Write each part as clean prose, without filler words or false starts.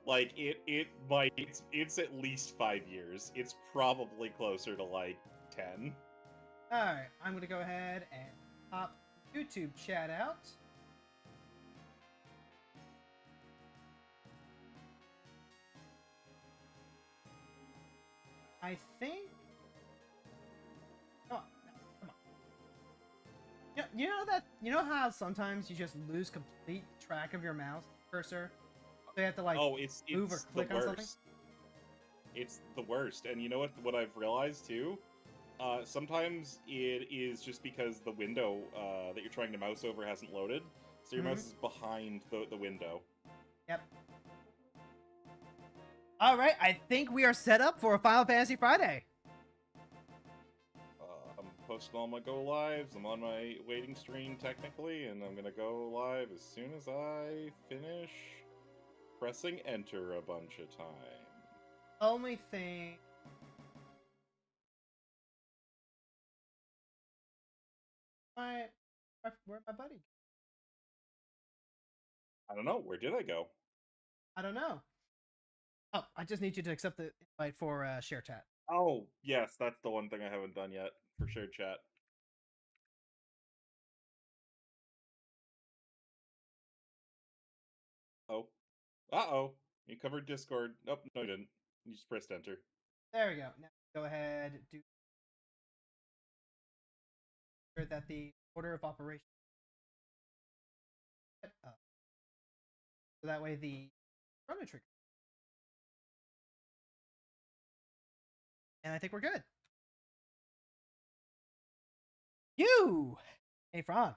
Like it's at least 5 years. It's probably closer to like 10. Alright, I'm gonna go ahead and pop YouTube chat out. I think... Come on, come on. You know how sometimes you just lose complete track of your mouse cursor? So you have to like It's move or click the on worst. something? It's the worst. And you know what I've realized too? Sometimes it is just because the window that you're trying to mouse over hasn't loaded, so your mouse is behind the window. Yep. Alright, I think we are set up for a Final Fantasy Friday. I'm posting all my go lives. I'm on my waiting screen technically, and I'm gonna go live as soon as I finish pressing enter a bunch of time. Only thing... Where'd my buddy go? I don't know. Where did I go? I don't know. Oh, I just need you to accept the invite for share chat. Oh, yes, that's the one thing I haven't done yet for shared chat. Oh. Uh-oh. You covered Discord. Nope, no you didn't. You just pressed enter. There we go. Now go ahead, do that the order of operation. So that way the chrono trigger. And I think we're good. You! Hey, Fron.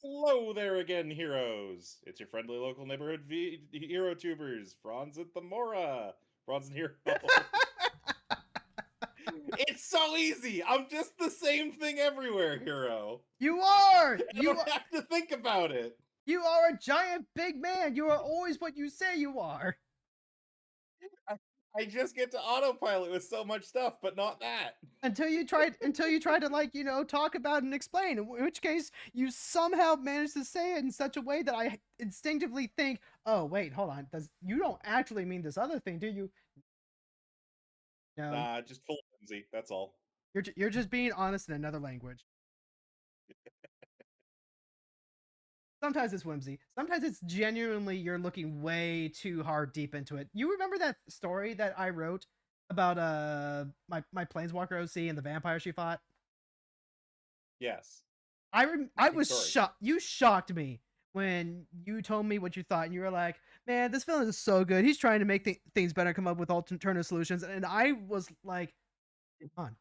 Hello there again, heroes. It's your friendly local neighborhood hero tubers, Frons at the Mora. Frons and Hero. It's so easy. I'm just the same thing everywhere, hero. You are! You don't have to think about it. You are a giant big man. You are always what you say you are. I just get to autopilot with so much stuff, but not that. Until you tried to like, talk about and explain, in which case you somehow managed to say it in such a way that I instinctively think, oh wait, hold on, you don't actually mean this other thing, do you? No. Nah, just full whimsy, that's all. You're just being honest in another language. Sometimes it's whimsy. Sometimes it's genuinely you're looking way too hard deep into it. You remember that story that I wrote about my planeswalker OC and the vampire she fought? Yes. I was shocked. You shocked me when you told me what you thought, and you were like, "Man, this villain is so good. He's trying to make things better, come up with alternative solutions." And I was like, "Come on."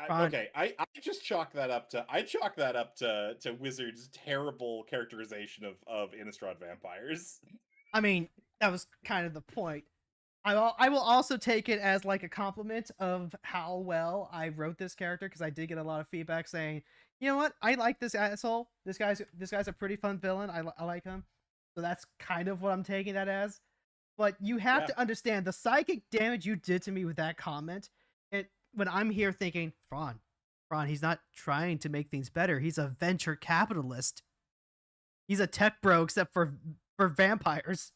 Okay, I just chalk that up to Wizard's terrible characterization of Innistrad vampires. I mean, that was kind of the point. I will also take it as like a compliment of how well I wrote this character, because I did get a lot of feedback saying, you know what, I like this asshole. This guy's a pretty fun villain. I like him. So that's kind of what I'm taking that as. But you have to understand the psychic damage you did to me with that comment. When I'm here thinking, Fron, he's not trying to make things better. He's a venture capitalist. He's a tech bro, except for vampires.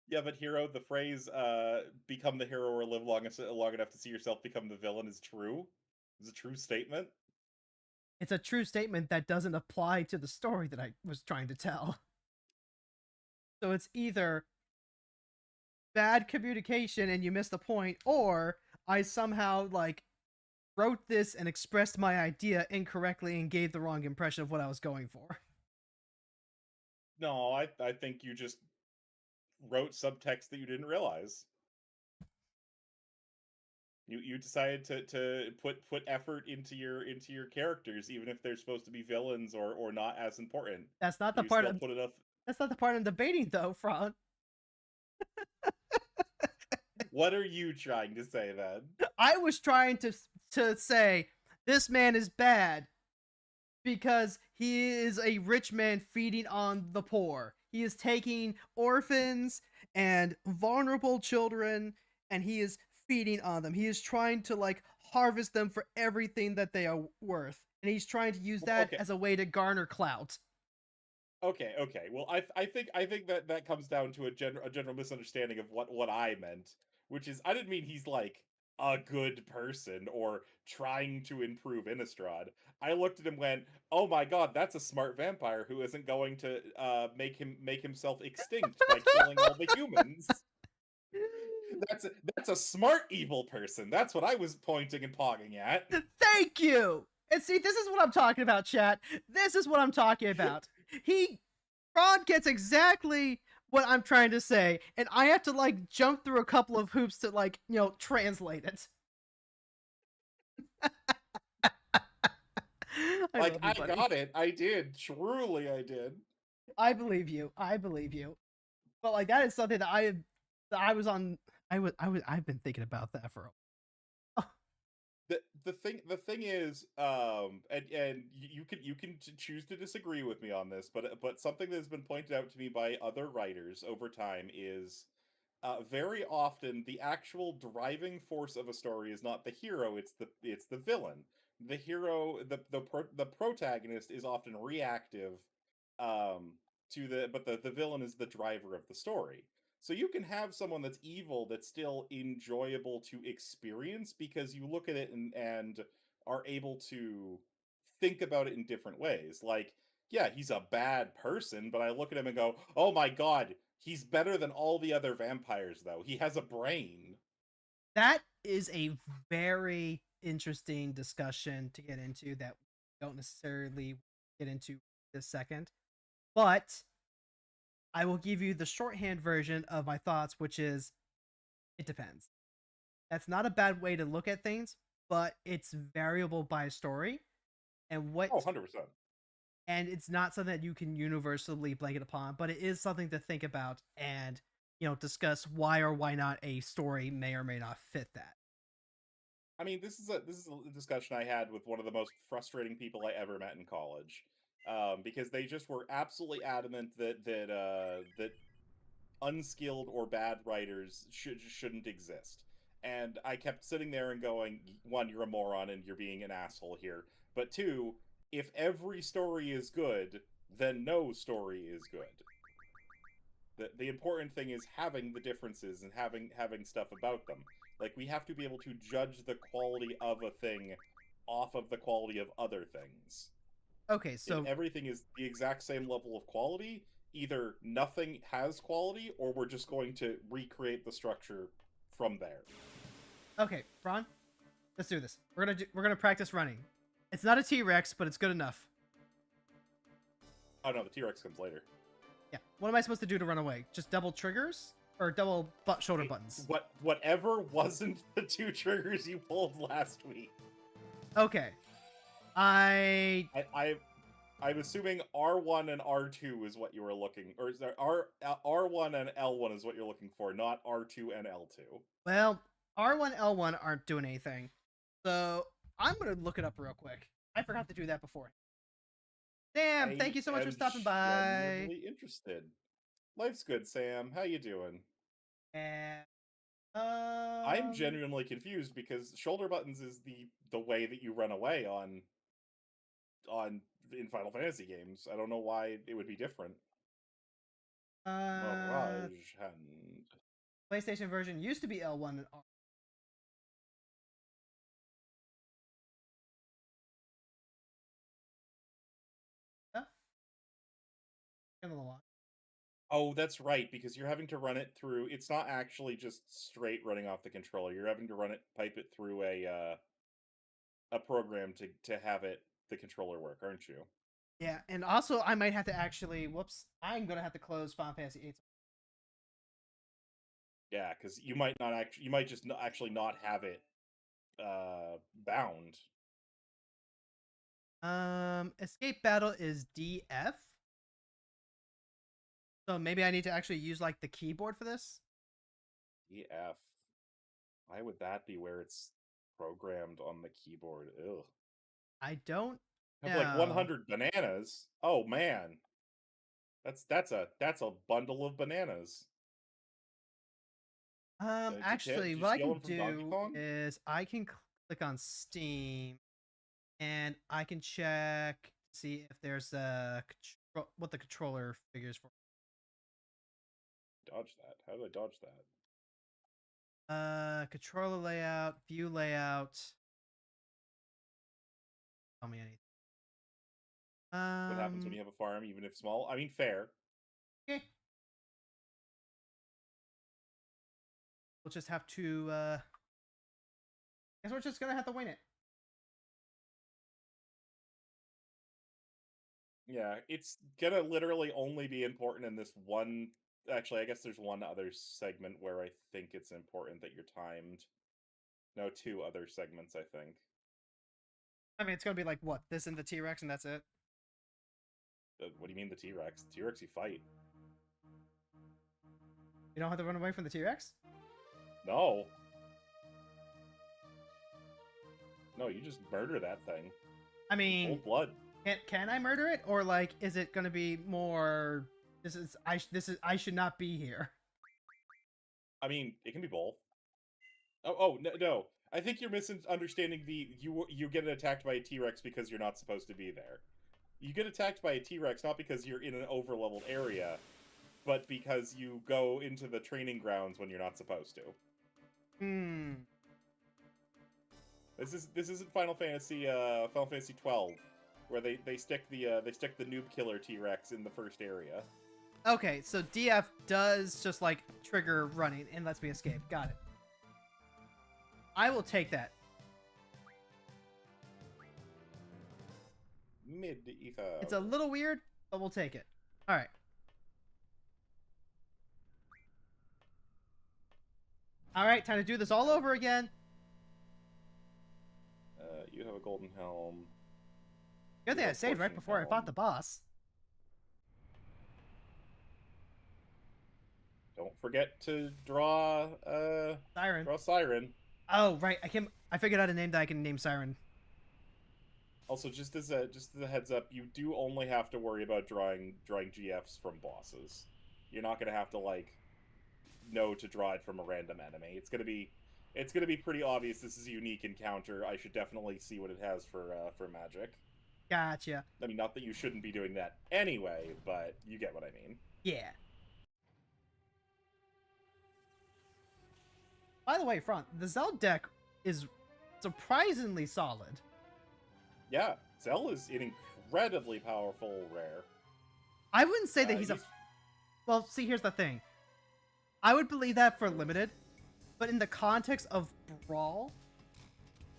Yeah, but hero, the phrase become the hero or live long enough to see yourself become the villain is true. It's a true statement. It's a true statement that doesn't apply to the story that I was trying to tell. So it's either bad communication and you missed the point, or I somehow like wrote this and expressed my idea incorrectly and gave the wrong impression of what I was going for. No, I think you just wrote subtext that you didn't realize. You decided to put effort into your characters, even if they're supposed to be villains or not as important. That's not the part. That's not the part I'm debating, though, Fron. What are you trying to say then? I was trying to say this man is bad because he is a rich man feeding on the poor. He is taking orphans and vulnerable children, and he is feeding on them. He is trying to like harvest them for everything that they are worth, and he's trying to use that as a way to garner clout. Okay. Well, I think that that comes down to a general misunderstanding of what I meant, which is I didn't mean he's like a good person or trying to improve Innistrad. I looked at him and went, "Oh my god, that's a smart vampire who isn't going to make himself extinct by killing all the humans." That's a smart evil person. That's what I was pointing and pogging at. Thank you. And see, this is what I'm talking about, chat. This is what I'm talking about. He Ron gets exactly what I'm trying to say, and I have to like jump through a couple of hoops to like, translate it. I Like love you, I buddy. got it. I did. Truly I did. I believe you. I believe you. But like that is something that I was on. I've been thinking about that for. The thing is, and you can choose to disagree with me on this, but something that's been pointed out to me by other writers over time is very often the actual driving force of a story is not the hero, it's the villain. The hero, the protagonist is often reactive um to the villain is the driver of the story. So you can have someone that's evil that's still enjoyable to experience because you look at it and are able to think about it in different ways. Like, yeah, he's a bad person, but I look at him and go, "Oh my god, he's better than all the other vampires though. He has a brain." That is a very interesting discussion to get into that we don't necessarily get into this second. But I will give you the shorthand version of my thoughts, which is it depends. That's not a bad way to look at things, but it's variable by story and Oh, what 100%. and it's not something that you can universally blanket upon, but it is something to think about and discuss why or why not a story may or may not fit that. I mean, this is a discussion I had with one of the most frustrating people I ever met in college, because they just were absolutely adamant that unskilled or bad writers shouldn't exist. And I kept sitting there and going, one, you're a moron and you're being an asshole here. But two, if every story is good, then no story is good. The important thing is having the differences and having stuff about them. Like we have to be able to judge the quality of a thing off of the quality of other things. Okay, If so everything is the exact same level of quality, either nothing has quality or we're just going to recreate the structure from there. okay, Ron, let's do this. We're gonna practice running. It's not a T-Rex, but it's good enough. Oh no, the T-Rex comes later. Yeah. What am I supposed to do to run away? Just double triggers or double shoulder buttons? Whatever wasn't the two triggers you pulled last week. Okay. I I'm assuming R1 and R2 is what you were looking, or is there R1 and L1 is what you're looking for, not R2 and L2. well, R1 L1 aren't doing anything. So, I'm going to look it up real quick. I forgot to do that before. Damn, thank I you so much for am stopping by. genuinely interested. Life's good, Sam. How you doing? And I'm um genuinely confused because shoulder buttons is the way that you run away on in Final Fantasy games. I don't know why it would be different. uh Mirage Hand. PlayStation version used to be L1 and R. In the line. Oh, that's right, because you're having to run it through. It's not actually just straight running off the controller. You're having to pipe it through a program to have it the controller work, aren't you? Yeah, and also I might have to actually whoops, I'm going to have to close Final Fantasy VIII. Yeah, because you might just actually not have it bound. Escape battle is DF. So maybe I need to actually use like the keyboard for this. EF. Why would that be where it's programmed on the keyboard? Ugh. I don't I have like know. 100 bananas. Oh man, that's a bundle of bananas. Did Actually, you what I steal can them from Donkey do Kong? is I can click on Steam and I can check see if there's a what the controller figures for. Dodge that. How do I dodge that? Controller layout, view layout. Tell me anything. What happens when you have a farm, even if small? I mean, fair. Okay. We'll just have to. Guess we're just gonna have to wing it. Yeah, it's gonna literally only be important in this one. Actually, I guess there's one other segment where I think it's important that you're timed. No, two other segments, I think. I mean, it's gonna be like what? This and the T-Rex, and that's it. What do you mean the T-Rex? T-Rex you fight. You don't have to run away from the T-Rex? No. No, you just murder that thing. I mean, Cold blood. Can I murder it, or like, is it gonna be more? I should not be here. I mean, it can be both. Oh no. I think you're misunderstanding you get attacked by a T-Rex because you're not supposed to be there. You get attacked by a T-Rex not because you're in an overleveled area, but because you go into the training grounds when you're not supposed to. Hmm. This isn't Final Fantasy XII, where they stick the noob killer T-Rex in the first area. Okay, so DF does just like trigger running and lets me escape. Got it. I will take that. Medieval. It's a little weird, but we'll take it. All right. All right, time to do this all over again. You have a golden helm. Good thing I saved right before I fought the boss. Don't forget to draw Siren. Draw Siren. Oh right, I figured out a name that I can name Siren. Also, just as a heads up, you do only have to worry about drawing GFs from bosses. You're not gonna have to like know to draw it from a random enemy. It's gonna be pretty obvious. This is a unique encounter. I should definitely see what it has for magic. Gotcha. I mean, not that you shouldn't be doing that anyway, but you get what I mean. Yeah. By the way, Front, the Zell deck is surprisingly solid. Yeah, Zell is an incredibly powerful rare. I wouldn't say that he's a... Well, see, here's the thing. I would believe that for Limited, but in the context of Brawl,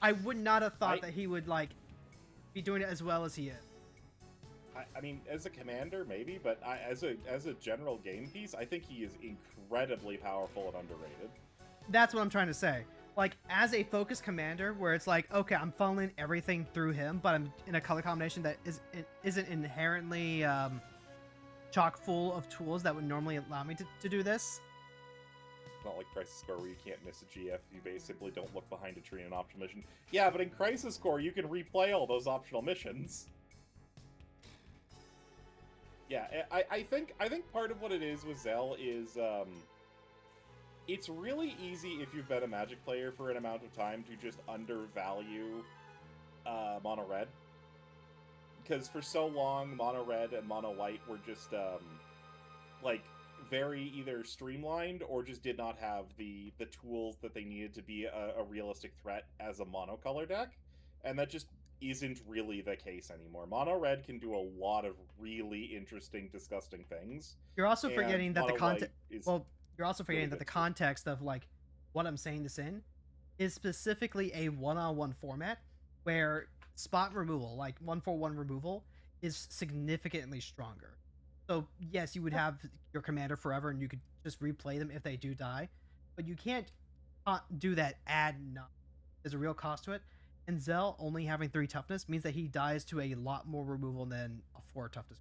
I would not have thought that he would, like, be doing it as well as he is. I mean, as a commander, maybe, but as a general game piece, I think he is incredibly powerful and underrated. That's what I'm trying to say. Like, as a focused commander, where it's like, okay, I'm funneling everything through him, but I'm in a color combination that isn't inherently chock full of tools that would normally allow me to do this. It's not like Crisis Core where you can't miss a GF if you basically don't look behind a tree in an optional mission. Yeah, but in Crisis Core, you can replay all those optional missions. Yeah, I think part of what it is with Zell is it's really easy if you've been a Magic player for an amount of time to just undervalue Mono Red. Because for so long, Mono Red and Mono White were just like very either streamlined or just did not have the tools that they needed to be a realistic threat as a monocolor deck, and that just isn't really the case anymore. Mono Red can do a lot of really interesting, disgusting things. You're also forgetting that the context. Well, you're also forgetting really that the context of like what I'm saying this in is specifically a one-on-one format where spot removal, like 1-for-1 removal, is significantly stronger. So yes, you would have your commander forever, and you could just replay them if they do die, but you can't do that ad nauseam. There's a real cost to it. And Zell only having 3 toughness means that he dies to a lot more removal than a 4 toughness.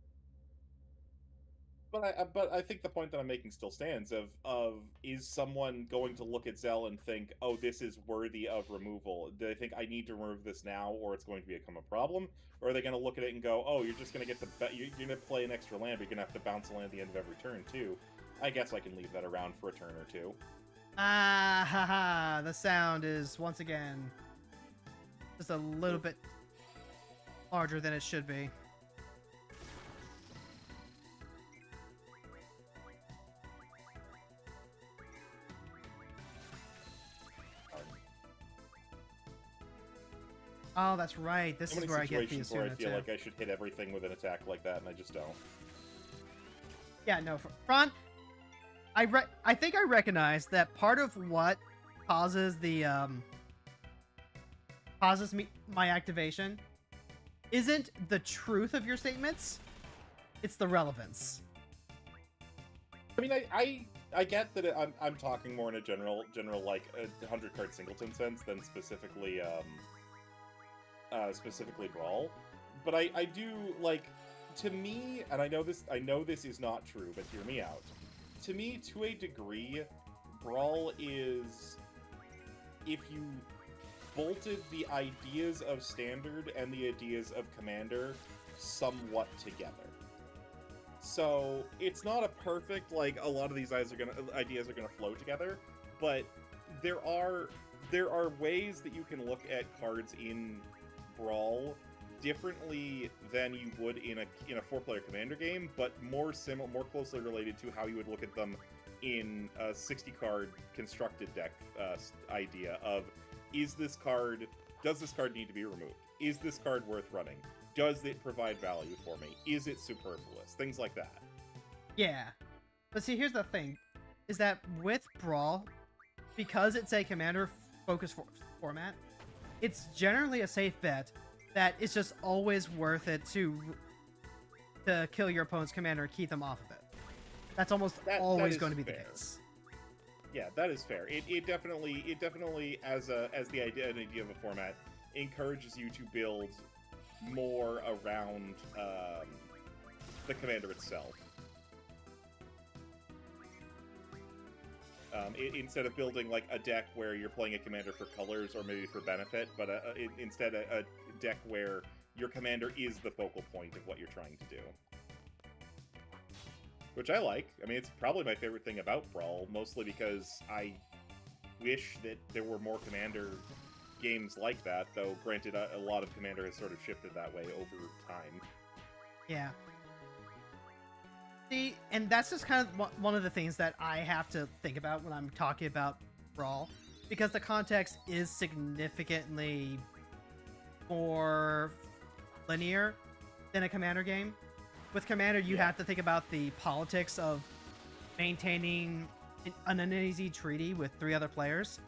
But I think the point that I'm making still stands of is someone going to look at Zell and think, oh, this is worthy of removal? Do they think I need to remove this now or it's going to become a problem? Or are they going to look at it and go, oh, you're just going to get you're going to play an extra land, but you're going to have to bounce a land at the end of every turn too? I guess I can leave that around for a turn or two. Ah, haha, the sound is once again just a little bit larger than it should be. Oh, that's right. This So is many where I get the situations where I Asuna feel too. like I should hit everything with an attack like that, and I just don't. Yeah, no, Fron, I think I recognize that part of what causes the my activation isn't the truth of your statements, it's the relevance. I mean, I get that I'm talking more in a general like a 100-card singleton sense than specifically specifically Brawl, but I do like, to me, and I know this is not true, but hear me out. To me, to a degree, Brawl is, if you bolted the ideas of Standard and the ideas of Commander somewhat together. So it's not a perfect, like, a lot of these ideas are gonna flow together, but there are ways that you can look at cards in Brawl differently than you would in a 4-player Commander game, but more closely related to how you would look at them in a 60-card constructed deck idea of, does this card need to be removed? Is this card worth running? Does it provide value for me? Is it superfluous? Things like that. Yeah. But see, here's the thing, is that with Brawl, because it's a commander-focused format, it's generally a safe bet that it's just always worth it to kill your opponent's commander and keep them off of it. That's almost always going to be the case. Yeah, that is fair. It definitely as the idea of a format encourages you to build more around the commander itself. Instead of building like a deck where you're playing a commander for colors or maybe for benefit, but instead a deck where your commander is the focal point of what you're trying to do. Which I like. I mean, it's probably my favorite thing about Brawl, mostly because I wish that there were more commander games like that, though granted a lot of Commander has sort of shifted that way over time. Yeah. See, and that's just kind of one of the things that I have to think about when I'm talking about Brawl, because the context is significantly more linear than a Commander game. With Commander, you have to think about the politics of maintaining an uneasy treaty with 3 other players.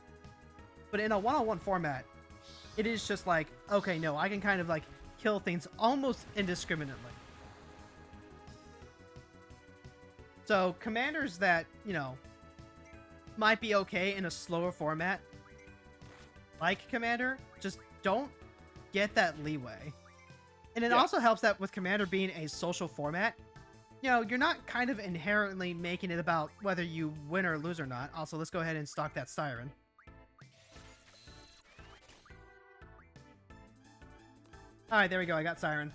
But in a one-on-one format, it is just like, okay, no, I can kind of like kill things almost indiscriminately. So commanders that, you know, might be okay in a slower format, like Commander, just don't get that leeway. And it also helps that with Commander being a social format, you know, you're not kind of inherently making it about whether you win or lose or not. Also, let's go ahead and stock that Siren. Alright, there we go. I got Siren.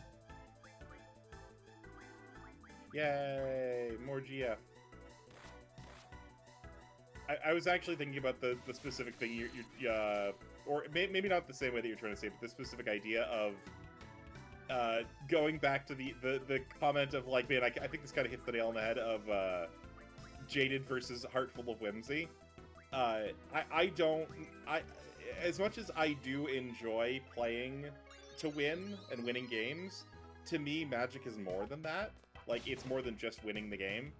Yay! More GF. I was actually thinking about the specific thing or maybe not the same way that you're trying to say, but the specific idea of going back to the comment of like, man, I think this kind of hits the nail on the head of Jaded versus Heart Full of Whimsy. As much as I do enjoy playing to win and winning games, to me, Magic is more than that. Like, it's more than just winning the game.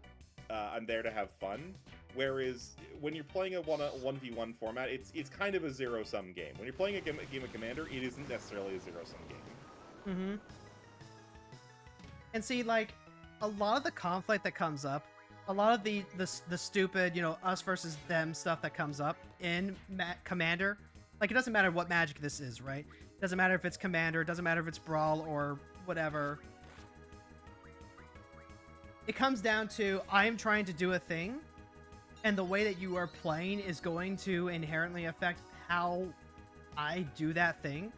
I'm there to have fun. Whereas when you're playing a 1v1 format, it's kind of a zero-sum game. When you're playing a game of Commander, it isn't necessarily a zero-sum game. Mm-hmm. And see, like, a lot of the conflict that comes up, a lot of the stupid, you know, us versus them stuff that comes up in Commander, like, it doesn't matter what Magic this is, right? It doesn't matter if it's Commander, it doesn't matter if it's Brawl or whatever. It comes down to, I'm trying to do a thing, and the way that you are playing is going to inherently affect how I do that thing.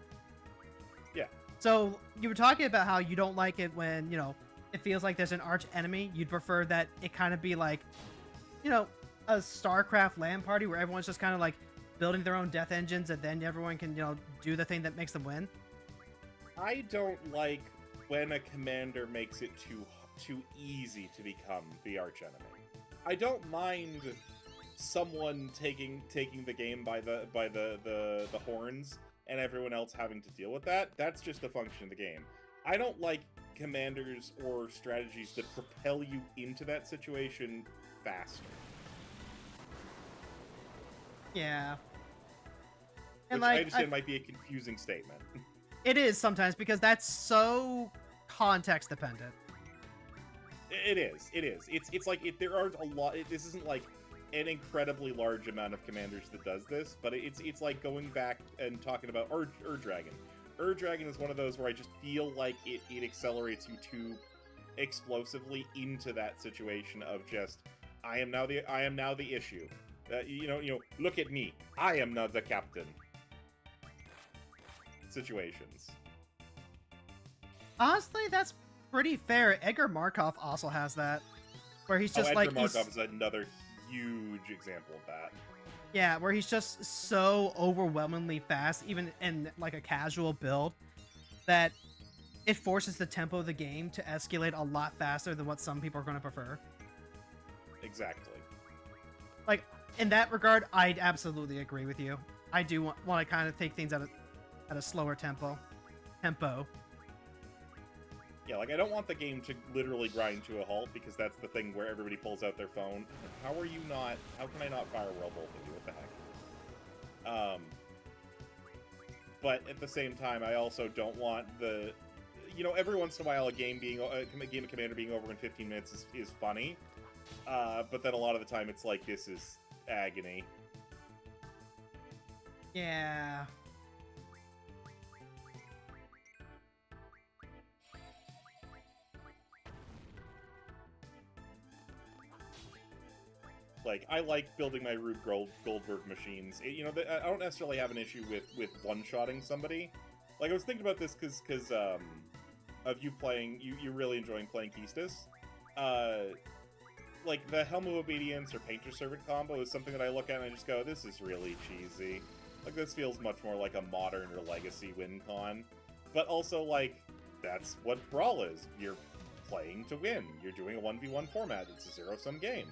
Yeah. So, you were talking about how you don't like it when, you know, it feels like there's an arch enemy. You'd prefer that it kind of be like, you know, a StarCraft LAN party where everyone's just kind of like building their own death engines and then everyone can, you know, do the thing that makes them win. I don't like when a commander makes it too easy to become the arch enemy. I don't mind someone taking the game by the horns and everyone else having to deal with that, that's just a function of the game. I don't like commanders or strategies that propel you into that situation faster. Yeah. And which I understand might be a confusing statement. It is sometimes, because that's so context dependent. It is. It's like there aren't a lot. This isn't like an incredibly large amount of commanders that does this, but it's like going back and talking about Ur-Dragon. Ur-Dragon is one of those where I just feel like it accelerates you too explosively into that situation of just I am now the issue. You know, look at me. I am now the captain. Situations. Honestly, that's pretty fair. Edgar Markov also has that, where he's just Edgar Markov is another huge example of that. Yeah, where he's just so overwhelmingly fast, even in like a casual build, that it forces the tempo of the game to escalate a lot faster than what some people are going to prefer. Exactly. Like, in that regard, I'd absolutely agree with you. I do want to kind of take things at a slower tempo. Yeah, like, I don't want the game to literally grind to a halt, because that's the thing where everybody pulls out their phone. How can I not fire World Bolt at you? What the heck? But at the same time, I also don't want the... You know, every once in a while, a game of Commander being over in 15 minutes is funny. But then a lot of the time, it's like, this is agony. Yeah... Like, I like building my Rube Goldberg machines. I don't necessarily have an issue with one-shotting somebody. Like, I was thinking about this because of you playing... You really enjoying playing Keistis. Like, the Helm of Obedience or Painter Servant combo is something that I look at and I just go, this is really cheesy. Like, this feels much more like a modern or legacy win con. But also, like, that's what Brawl is. You're playing to win. You're doing a 1v1 format. It's a zero-sum game.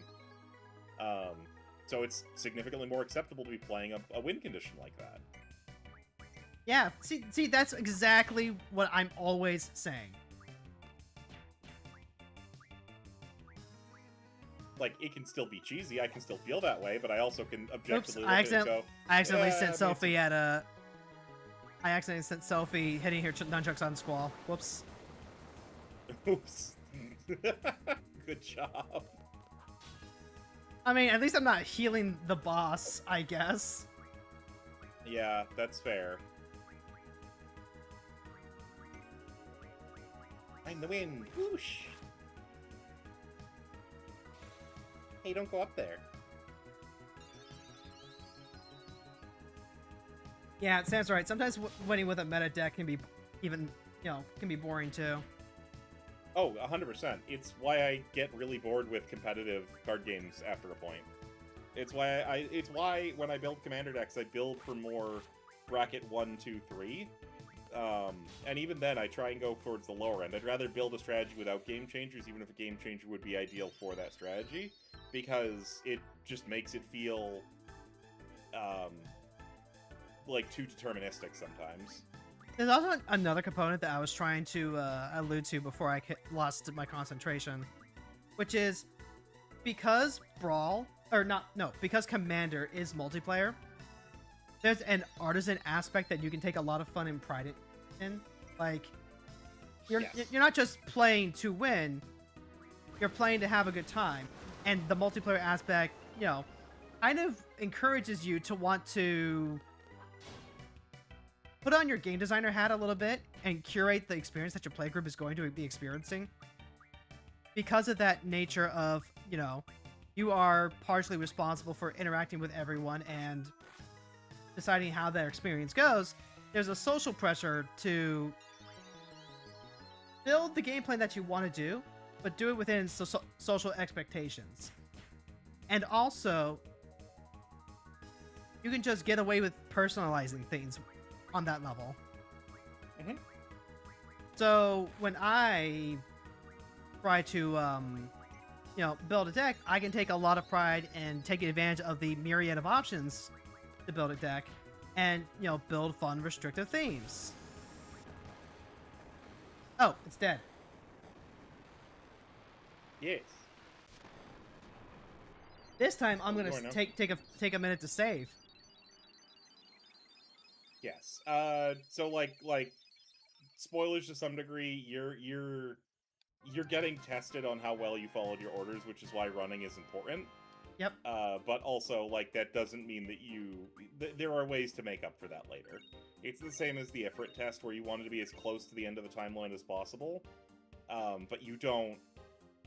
So it's significantly more acceptable to be playing a win condition like that. Yeah, see, that's exactly what I'm always saying. Like, it can still be cheesy, I can still feel that way, but I also can objectively look at it and go... I accidentally sent Sophie at a... I accidentally sent Sophie hitting her nunchucks on Squall. Whoops. Oops. Good job. I mean, at least I'm not healing the boss, I guess. Yeah, that's fair. I'm the wind. Whoosh. Hey, don't go up there. Yeah, Sam's right. Sometimes winning with a meta deck can be even, can be boring too. Oh, 100%. It's why I get really bored with competitive card games after a point. It's why when I build commander decks, I build for more bracket 1, 2, 3. And even then, I try and go towards the lower end. I'd rather build a strategy without game changers, even if a game changer would be ideal for that strategy, because it just makes it feel like too deterministic sometimes. There's also another component that I was trying to allude to before I lost my concentration, which is because because Commander is multiplayer, there's an artisan aspect that you can take a lot of fun and pride in. Like, you're not just playing to win, you're playing to have a good time. And the multiplayer aspect, kind of encourages you to want to put on your game designer hat a little bit and curate the experience that your playgroup is going to be experiencing. Because of that nature of, you are partially responsible for interacting with everyone and deciding how their experience goes, there's a social pressure to build the gameplay that you want to do, but do it within social expectations. And also, you can just get away with personalizing things on that level. Mm-hmm. So when I try to build a deck, I can take a lot of pride in taking advantage of the myriad of options to build a deck, and build fun restrictive themes. Oh, it's dead. Yes. This time I'm gonna Going now. take a minute to save. Yes. So like spoilers to some degree. You're getting tested on how well you followed your orders, which is why running is important. Yep. But also, like, that doesn't mean that there are ways to make up for that later. It's the same as the FFVIII test, where you wanted to be as close to the end of the timeline as possible. But you don't...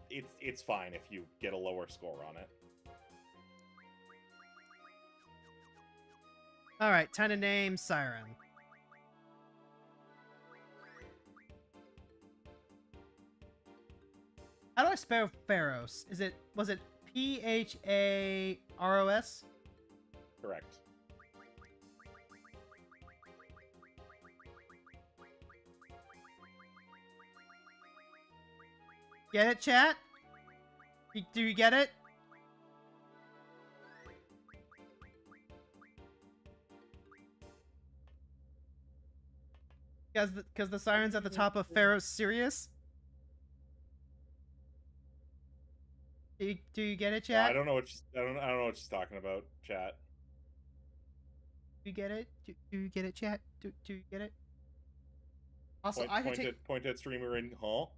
It's fine if you get a lower score on it. Alright, time to name Siren. How do I spell Pharos? Was it P-H-A-R-O-S? Correct. Get it, chat? Do you get it? Because the siren's at the top of Pharos Sirius? Do you get it, chat? I don't know what I don't know what she's talking about, chat. Do you get it? Do you get it, chat? Do you get it? Also, Point at streamer in hall.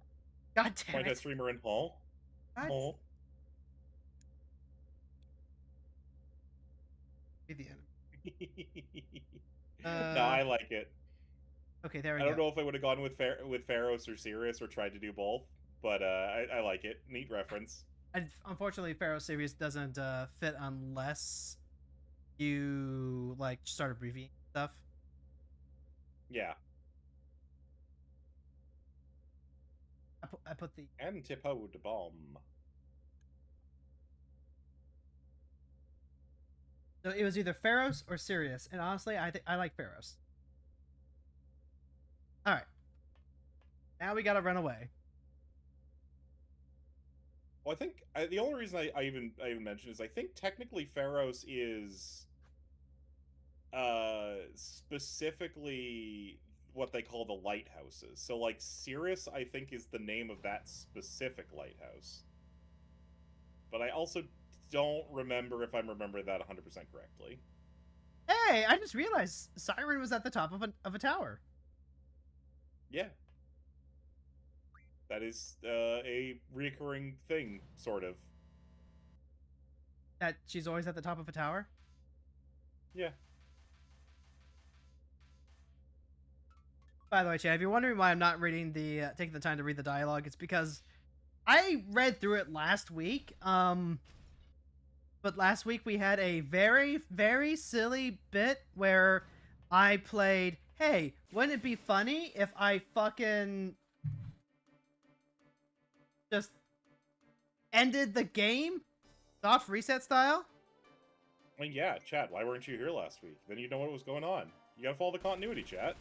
God damn Point it. at streamer in hall. What? Hall. Be the enemy. No, I like it. Okay, there we go. I don't know if I would have gone with Pharos or Sirius or tried to do both, but I like it. Neat reference. Unfortunately, Pharos Sirius doesn't fit unless you like start abbreviating stuff. Yeah. I put the Antipode bomb. So it was either Pharos or Sirius, and honestly, I like Pharos. All right, now we gotta run away. Well, I think the only reason I even mentioned is I think technically Pharos is specifically what they call the lighthouses. So like Sirius, I think, is the name of that specific lighthouse. But I also don't remember if I'm remembering that 100% correctly. Hey, I just realized Siren was at the top of a tower. Yeah. That is a recurring thing, sort of. That she's always at the top of a tower? Yeah. By the way, Chad, if you're wondering why I'm not reading taking the time to read the dialogue, it's because I read through it last week. But last week we had a very, very silly bit where I played, hey, wouldn't it be funny if I fucking just ended the game soft reset style? I mean, yeah, Chad, why weren't you here last week? Then you know what was going on. You gotta follow the continuity, chat.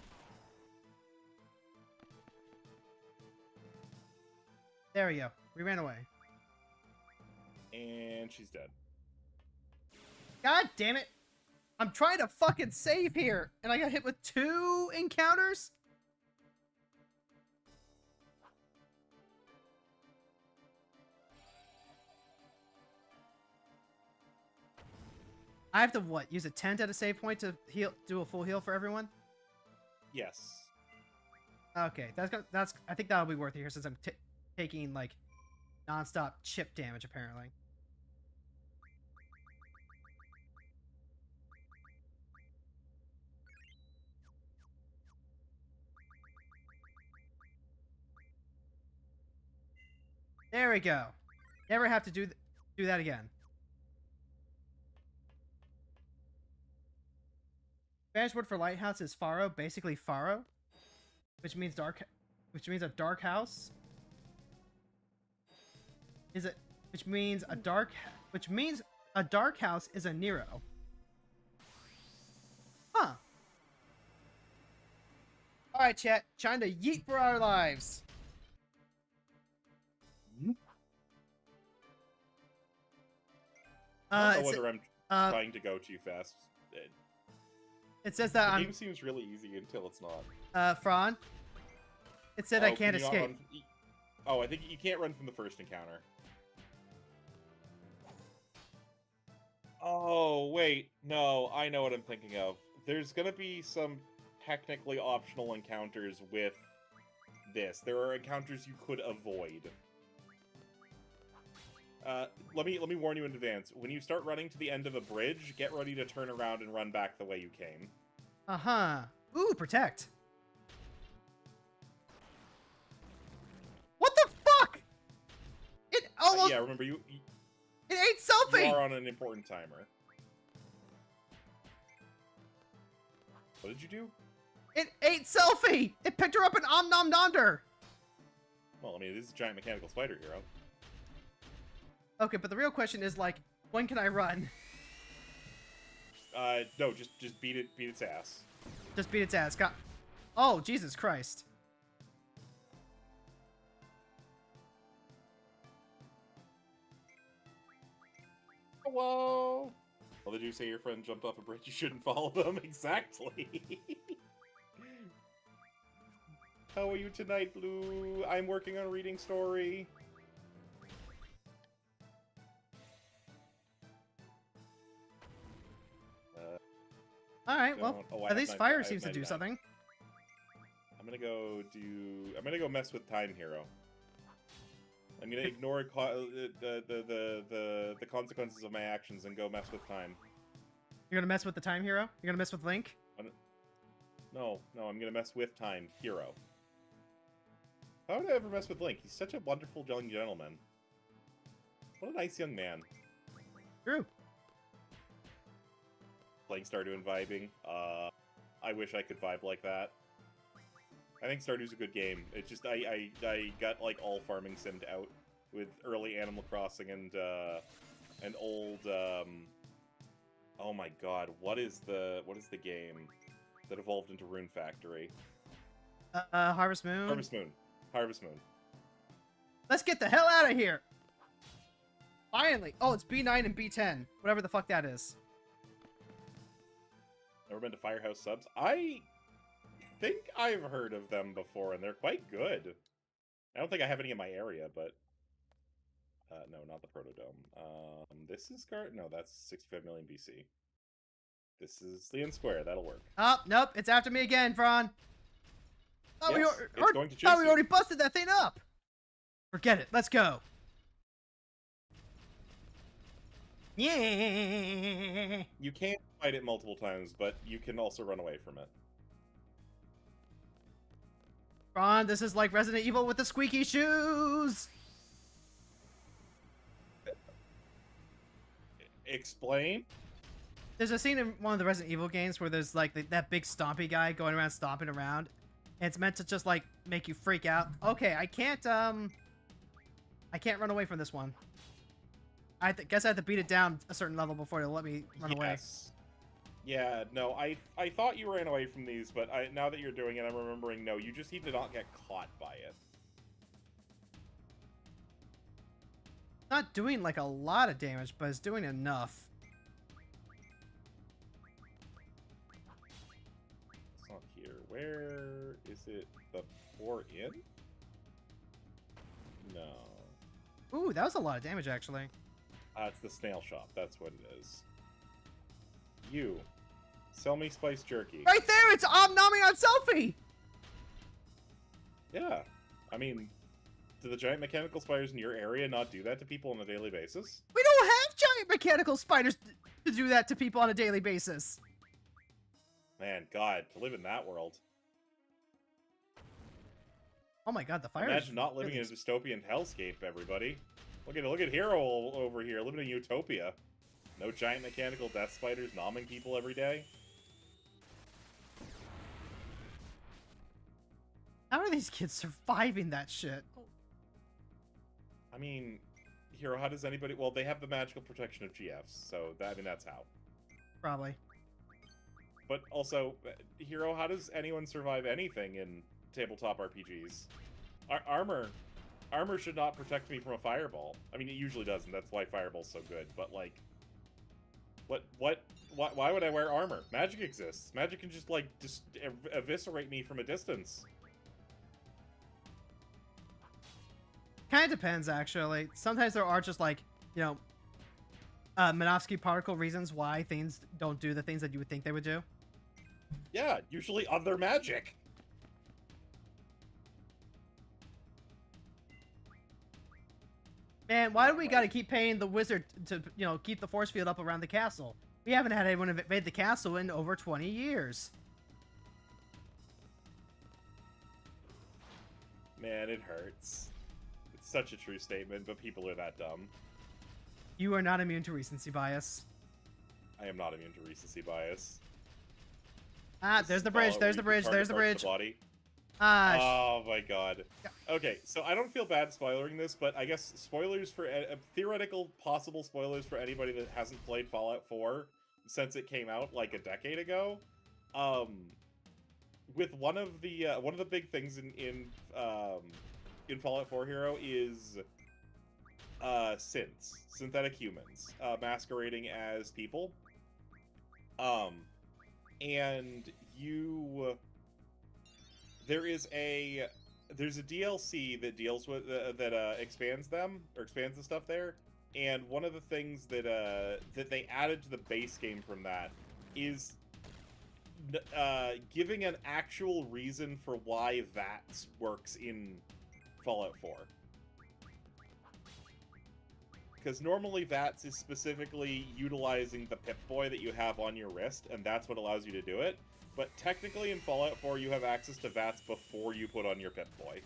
There we go. We ran away. And she's dead. God damn it. I'm trying to fucking save here, and I got hit with 2 encounters? I have to, what, use a tent at a save point to do a full heal for everyone? Yes. Okay, that's I think that'll be worth it here since I'm taking, like, non-stop chip damage, apparently. There we go. Never have to do that again. Spanish word for lighthouse is faro, basically faro, which means a dark house. Which means a dark house is a Nero. Huh. All right, chat. Trying to yeet for our lives. I don't know whether I'm trying to go too fast. It says The that game seems really easy until it's not. Fron. It said I can't can you not escape. run... Oh, I think you can't run from the first encounter. Oh, wait. No, I know what I'm thinking of. There's gonna be some technically optional encounters with this. There are encounters you could avoid. Let me warn you in advance. When you start running to the end of a bridge, get ready to turn around and run back the way you came. Uh-huh. Ooh, protect. What the fuck? It almost... yeah, remember, you It ate selfie! You are on an important timer. What did you do? It ate selfie! It picked her up and nom-nom-nommed her! Well, I mean, this is a giant mechanical spider hero. Okay, but the real question is, like, when can I run? No, just beat its ass. Just beat its ass. Oh, Jesus Christ. Whoa! Well, did you say your friend jumped off a bridge? You shouldn't follow them. Exactly. How are you tonight, Blue? I'm working on a reading story. Alright, well, at least fire seems to do something. I'm gonna go mess with Time Hero. I'm gonna ignore the consequences of my actions and go mess with time. You're gonna mess with the Time Hero? You're gonna mess with Link? No, I'm gonna mess with Time Hero. How would I ever mess with Link? He's such a wonderful young gentleman. What a nice young man. True. Playing Stardew and vibing. I wish I could vibe like that. I think Stardew's a good game. It's just I got like all farming simmed out with early Animal Crossing and old oh my god, what is the game that evolved into Rune Factory? Harvest Moon? Harvest Moon. Let's get the hell out of here! Finally! Oh, it's B9 and B10. Whatever the fuck that is. Never been to Firehouse Subs? I think I've heard of them before, and they're quite good. I don't think I have any in my area, but... no, not the Protodome. This is No, that's 65 million BC. This is Leon Square, that'll work. Oh, nope, it's after me again, Fron. Yes, it's going to chase we you. already busted that thing up! Forget it, let's go. Yeah. You can't fight it multiple times, but you can also run away from it. Ron, this is like Resident Evil with the squeaky shoes! Explain? There's a scene in one of the Resident Evil games where there's like that big stompy guy going around stomping around. And it's meant to just like make you freak out. Okay, I can't run away from this one. I guess I have to beat it down a certain level before it'll let me run away. Yeah, no, I thought you ran away from these, but now that you're doing it, I'm remembering, no, you just need to not get caught by it. Not doing like a lot of damage, but it's doing enough. It's not here. Where is it? The pour in? No. Ooh, that was a lot of damage actually. It's the snail shop. That's what it is. You. Sell me spiced jerky. Right there! It's nomming on selfie! Yeah. I mean, do the giant mechanical spiders in your area not do that to people on a daily basis? We don't have giant mechanical spiders to do that to people on a daily basis. Man, God, to live in that world. Oh my god, the fire Imagine not living in a dystopian hellscape, everybody. Look at Hero over here, living in utopia. No giant mechanical death spiders nomming people every day. How are these kids surviving that shit? I mean, Hero, how does anybody... Well, they have the magical protection of GFs, so I mean, that's how. Probably. But also, Hero, how does anyone survive anything in tabletop RPGs? Armor should not protect me from a fireball. I mean, it usually doesn't. That's why fireball's so good. But, like... What Why would I wear armor? Magic exists. Magic can just, like, eviscerate me from a distance. Kind of depends, actually. Sometimes there are just, like, you know, Minovsky particle reasons why things don't do the things that you would think they would do. Yeah, usually other magic. Man, why do we gotta keep paying the wizard to, you know, keep the force field up around the castle? We haven't had anyone invade the castle in over 20 years. Man, it hurts. It's such a true statement, but people are that dumb. You are not immune to recency bias. I am not immune to recency bias. Ah, there's the bridge, there's the bridge, there's the bridge. Oh my god. Okay, so I don't feel bad spoilering this, but I guess spoilers for theoretical possible spoilers for anybody that hasn't played Fallout 4 since it came out like a decade ago. With one of the big things in Fallout 4 Hero is synthetic humans masquerading as people. And there's a DLC that deals with that expands them or expands the stuff there, and one of the things that that they added to the base game from that is giving an actual reason for why VATS works in Fallout 4. Because normally VATS is specifically utilizing the Pip-Boy that you have on your wrist, and that's what allows you to do it. But technically in Fallout 4, you have access to VATS before you put on your Pip-Boy.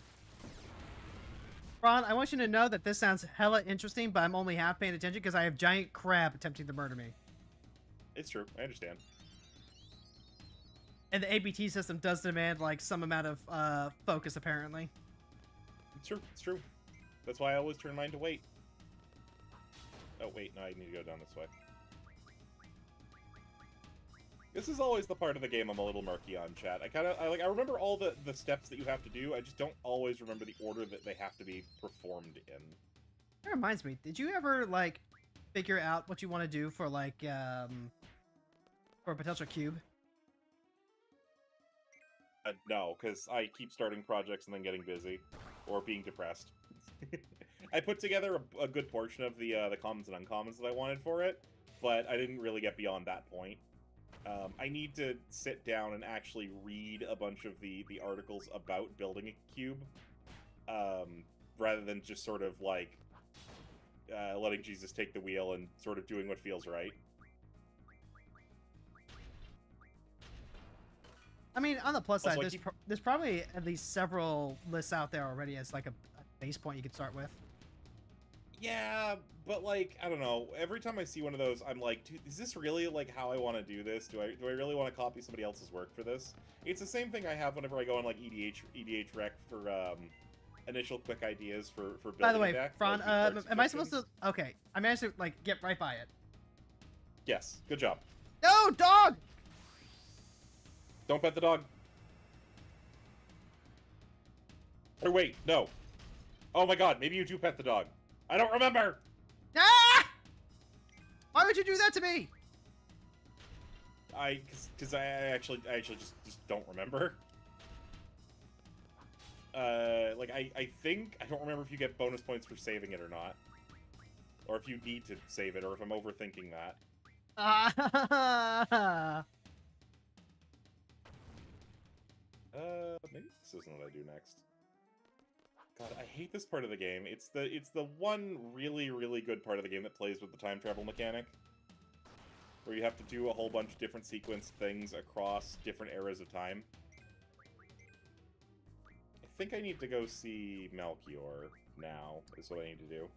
Ron, I want you to know that this sounds hella interesting, but I'm only half paying attention because I have giant crab attempting to murder me. It's true, I understand. And the ABT system does demand, like, some amount of focus, apparently. It's true, it's true. That's why I always turn mine to wait. Oh, wait, no, I need to go down this way. This is always the part of the game I'm a little murky on, chat. I remember all the steps that you have to do, I just don't always remember the order that they have to be performed in. That reminds me, did you ever, like, figure out what you want to do for, like, for a potential cube? No, because I keep starting projects and then getting busy. Or being depressed. I put together a good portion of the commons and uncommons that I wanted for it, but I didn't really get beyond that point. I need to sit down and actually read a bunch of the articles about building a cube, rather than just sort of, like, letting Jesus take the wheel and sort of doing what feels right. I mean, on the plus Also, side, there's probably at least several lists out there already as, like, a base point you could start with. Yeah, but, like, I don't know. Every time I see one of those, I'm like, dude, is this really, like, how I want to do this? Do I really want to copy somebody else's work for this? It's the same thing I have whenever I go on, like, EDH Rec for, initial quick ideas for building. By the way, a deck, Fron, like, am I supposed to... Okay, I managed to, like, get right by it. Yes, good job. No, dog! Don't pet the dog. Or wait, no. Oh my god, maybe you do pet the dog. I don't remember! Ah! Why would you do that to me? Because I actually just don't remember. Like, I think, I don't remember if you get bonus points for saving it or not. Or if you need to save it, or if I'm overthinking that. Maybe this isn't what I do next. God, I hate this part of the game. It's the one really, really good part of the game that plays with the time travel mechanic. Where you have to do a whole bunch of different sequence things across different eras of time. I think I need to go see Melchior now, is what I need to do.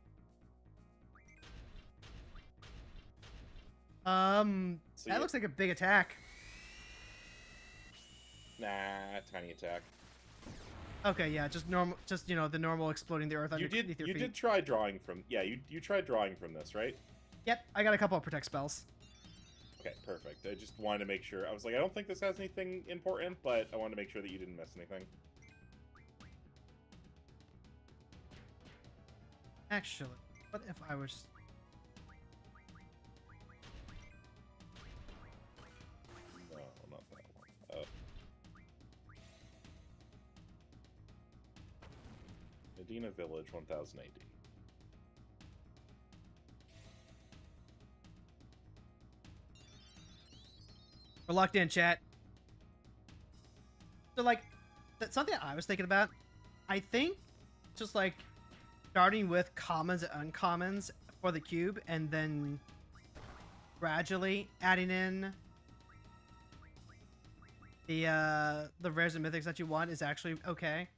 So that looks like a big attack. Nah, tiny attack. Okay, yeah, just normal, just, you know, the normal exploding the earth underneath your feet. You did try drawing from, yeah, you tried drawing from this, right? Yep, I got a couple of protect spells. Okay, perfect. I just wanted to make sure. I was like, I don't think this has anything important, but I wanted to make sure that you didn't miss anything. Actually, what if I was... Pasadena Village, 1000 AD. We're locked in, chat. So, like, that's something I was thinking about. I think just, like, starting with commons and uncommons for the cube, and then gradually adding in the rares and mythics that you want is actually okay.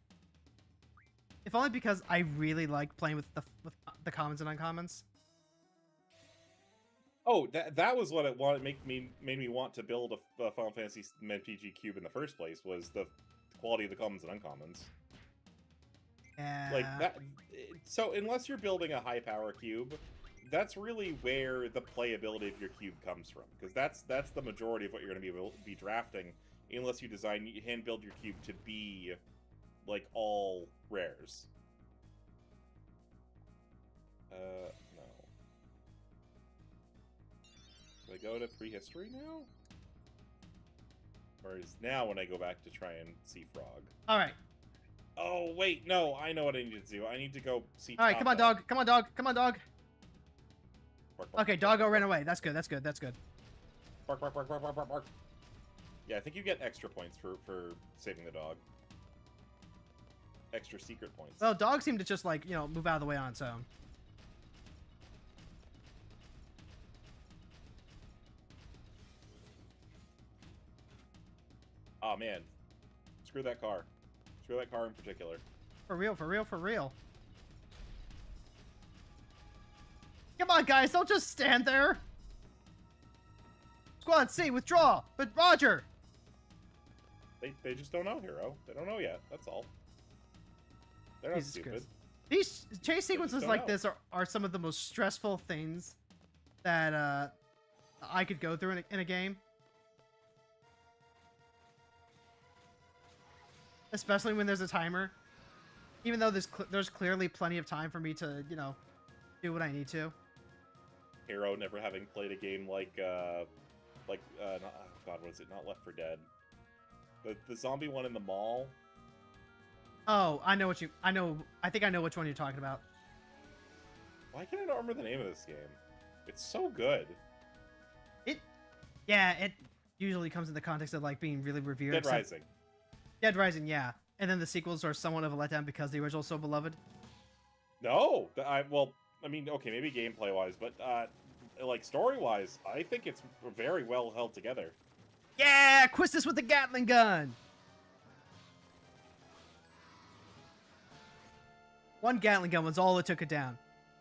If only because I really like playing with the commons and uncommons. Oh, that was what it made me want to build a Final Fantasy MPG cube in the first place, was the quality of the commons and uncommons. Yeah. Like that. So unless you're building a high power cube, that's really where the playability of your cube comes from, because that's the majority of what you're going to be drafting, unless you hand build your cube to be like all rares. No. Do I go to prehistory now? Or is now when I go back to try and see Frog? Alright. Oh, wait, no, I know what I need to do. I need to go see Alright, come on, dog. Come on, dog. Come on, dog. Bark, bark, Okay, doggo ran away. That's good, that's good, that's good. Bark, bark, bark, bark, bark, bark, bark. Yeah, I think you get extra points for saving the dog. Extra secret points. Well, dogs seem to just, like, you know, move out of the way on its own. Oh, man. Screw that car. Screw that car in particular. For real, for real, for real. Come on, guys, don't just stand there. Squad C, withdraw. But Roger. They just don't know, Hero. They don't know yet. That's all. They're not Jesus stupid. Christ. These chase sequences like this are some of the most stressful things that I could go through in a game. Especially when there's a timer. Even though there's clearly plenty of time for me to, you know, do what I need to. Hero never having played a game like oh God, what is it? Not Left 4 Dead. The zombie one in the mall. Oh, I think I know which one you're talking about. Why can I not remember the name of this game? It's so good. Yeah, it usually comes in the context of, like, being really revered. Dead Rising. Dead Rising, yeah. And then the sequels are somewhat of a letdown because the original's so beloved. No, well, I mean, okay, maybe gameplay-wise, but, like, story-wise, I think it's very well held together. Yeah! Quistis with the Gatling gun! One Gatling gun was all that took it down.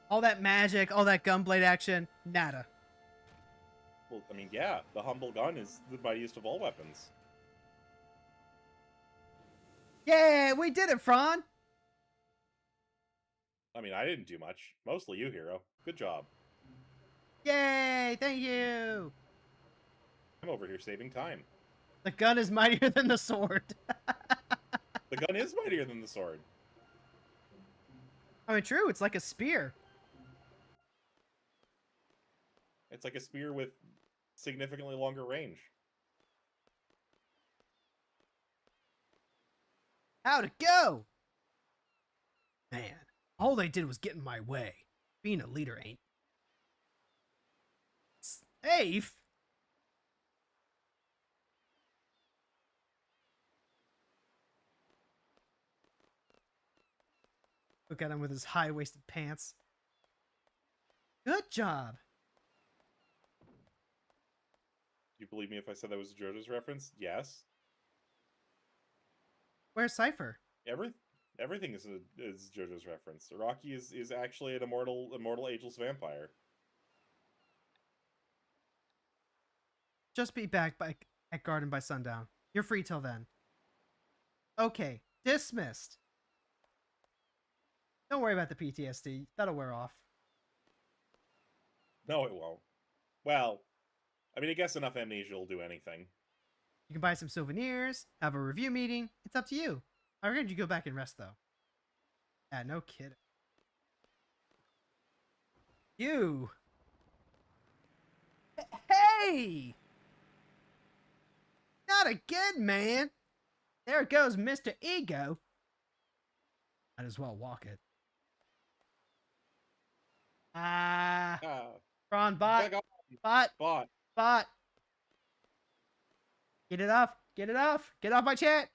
All that magic, all that gunblade action, nada. Well, I mean, yeah, the humble gun is the mightiest of all weapons. Yeah, we did it, Fron! I mean, I didn't do much. Mostly you, Hero. Good job. Yay, thank you! I'm over here saving time. The gun is mightier than the sword. The gun is mightier than the sword. I mean, true, it's like a spear. It's like a spear with significantly longer range. How'd it go? Man, all they did was get in my way. Being a leader ain't safe. Look at him with his high-waisted pants. Good job. You believe me if I said that was a JoJo's reference? Yes. Where's Cypher? Everything is JoJo's reference. Rocky is actually an immortal ageless vampire. Just be back at Garden by sundown. You're free till then. Okay, dismissed. Don't worry about the PTSD. That'll wear off. No, it won't. Well, I mean, I guess enough amnesia will do anything. You can buy some souvenirs, have a review meeting. It's up to you. I recommend you go back and rest, though. Yeah, no kidding. You! Hey! Not again, man! There goes Mr. Ego. Might as well walk it. Ah, Ron, bot, Back off, bot, bot. bot. Get it off. Get it off. Get off my chat.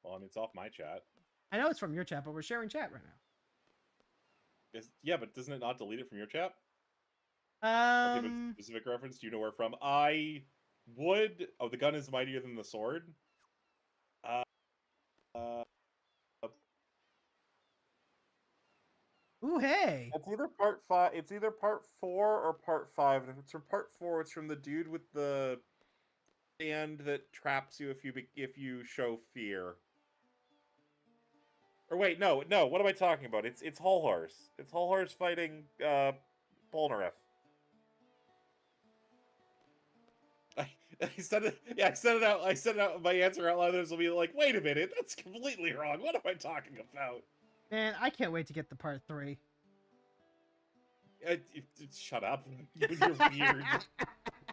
Well, I mean, it's off my chat. I know it's from your chat, but we're sharing chat right now. Yeah, but doesn't it not delete it from your chat? Okay, but specific reference, do you know where from? I would... Oh, the gun is mightier than the sword? Ooh, hey! It's either part 5... It's either part 4 or part 5. And if it's from part 4, it's from the dude with the stand that traps you if you show fear. Or wait, no, what am I talking about? It's Hull Horse. It's Hull Horse fighting Polnareff. I said it. Yeah, I said it out. I said it out. My answer out loud. This will be like, wait a minute, that's completely wrong. What am I talking about? Man, I can't wait to get to part 3. Shut up. You and your weird.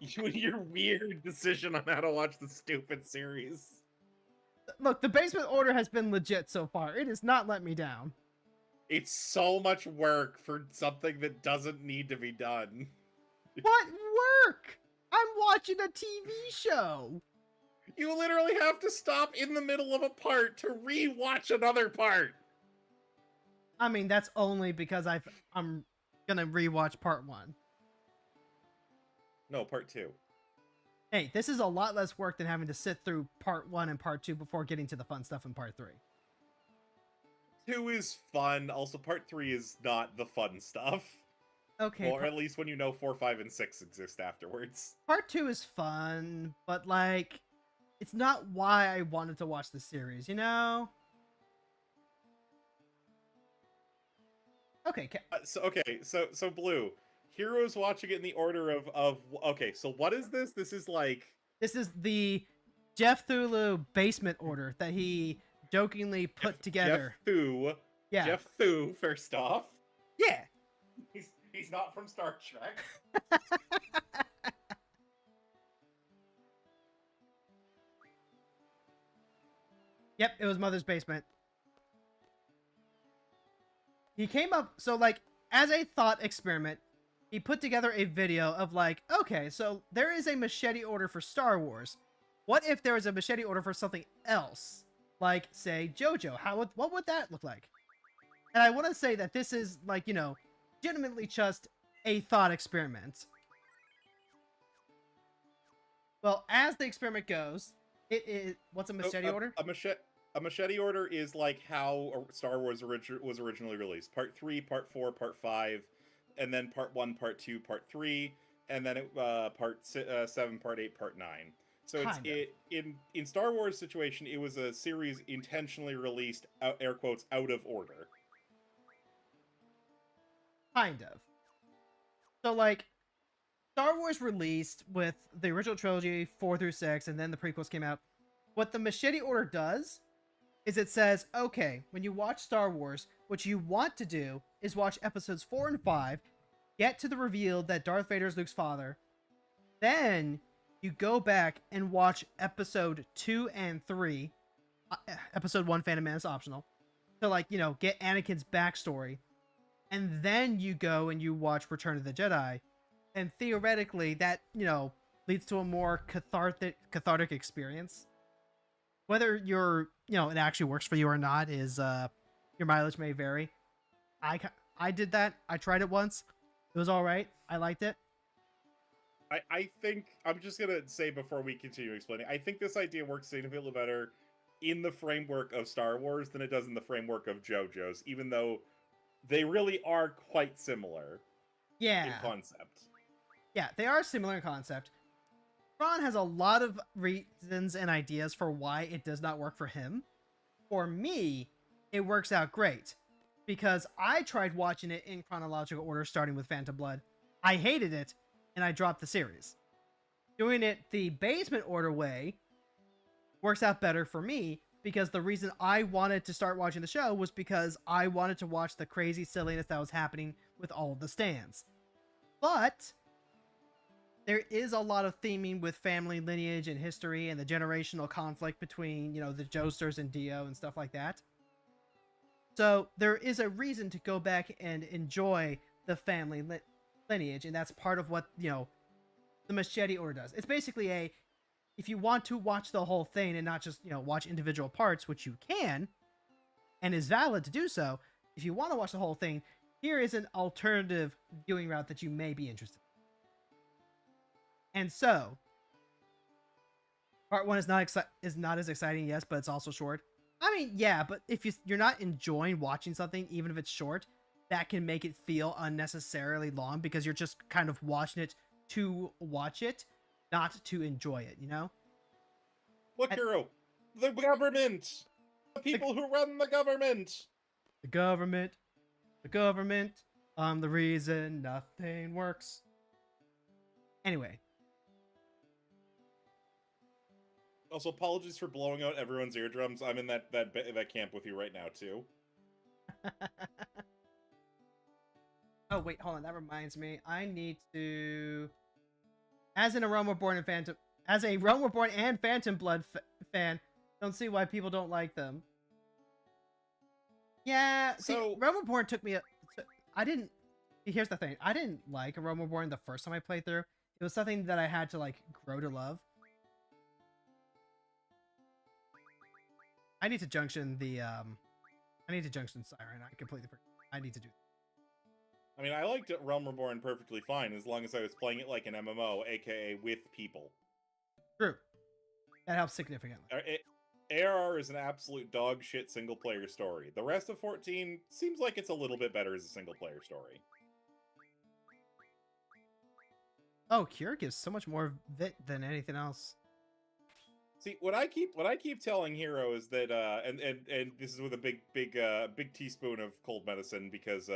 You and your weird decision on how to watch the stupid series. Look, the basement order has been legit so far. It has not let me down. It's so much work for something that doesn't need to be done. What work? I'm watching a TV show. You literally have to stop in the middle of a part to re-watch another part. I mean, that's only because I'm gonna rewatch part 1. No, part 2. Hey, this is a lot less work than having to sit through part 1 and part 2 before getting to the fun stuff in part 3. 2 is fun. Also, part 3 is not the fun stuff. Okay. Or at least when you know 4, 5, and 6 exist afterwards. Part 2 is fun, but like, it's not why I wanted to watch the series, you know? Okay. So Blue, Hero's watching it in the order of okay, so what is this? This is like... This is the Jeff Thulu basement order that he jokingly put together. Jeff Thu. Yeah. Jeff Thu, first off. Yeah. He's not from Star Trek. Yep, it was Mother's Basement. He came up, so like, as a thought experiment, he put together a video of like, okay, so there is a machete order for Star Wars. What if there was a machete order for something else? Like, say, JoJo. What would that look like? And I want to say that this is, like, you know, legitimately just a thought experiment. Well, as the experiment goes, it is... What's a machete order? A machete order is like how Star Wars was originally released. Part 3, Part 4, Part 5, and then Part 1, Part 2, Part 3, and then Part 7, Part 8, Part 9. So in Star Wars situation, it was a series intentionally released, air quotes, out of order. Kind of. So, like, Star Wars released with the original trilogy, 4 through 6, and then the prequels came out. What the machete order does is it says, okay, when you watch Star Wars, what you want to do is watch episodes 4 and 5, get to the reveal that Darth Vader is Luke's father, then you go back and watch episode 2 and 3, episode 1, Phantom Menace optional, to, like, you know, get Anakin's backstory, and then you go and you watch Return of the Jedi, and theoretically that, you know, leads to a more cathartic experience. Whether you're, you know, it actually works for you or not is, your mileage may vary. I did that. I tried it once. It was all right. I liked it. I think, I'm just going to say before we continue explaining, I think this idea works significantly better in the framework of Star Wars than it does in the framework of JoJo's, even though they really are quite similar in concept. Yeah, they are similar in concept. Ron has a lot of reasons and ideas for why it does not work for him. For me, it works out great. Because I tried watching it in chronological order, starting with Phantom Blood. I hated it, and I dropped the series. Doing it the basement order way works out better for me, because the reason I wanted to start watching the show was because I wanted to watch the crazy silliness that was happening with all of the stands. But there is a lot of theming with family lineage and history and the generational conflict between, you know, the Joesters and Dio and stuff like that. So there is a reason to go back and enjoy the family lineage, and that's part of what, the Machete Order does. It's basically if you want to watch the whole thing and not just, watch individual parts, which you can, and is valid to do so, if you want to watch the whole thing, here is an alternative viewing route that you may be interested in. And so, part 1 is not as exciting, yes, but it's also short. I mean, yeah, but if you're not enjoying watching something, even if it's short, that can make it feel unnecessarily long because you're just kind of watching it to watch it, not to enjoy it, Look, Hero! The government! The people who run the government! The government, the reason nothing works. Anyway. Also, apologies for blowing out everyone's eardrums. I'm in that camp with you right now, too. Oh, wait, hold on. That reminds me. I need to... As a Realm Reborn and Phantom Blood fan, don't see why people don't like them. Yeah, see, Realm Reborn took me I didn't... Here's the thing. I didn't like Realm Reborn the first time I played through. It was something that I had to, grow to love. I need to junction Siren. I completely forgot. I need to do that. I mean, I liked Realm Reborn perfectly fine as long as I was playing it like an MMO, aka with people. True. That helps significantly. ARR is an absolute dog shit single player story. The rest of 14 seems like it's a little bit better as a single player story. Oh, Cure gives so much more VIII than anything else. See, what I keep telling Hero is that, and this is with a big teaspoon of cold medicine because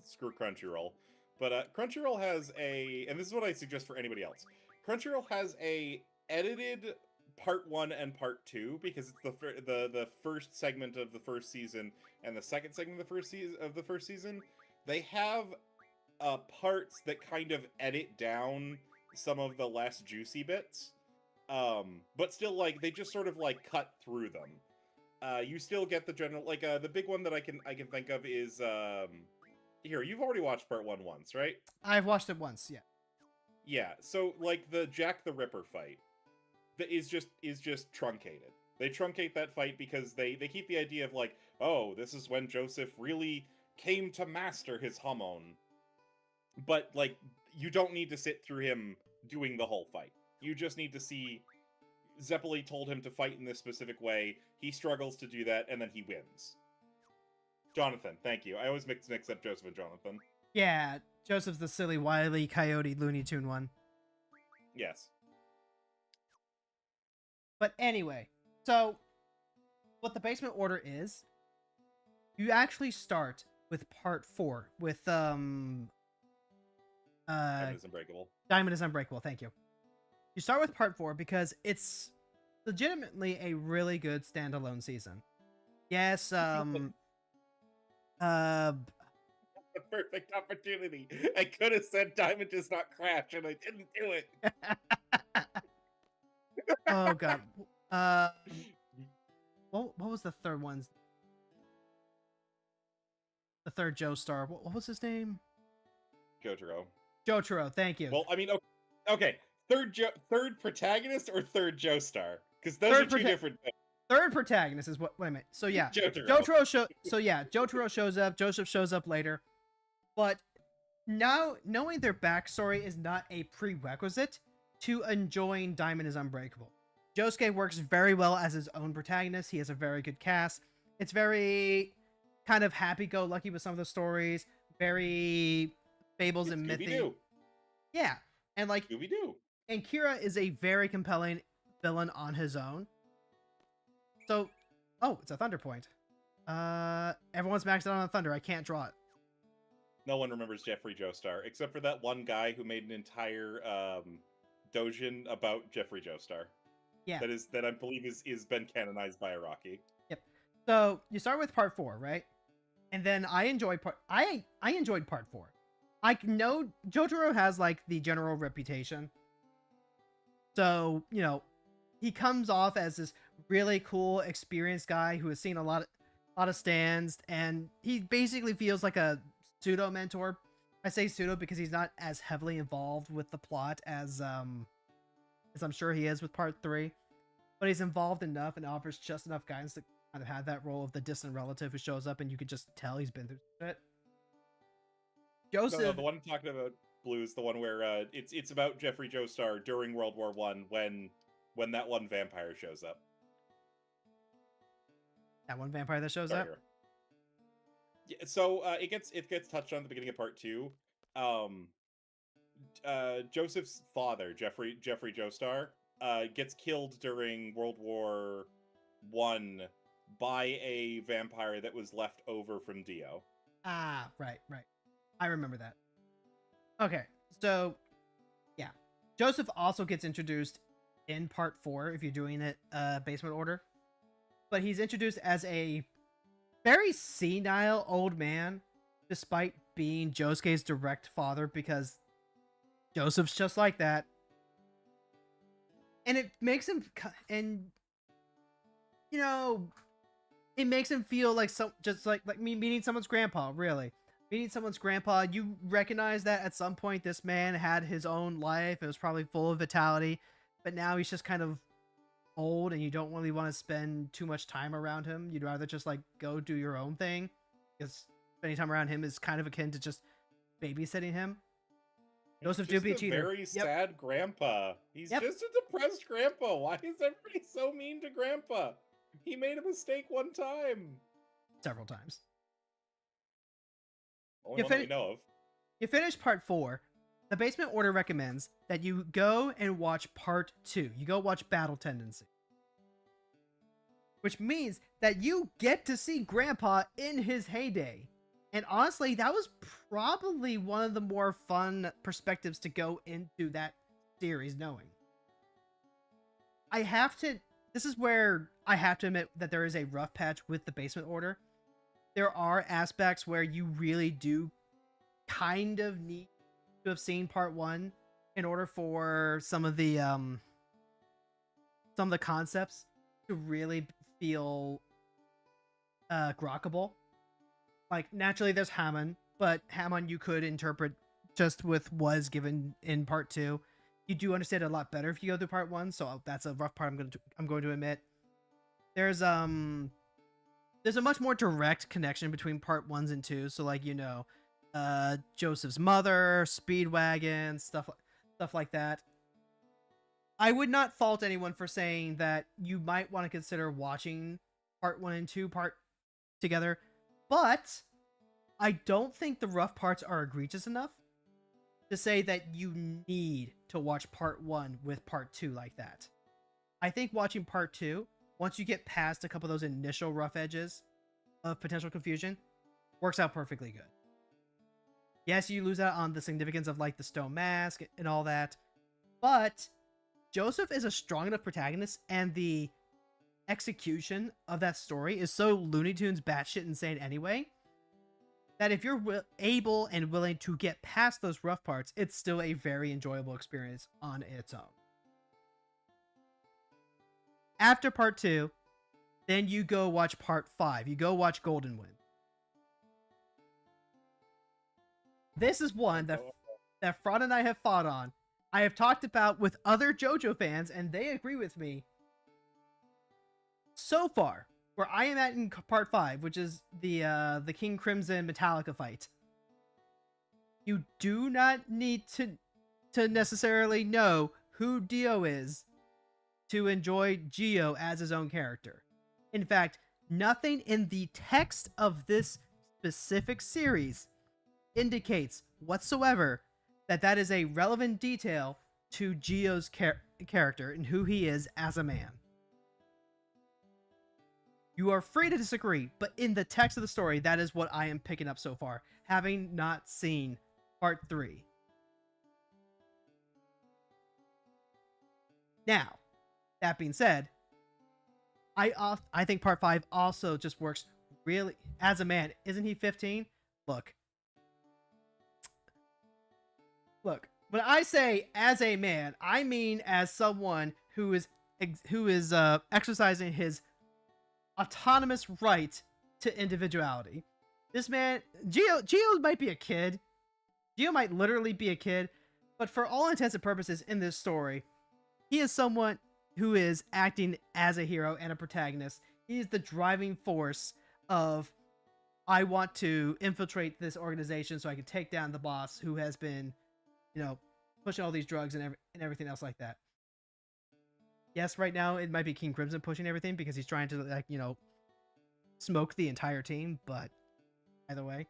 screw Crunchyroll, but Crunchyroll has and this is what I suggest for anybody else. Crunchyroll has a edited part 1 and part 2 because it's the first segment of the first season and the second segment of the first season. They have parts that kind of edit down some of the less juicy bits. But still, they just sort of cut through them. You still get the general, the big one that I can think of is here. You've already watched part 1 once, right? I've watched it once, yeah. Yeah. So the Jack the Ripper fight that is just truncated. They truncate that fight because they keep the idea of oh, this is when Joseph really came to master his Hamon. But you don't need to sit through him doing the whole fight. You just need to see Zeppeli told him to fight in this specific way. He struggles to do that, and then he wins. Jonathan, thank you. I always mix up Joseph and Jonathan. Yeah, Joseph's the silly, wily, coyote, Looney Tune one. Yes. But anyway, so what the Basement Order is, you actually start with part 4 with Diamond is Unbreakable. Diamond is Unbreakable, thank you. You start with part 4 because it's legitimately a really good standalone season. Yes, The perfect opportunity. I could have said Diamond does not crash, and I didn't do it. Oh god. What was the third one? The third Joestar. What was his name? Jotaro, thank you. Well, I mean, okay. Third protagonist or third Joestar? Because those are two different things. Third protagonist is what. Wait a minute. So yeah, Jotaro shows up. Joseph shows up later, but now knowing their backstory is not a prerequisite to enjoying Diamond is Unbreakable. Josuke works very well as his own protagonist. He has a very good cast. It's very kind of happy-go-lucky with some of the stories. Very fables and mythy. Yeah, and Scooby-Doo. And Kira is a very compelling villain on his own. So, oh, it's a Thunder Point. Everyone's maxed out on a Thunder. I can't draw it. No one remembers Jeffrey Joestar, except for that one guy who made an entire doujin about Jeffrey Joestar. Yeah. That I believe is been canonized by Araki. Yep. So you start with part 4, right? And then I enjoyed part 4. I know Jotaro has the general reputation. So, he comes off as this really cool, experienced guy who has seen a lot a lot of stands, and he basically feels like a pseudo mentor. I say pseudo because he's not as heavily involved with the plot as I'm sure he is with part 3, but he's involved enough and offers just enough guidance to kind of have that role of the distant relative who shows up and you could just tell he's been through shit. Joseph. No, the one I'm talking about, Blue, is the one where it's about Jeffrey Joestar during World War I when that one vampire shows up. That one vampire that shows up? Yeah, so it gets touched on at the beginning of part 2. Joseph's father, Jeffrey Joestar, gets killed during World War I by a vampire that was left over from Dio. Ah, right. I remember that. Okay, so yeah. Joseph also gets introduced in part 4 if you're doing it basement order. But he's introduced as a very senile old man, despite being Josuke's direct father, because Joseph's just like that. And it makes him, and you know, it makes him feel like just like me meeting someone's grandpa, really. Meeting someone's grandpa, you recognize that at some point this man had his own life. It was probably full of vitality, but now he's just kind of old and you don't really want to spend too much time around him. You'd rather just like go do your own thing, because spending time around him is kind of akin to just babysitting him. Joseph do be a cheater. Very sad grandpa. He's just a depressed grandpa. Why is everybody so mean to grandpa? He made a mistake one time. Several times. Only one that we know of. You finish part 4. The basement order recommends that you go and watch part 2. You go watch Battle Tendency. Which means that you get to see Grandpa in his heyday. And honestly, that was probably one of the more fun perspectives to go into that series knowing. This is where I have to admit that there is a rough patch with the basement order. There are aspects where you really do kind of need to have seen part 1 in order for some of the concepts to really feel grokkable. Like, naturally there's Hammond, but Hammond you could interpret just with was given in part 2. You do understand it a lot better if you go through part 1, so that's a rough part I'm going to admit. There's a much more direct connection between part 1s and 2s, so like, you know, Joseph's mother, Speedwagon, stuff like that. I would not fault anyone for saying that you might want to consider watching part 1 and 2 together, but I don't think the rough parts are egregious enough to say that you need to watch part 1 with part 2 like that. I think watching part 2, once you get past a couple of those initial rough edges of potential confusion, works out perfectly good. Yes, you lose out on the significance of like the stone mask and all that, but Joseph is a strong enough protagonist, and the execution of that story is so Looney Tunes batshit insane anyway, that if you're able and willing to get past those rough parts, it's still a very enjoyable experience on its own. After part 2, then you go watch part 5. You go watch Golden Wind. This is one that Fron and I have fought on. I have talked about with other JoJo fans, and they agree with me. So far, where I am at in part 5, which is the King Crimson Metallica fight, you do not need to necessarily know who Dio is to enjoy Gio as his own character. In fact, nothing in the text of this specific series indicates whatsoever that is a relevant detail to Gio's character and who he is as a man. You are free to disagree, but in the text of the story, that is what I am picking up so far, having not seen part 3. Now, that being said, I think part 5 also just works really as a man. Isn't he 15? Look, when I say as a man, I mean as someone who is exercising his autonomous right to individuality. This man, Geo might be a kid. Geo might literally be a kid, but for all intents and purposes in this story, he is someone who is acting as a hero and a protagonist. He is the driving force of, I want to infiltrate this organization so I can take down the boss who has been, you know, pushing all these drugs and everything else like that. Yes, right now it might be King Crimson pushing everything because he's trying to, like, you know, smoke the entire team, but either way.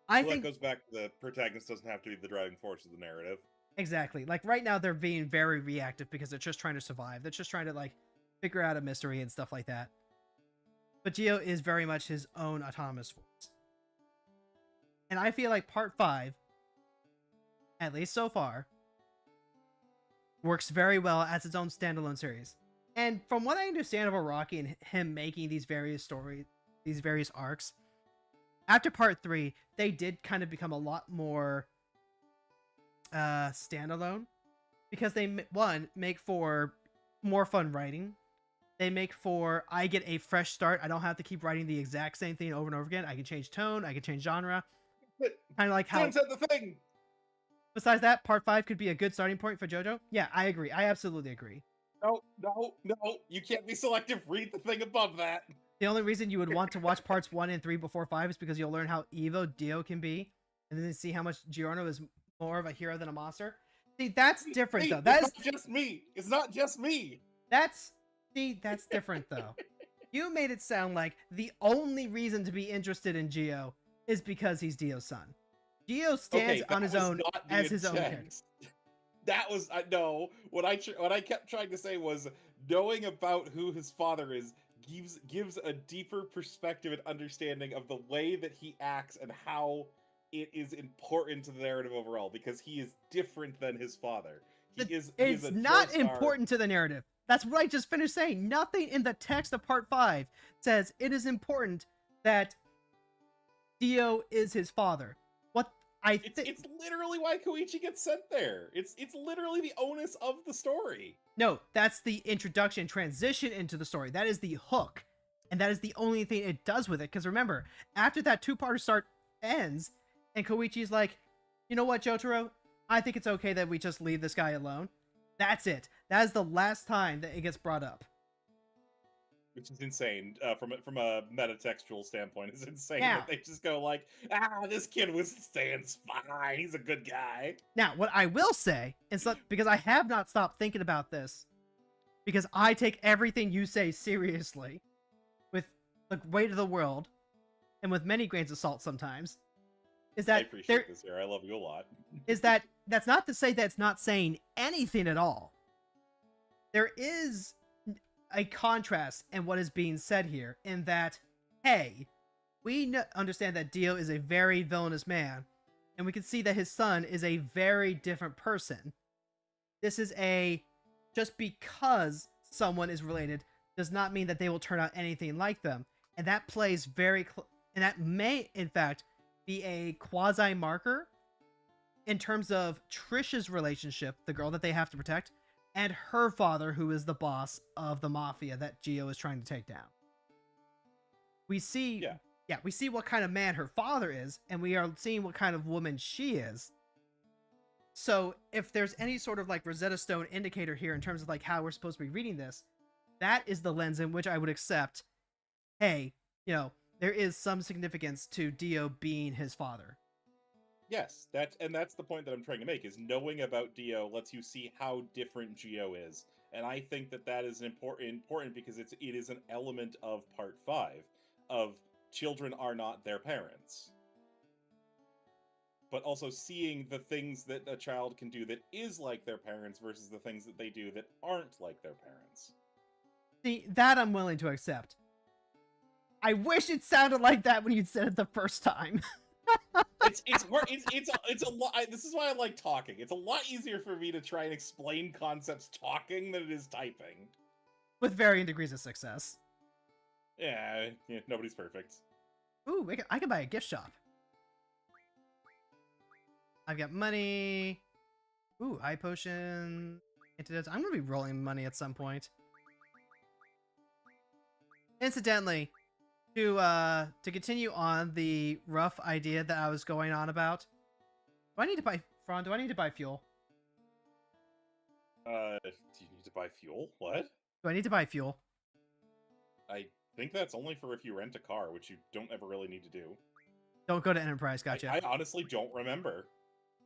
I think that goes back to the protagonist doesn't have to be the driving force of the narrative. Exactly. Like, right now they're being very reactive because they're just trying to survive. They're just trying to, like, figure out a mystery and stuff like that. But Geo is very much his own autonomous force. And I feel like Part 5, at least so far, works very well as its own standalone series. And from what I understand of Araki and him making these various stories, these various arcs, after Part 3, they did kind of become a lot more standalone. Because they, one, make for more fun writing. They make for, I get a fresh start. I don't have to keep writing the exact same thing over and over again. I can change tone. I can change genre. Kind of like how... Said the thing! Besides that, Part 5 could be a good starting point for JoJo. Yeah, I agree. I absolutely agree. No. You can't be selective. Read the thing above that. The only reason you would want to watch Parts 1 and 3 before 5 is because you'll learn how evil Dio can be. And then see how much Giorno is more of a hero than a monster. See, that's different, though. That's not just me. It's not just me. That's different, though. You made it sound like the only reason to be interested in Geo is because he's Dio's son. Geo stands on his own as his own character. That was no. What I kept trying to say was knowing about who his father is gives a deeper perspective and understanding of the way that he acts and how it is important to the narrative overall, because he is different than his father. It's not important to the narrative. That's what I just finished saying. Nothing in the text of Part 5 says it is important that Dio is his father. It's literally why Koichi gets sent there. It's literally the onus of the story. No, that's the introduction, transition into the story. That is the hook. And that is the only thing it does with it. Because remember, after that two-parter start ends, and Koichi's like, you know what, Jotaro? I think it's okay that we just leave this guy alone. That's it. That is the last time that it gets brought up. Which is insane from a metatextual standpoint. It's insane that they just go like, this kid withstands fine. He's a good guy. Now, what I will say is that, because I have not stopped thinking about this, because I take everything you say seriously, with the weight of the world, and with many grains of salt sometimes, is that I appreciate this here. I love you a lot. Is that that's not to say that it's not saying anything at all. There is a contrast in what is being said here, in that, hey, we understand that Dio is a very villainous man, and we can see that his son is a very different person. This is just because someone is related does not mean that they will turn out anything like them, and that plays and that may, in fact, be a quasi-marker in terms of Trish's relationship, the girl that they have to protect, and her father, who is the boss of the mafia that Geo is trying to take down. We see, we see what kind of man her father is, and we are seeing what kind of woman she is. So if there's any sort of like Rosetta Stone indicator here in terms of like how we're supposed to be reading this, that is the lens in which I would accept, hey, you know, there is some significance to Dio being his father. Yes, that's the point that I'm trying to make, is knowing about Dio lets you see how different Geo is. And I think that is important because it is an element of Part 5, of children are not their parents. But also seeing the things that a child can do that is like their parents versus the things that they do that aren't like their parents. See, that I'm willing to accept. I wish it sounded like that when you said it the first time. It's a lot. This is why I like talking. It's a lot easier for me to try and explain concepts talking than it is typing. With varying degrees of success. Yeah, nobody's perfect. Ooh, I can buy a gift shop. I've got money. Ooh, eye potion. Antidotes. I'm gonna be rolling money at some point. Incidentally, to continue on the rough idea that I was going on about, do I need to buy Fron? Do I need to buy fuel? Do you need to buy fuel? What? Do I need to buy fuel? I think that's only for if you rent a car, which you don't ever really need to do. Don't go to Enterprise. Gotcha. I honestly don't remember.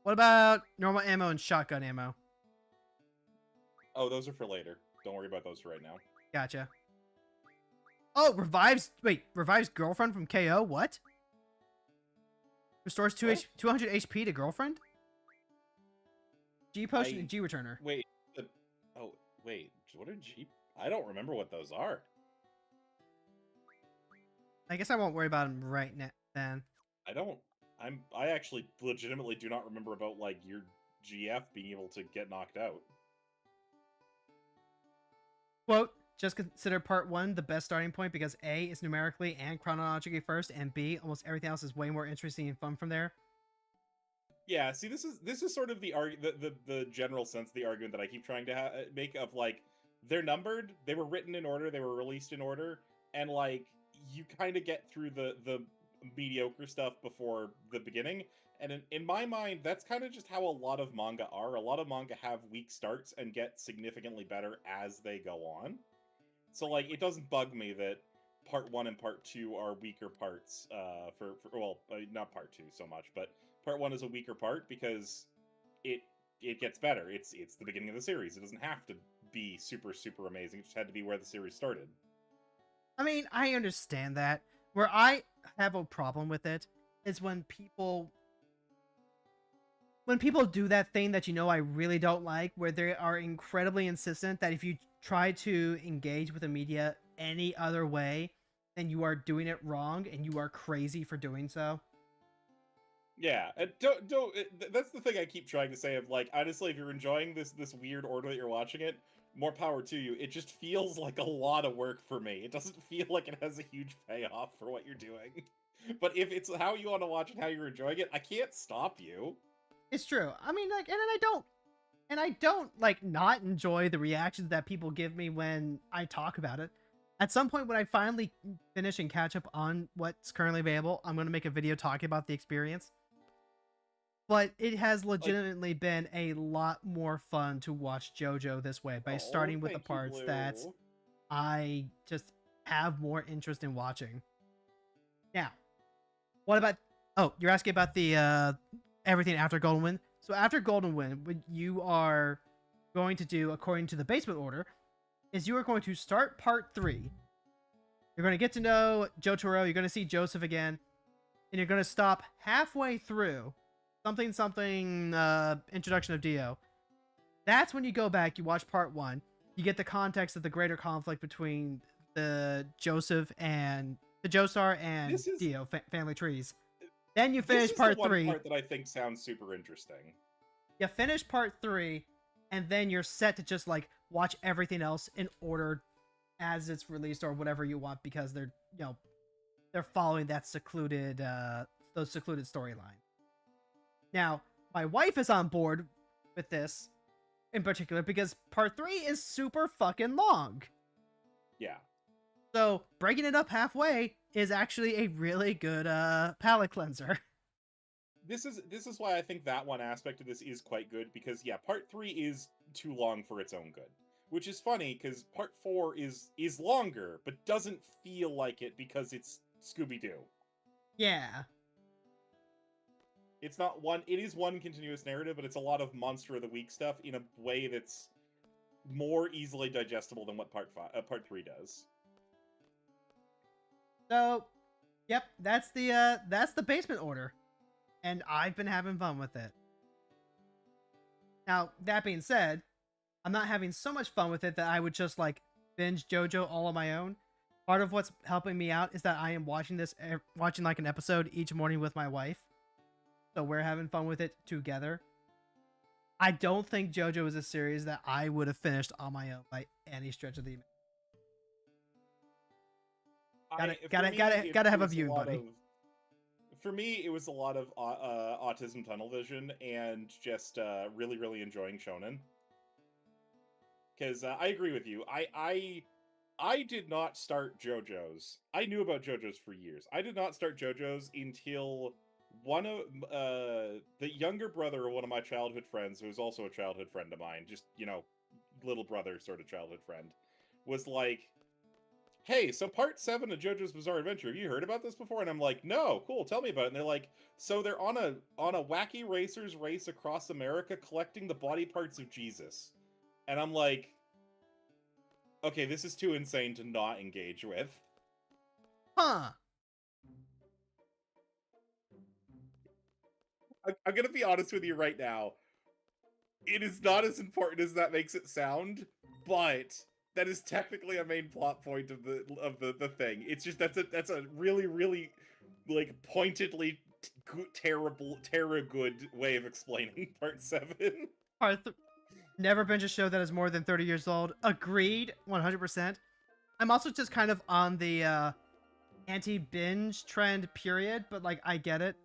What about normal ammo and shotgun ammo? Oh, those are for later. Don't worry about those for right now. Gotcha. Oh, revives girlfriend from KO? What? Restores 200 HP to girlfriend? G potion and G returner. Wait. Oh, wait. What are G? I don't remember what those are. I guess I won't worry about them right now then. I actually legitimately do not remember about, like, your GF being able to get knocked out. Quote, just consider part 1 the best starting point because A is numerically and chronologically first, and B, almost everything else is way more interesting and fun from there. Yeah, see, this is sort of the general sense of the argument that I keep trying to make of, like, they're numbered, they were written in order, they were released in order, and, like, you kind of get through the mediocre stuff before the beginning, and in my mind, that's kind of just how a lot of manga are. A lot of manga have weak starts and get significantly better as they go on. So, like, it doesn't bug me that part 1 and part 2 are weaker parts, well, not part 2 so much, but part 1 is a weaker part because it gets better. It's the beginning of the series. It doesn't have to be super, super amazing. It just had to be where the series started. I mean, I understand that. Where I have a problem with it is when people do that thing that I really don't like, where they are incredibly insistent that if you try to engage with the media any other way, then you are doing it wrong and you are crazy for doing so. Yeah, and that's the thing I keep trying to say of, like, honestly, if you're enjoying this weird order that you're watching it, more power to you. It just feels like a lot of work for me. It doesn't feel like it has a huge payoff for what you're doing. But if it's how you want to watch it, how you're enjoying it, I can't stop you. It's true. I mean, like, and I don't like not enjoy the reactions that people give me when I talk about it. At some point, when I finally finish and catch up on what's currently available, I'm going to make a video talking about the experience. But it has legitimately been a lot more fun to watch JoJo this way by starting with the parts that I just have more interest in watching. Now, what about... Oh, you're asking about the everything after Golden Wind? So after Golden Wind, what you are going to do, according to the basement order, is you are going to start part 3. You're going to get to know Jotaro, you're going to see Joseph again, and you're going to stop halfway through something introduction of Dio. That's when you go back, you watch part 1, you get the context of the greater conflict between the Joseph and the Joestar and Dio family trees. Then you finish part 3. This is the one part that I think sounds super interesting. You finish part 3, and then you're set to just, like, watch everything else in order as it's released or whatever you want, because they're, they're following that secluded, those secluded storylines. Now, my wife is on board with this in particular because part 3 is super fucking long. Yeah. So breaking it up halfway is actually a really good palate cleanser. This is why I think that one aspect of this is quite good, because yeah, part 3 is too long for its own good. Which is funny, because part 4 is longer, but doesn't feel like it because it's Scooby-Doo. Yeah. It's not one... It is one continuous narrative, but it's a lot of Monster of the Week stuff in a way that's more easily digestible than what part 3 does. So, yep, that's the basement order. And I've been having fun with it. Now, that being said, I'm not having so much fun with it that I would just, like, binge JoJo all on my own. Part of what's helping me out is that I am watching like an episode each morning with my wife. So we're having fun with it together. I don't think JoJo is a series that I would have finished on my own by any stretch of the Gotta have a view, buddy. For me, it was a lot of autism tunnel vision and just really, really enjoying shonen. Because I agree with you. I did not start JoJo's. I knew about JoJo's for years. I did not start JoJo's until one of the younger brother of one of my childhood friends, who was also a childhood friend of mine, just, little brother sort of childhood friend, was like, "Hey, so part 7 of JoJo's Bizarre Adventure, have you heard about this before?" And I'm like, "No, cool, tell me about it." And they're like, "So they're on a wacky racers race across America collecting the body parts of Jesus." And I'm like, "Okay, this is too insane to not engage with." Huh. I'm gonna be honest with you right now. It is not as important as that makes it sound, but that is technically a main plot point of the thing. It's just that's a really, really, like, pointedly terrible, good way of explaining part 7. Never binge a show that is more than 30 years old. Agreed, 100%. I'm also just kind of on the anti-binge trend, period, but like, I get it.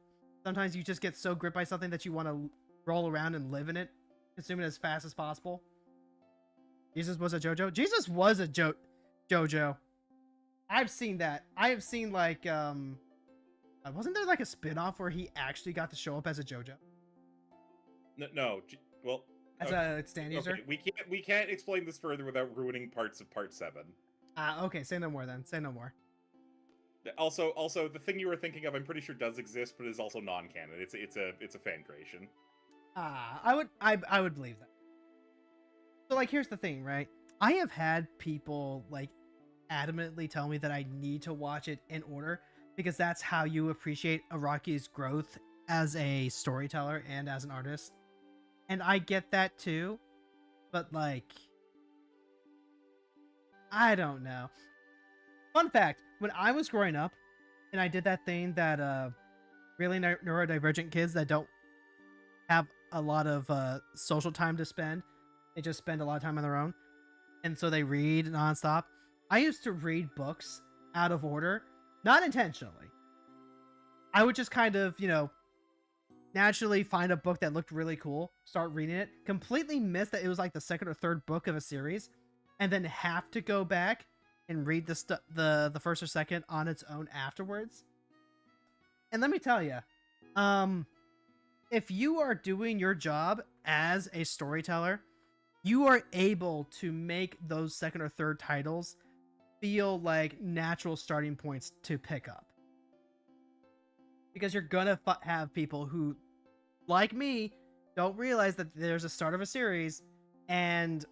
Sometimes you just get so gripped by something that you want to roll around and live in it, consume it as fast as possible. Jesus was a JoJo? Jesus was a JoJo. I've seen that. I have seen, like, wasn't there like a spin-off where he actually got to show up as a JoJo? No, well, as a stand user? Okay, we can't explain this further without ruining parts of part 7. Okay, say no more then. Say no more. Also, the thing you were thinking of, I'm pretty sure does exist, but is also non-canon. It's a fan creation. I would believe that. So, like, here's the thing, right? I have had people, like, adamantly tell me that I need to watch it in order because that's how you appreciate Araki's growth as a storyteller and as an artist. And I get that too, but, like, I don't know. Fun fact, when I was growing up and I did that thing that really neurodivergent kids that don't have a lot of social time to spend, they just spend a lot of time on their own, and so they read nonstop. I used to read books out of order, not intentionally. I would just kind of, naturally find a book that looked really cool, start reading it, completely miss that it was like the second or third book of a series, and then have to go back and read the first or second on its own afterwards. And let me tell you, if you are doing your job as a storyteller, you are able to make those second or third titles feel like natural starting points to pick up. Because you're gonna have people who, like me, don't realize that there's a start of a series, and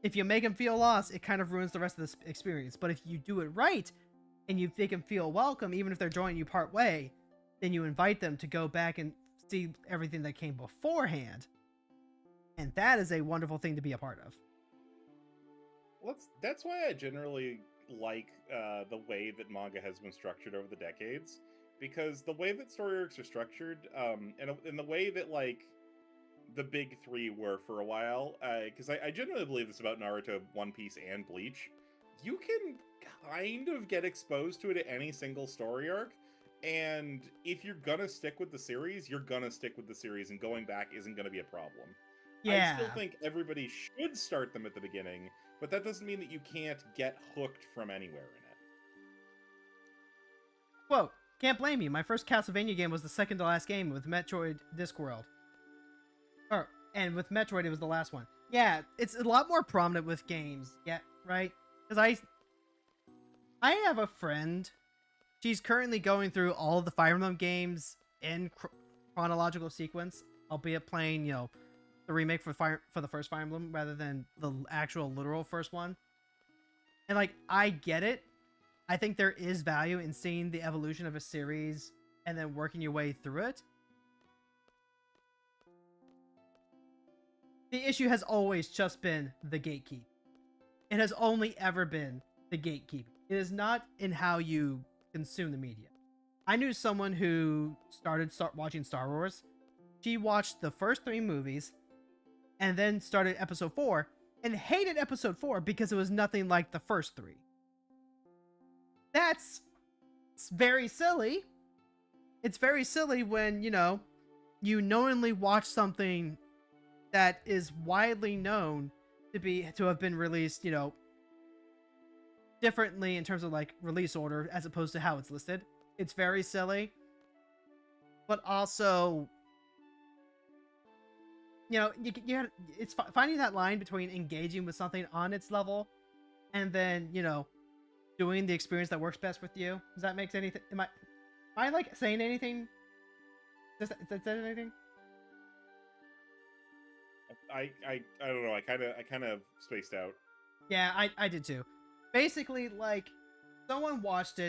if you make them feel lost, it kind of ruins the rest of the experience. But if you do it right, and you make them feel welcome, even if they're joining you part way, then you invite them to go back and see everything that came beforehand. And that is a wonderful thing to be a part of. That's why I generally like the way that manga has been structured over the decades, because the way that story arcs are structured, and the way that, like, the big three were for a while, because I genuinely believe this about Naruto, One Piece, and Bleach, you can kind of get exposed to it at any single story arc, and if you're gonna stick with the series, you're gonna stick with the series, and going back isn't gonna be a problem. Yeah. I still think everybody should start them at the beginning, but that doesn't mean that you can't get hooked from anywhere in it. Quote, can't blame you. My first Castlevania game was the second to last game with Metroid Discworld. And with Metroid, it was the last one. Yeah, it's a lot more prominent with games. Yeah, right? Because I have a friend. She's currently going through all of the Fire Emblem games in chronological sequence, albeit playing, the remake for the first Fire Emblem rather than the actual literal first one. And, like, I get it. I think there is value in seeing the evolution of a series and then working your way through it. The issue has always just been the gatekeep. It has only ever been the gatekeep. It is not in how you consume the media. I knew someone who started watching Star Wars. She watched the first 3 movies and then started episode 4 and hated episode 4 because it was nothing like the first 3. That's very silly. It's very silly when, you knowingly watch something that is widely known to have been released, differently in terms of like release order as opposed to how it's listed. It's very silly, but also, you know, it's finding that line between engaging with something on its level and then, you know, doing the experience that works best with you. Does that make anything? Am I like saying anything? Does that say anything? I don't know. I kind of spaced out. Yeah, I did too. Basically, like, someone watched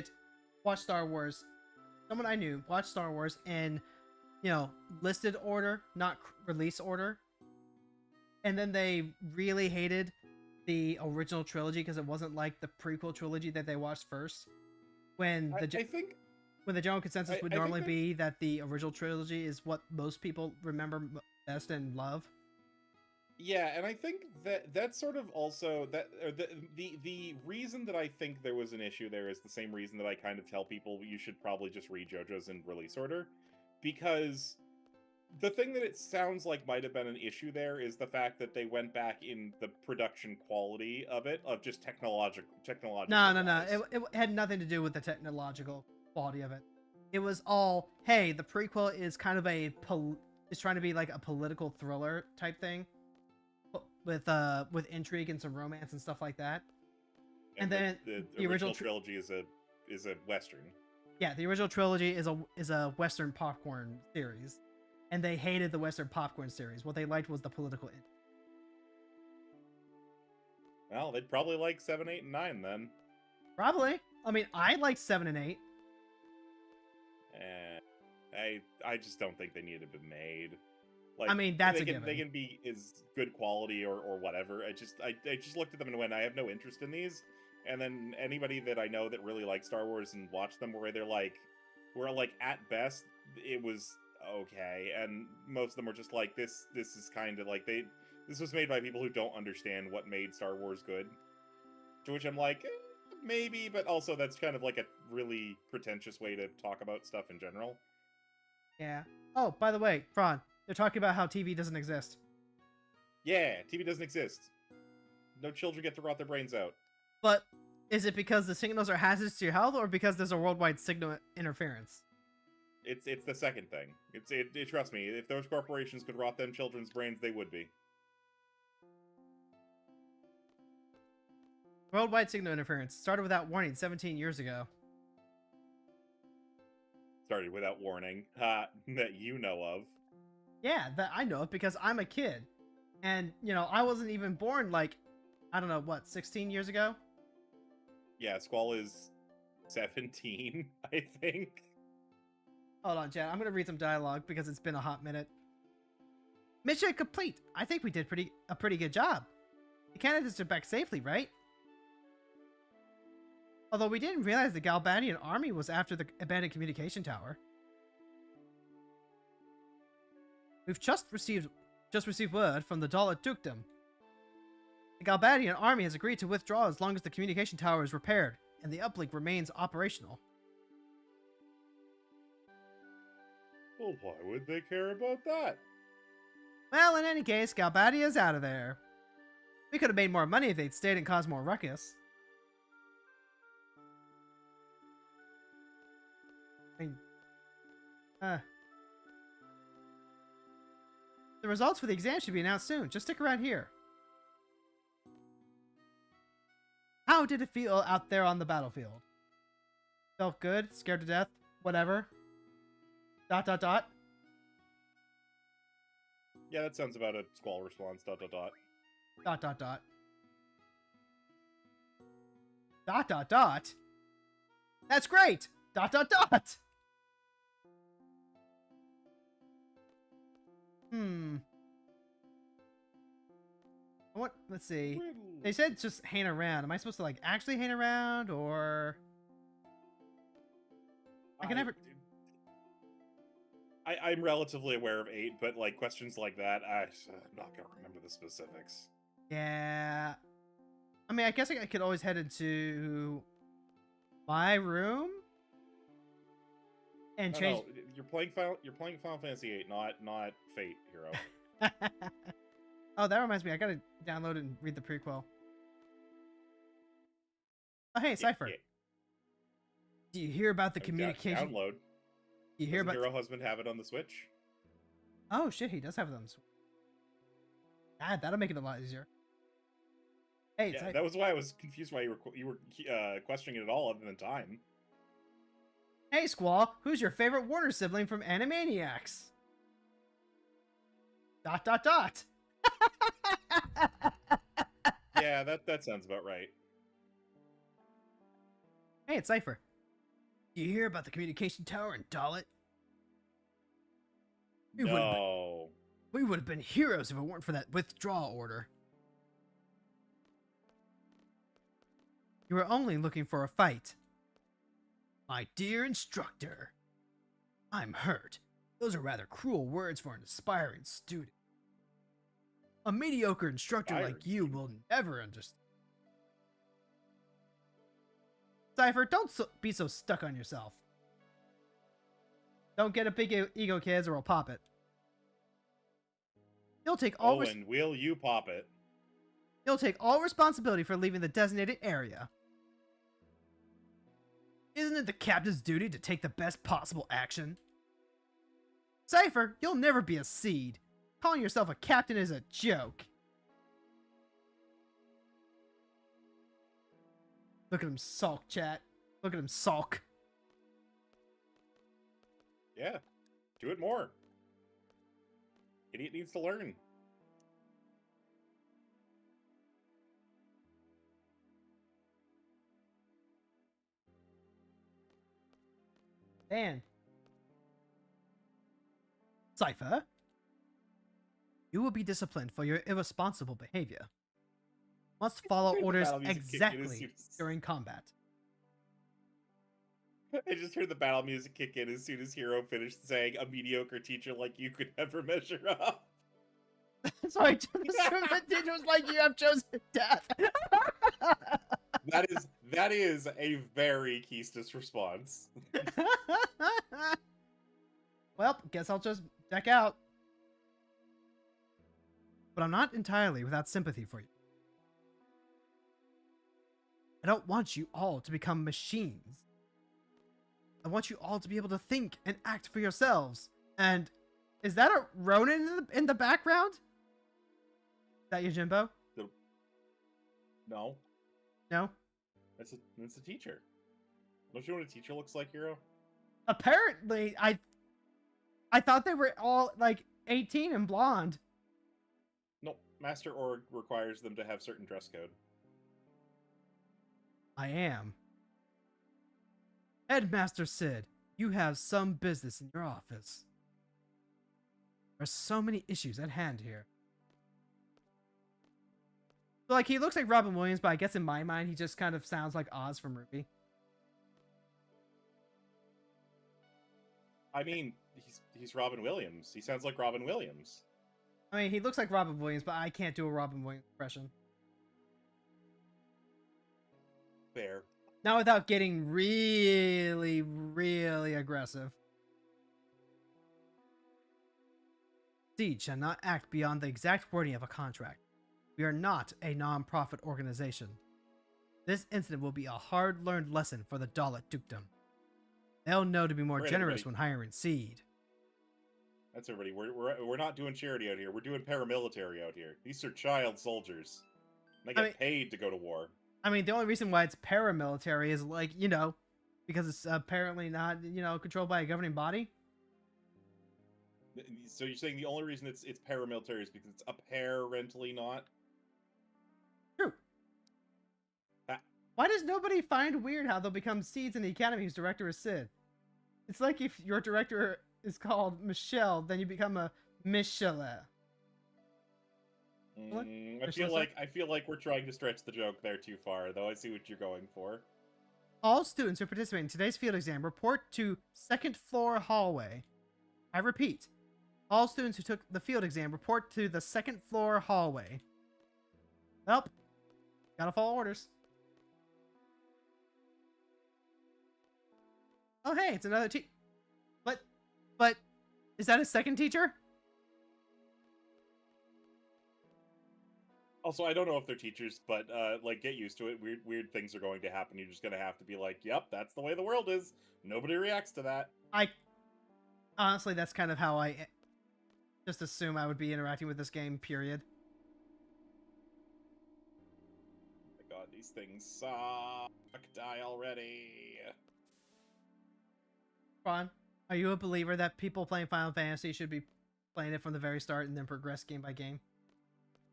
Star Wars. Someone I knew watched Star Wars in, you know, listed order, not release order. And then they really hated the original trilogy because it wasn't like the prequel trilogy that they watched first. When the general consensus would normally be that the original trilogy is what most people remember best and love. Yeah, and I think that's sort of also that the reason that I think there was an issue there is the same reason that I kind of tell people you should probably just read JoJo's in release order, because the thing that it sounds like might have been an issue there is the fact that they went back in the production quality of it, of just technological. No. It had nothing to do with the technological quality of it. It was all, hey, the prequel is kind of is trying to be like a political thriller type thing, with intrigue and some romance and stuff like that. And then the original trilogy is a western. Yeah, the original trilogy is a western popcorn series, and they hated the western popcorn series. What they liked was the political intrigue. Well, they'd probably like 7, 8, and 9 then. Probably. I mean, I liked 7 and 8. I just don't think they need to be made. Like, I mean, that's they can be as good quality or whatever. I just looked at them and went, I have no interest in these. And then anybody that I know that really likes Star Wars and watched them, where we're like at best it was okay, and most of them were just like this is kind of like this was made by people who don't understand what made Star Wars good. To which I'm like, maybe, but also that's kind of like a really pretentious way to talk about stuff in general. Yeah. Oh, by the way, Fron, they're talking about how TV doesn't exist. Yeah, TV doesn't exist. No children get to rot their brains out. But is it because the signals are hazardous to your health, or because there's a worldwide signal interference? It's the second thing. Trust me, if those corporations could rot them children's brains, they would be. Worldwide signal interference started without warning 17 years ago. Started without warning, that you know of. Yeah, that I know of because I'm a kid. And, you know, I wasn't even born, like, I don't know, what, 16 years ago? Yeah, Squall is 17, I think. Hold on, Chad. I'm going to read some dialogue because it's been a hot minute. Mission complete. I think we did a pretty good job. The candidates are back safely, right? Although we didn't realize the Galbanian army was after the abandoned communication tower. We've just received word from the Dalek Dukedom. The Galbanian army has agreed to withdraw as long as the communication tower is repaired and the uplink remains operational. Well, why would they care about that? Well, in any case, Galbadia's out of there. We could have made more money if they'd stayed and caused more ruckus. I mean, the results for the exam should be announced soon. Just stick around here. How did it feel out there on the battlefield? Felt good? Scared to death? Whatever. ... Yeah, that sounds about a Squall response. ... That's great! ... What? Let's see. They said just hang around. Am I supposed to like actually hang around, or I can never... I'm relatively aware of 8, but like questions like that, I'm not gonna remember the specifics. Yeah. I mean, I guess I could always head into my room and change. No, you're playing Final Fantasy VIII, not Fate, hero. Oh, that reminds me. I gotta download and read the prequel. Oh, hey, Cypher. Yeah. Do you hear about the I've got communication? download. You hear Doesn't about? Hero Husband have it on the Switch? Oh shit, he does have it on the Switch. Ah, that'll make it a lot easier. Hey, Yeah, that was why I was confused why you were questioning it at all, other than time. Hey, Squall, who's your favorite Warner sibling from Animaniacs? ... Yeah, that sounds about right. Hey, it's Cypher. Do you hear about the communication tower in Dalit? No. We would have been heroes if it weren't for that withdrawal order. You were only looking for a fight. My dear instructor. I'm hurt. Those are rather cruel words for an aspiring student. A mediocre instructor like you will never understand. Cypher, don't be so stuck on yourself. Don't get a big ego, kids, or I'll pop it. You'll take all. And will you pop it? You'll take all responsibility for leaving the designated area. Isn't it the captain's duty to take the best possible action? Cypher, you'll never be a seed. Calling yourself a captain is a joke. Look at him sulk, chat. Look at him sulk. Yeah. Do it more. Idiot needs to learn. Dan. Cypher, you will be disciplined for your irresponsible behavior. Must follow orders exactly during combat. I just heard the battle music kick in as soon as Hero finished saying a mediocre teacher like you could never measure up. So I just assumed the teacher was like, you have chosen death. That is a very Keistus response. Well, guess I'll just deck out. But I'm not entirely without sympathy for you. I don't want you all to become machines. I want you all to be able to think and act for yourselves. And is that a Ronin in the background? Is that you, Jimbo? No. No? That's a teacher. Don't you know what a teacher looks like, Hero? Apparently, I thought they were all like 18 and blonde. No, Master Org requires them to have certain dress code. I am. Headmaster Sid, you have some business in your office. There are so many issues at hand here. So, like, he looks like Robin Williams, but I guess in my mind, he just kind of sounds like Oz from Ruby. I mean, he's Robin Williams. He sounds like Robin Williams. I mean, he looks like Robin Williams, but I can't do a Robin Williams impression. Fair. Not without getting really, really aggressive. Siege shall not act beyond the exact wording of a contract. We are not a non-profit organization. This incident will be a hard-learned lesson for the Dalit Dukedom. They'll know to be more generous when hiring Seed. That's everybody. We're not doing charity out here. We're doing paramilitary out here. These are child soldiers. They get paid to go to war. I mean, the only reason why it's paramilitary is, like, you know, because it's apparently not, you know, controlled by a governing body. So you're saying the only reason it's paramilitary is because it's apparently not? True. Why does nobody find weird how they'll become Seeds in the Academy whose director is Sid? It's like if your director is called Michelle, then you become a Michelle. I feel like we're trying to stretch the joke there too far, though I see what you're going for. All students who participate in today's field exam report to second floor hallway. I repeat, all students who took the field exam report to the second floor hallway. Well, gotta follow orders. Oh, hey, it's another But is that a second teacher? Also, I don't know if they're teachers, but like, get used to it. Weird things are going to happen. You're just gonna have to be like, "Yep, that's the way the world is." Nobody reacts to that. I honestly, that's kind of how I just assume I would be interacting with this game. Period. Oh my god, these things suck. Die already. Ron, are you a believer that people playing Final Fantasy should be playing it from the very start and then progress game by game?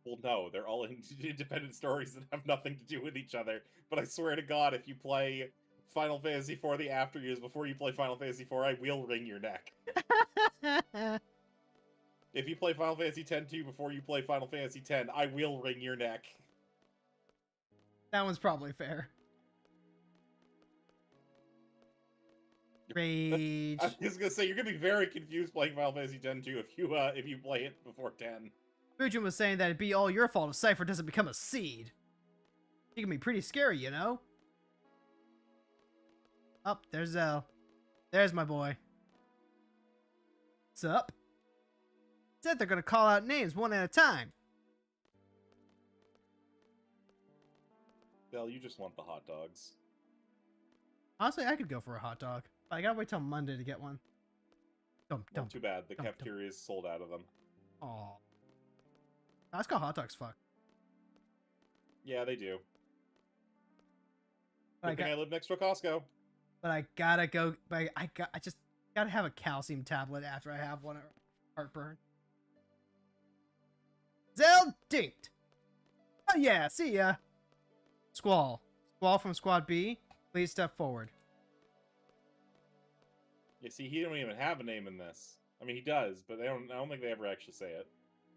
Well, no, they're all independent stories that have nothing to do with each other. But I swear to God, if you play Final Fantasy IV the after years before you play Final Fantasy IV, I will wring your neck. If you play Final Fantasy X-2 before you play Final Fantasy X, I will wring your neck. That one's probably fair. Rage. I was gonna say, you're gonna be very confused playing Final Fantasy X-2 if you play it before 10. Fujin was saying that it'd be all your fault if Cypher doesn't become a seed. He can be pretty scary, you know? Oh, there's Zell. There's my boy. What's up? Said they're gonna call out names one at a time. Bell, you just want the hot dogs. Honestly, I could go for a hot dog. But I gotta wait till Monday to get one. Well, too bad. The cafeteria is sold out of them. Aw. Let's go hot dogs, fuck. Yeah, they do. But I live next to a Costco. But I gotta go. But I just gotta have a calcium tablet after I have one. Heartburn. Zell dinked. Oh yeah, see ya. Squall. Squall from Squad B. Please step forward. Yeah, see, he don't even have a name in this. I mean, he does, but I don't think they ever actually say it.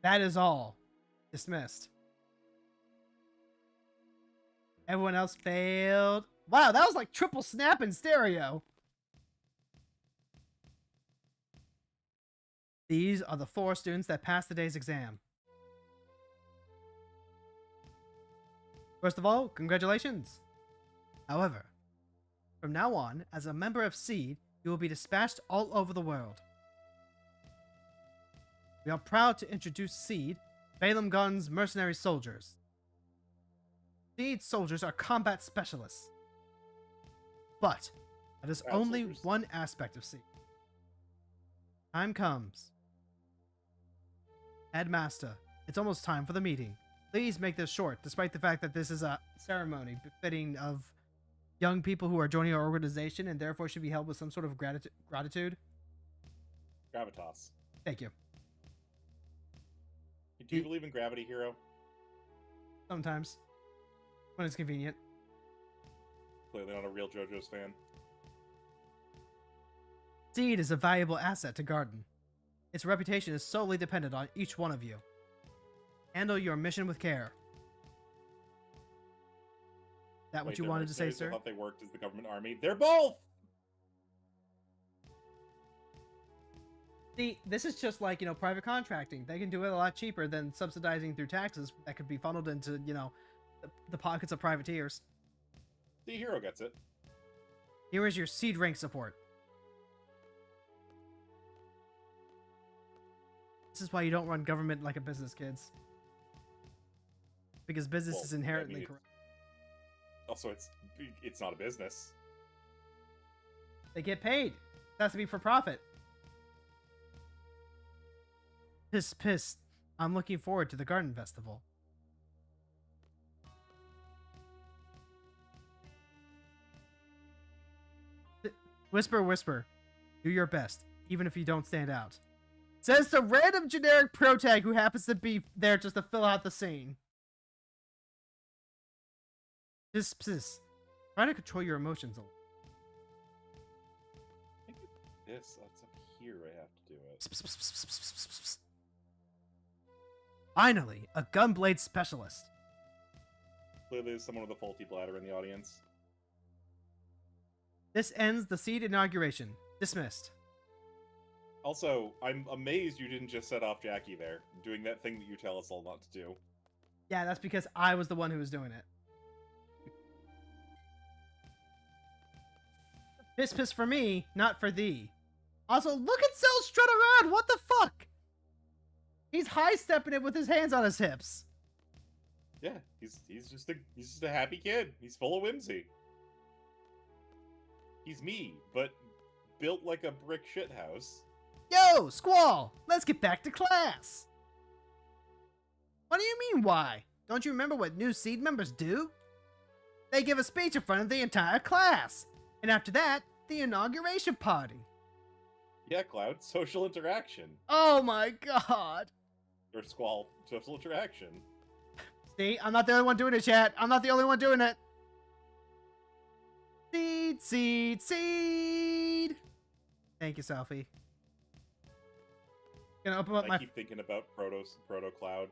That is all. Dismissed. Everyone else failed. Wow, that was like triple snap in stereo. These are the 4 students that passed today's exam. First of all, congratulations. However, from now on, as a member of SEED, you will be dispatched all over the world. We are proud to introduce SEED, Balaam Gun's mercenary soldiers. SEED soldiers are combat specialists. But that is only soldiers. one aspect of SEED. Time comes. Headmaster, it's almost time for the meeting. Please make this short, despite the fact that this is a ceremony befitting of young people who are joining our organization and therefore should be held with some sort of gratitude. Gravitas. Thank you. Do you believe in gravity, Hero? Sometimes. When it's convenient. Clearly not a real JoJo's fan. Seed is a valuable asset to Garden. Its reputation is solely dependent on each one of you. Handle your mission with care. That what you they're wanted to say, mercenaries? sir? I thought they worked as the government army. They're both! See, this is just like, private contracting. They can do it a lot cheaper than subsidizing through taxes that could be funneled into, the pockets of privateers. The Hero gets it. Here is your seed rank support. This is why you don't run government like a business, kids. Because business is inherently corrupt. Also, it's not a business. They get paid. It has to be for profit. Piss. I'm looking forward to the garden festival. Whisper. Do your best, even if you don't stand out. Says the random generic protag who happens to be there just to fill out the scene. Piss. Try to control your emotions a little. That's up here. I have to do it. Finally, a gunblade specialist. Clearly, there's someone with a faulty bladder in the audience. This ends the seed inauguration. Dismissed. Also, I'm amazed you didn't just set off Jackie there, doing that thing that you tell us all not to do. Yeah, that's because I was the one who was doing it. Piss for me, not for thee. Also, look at Cell strut around! What the fuck? He's high-stepping it with his hands on his hips. Yeah, he's just a happy kid. He's full of whimsy. He's me, but built like a brick shithouse. Yo, Squall, let's get back to class. What do you mean, why? Don't you remember what new seed members do? They give a speech in front of the entire class. And after that, the inauguration party. Yeah, Cloud, social interaction. Oh my god. Or Squall, social interaction. See, I'm not the only one doing it, chat. I'm not the only one doing it. Seed, seed, seed. Thank you, Selfie. Gonna open up I my. keep thinking about Proto Cloud.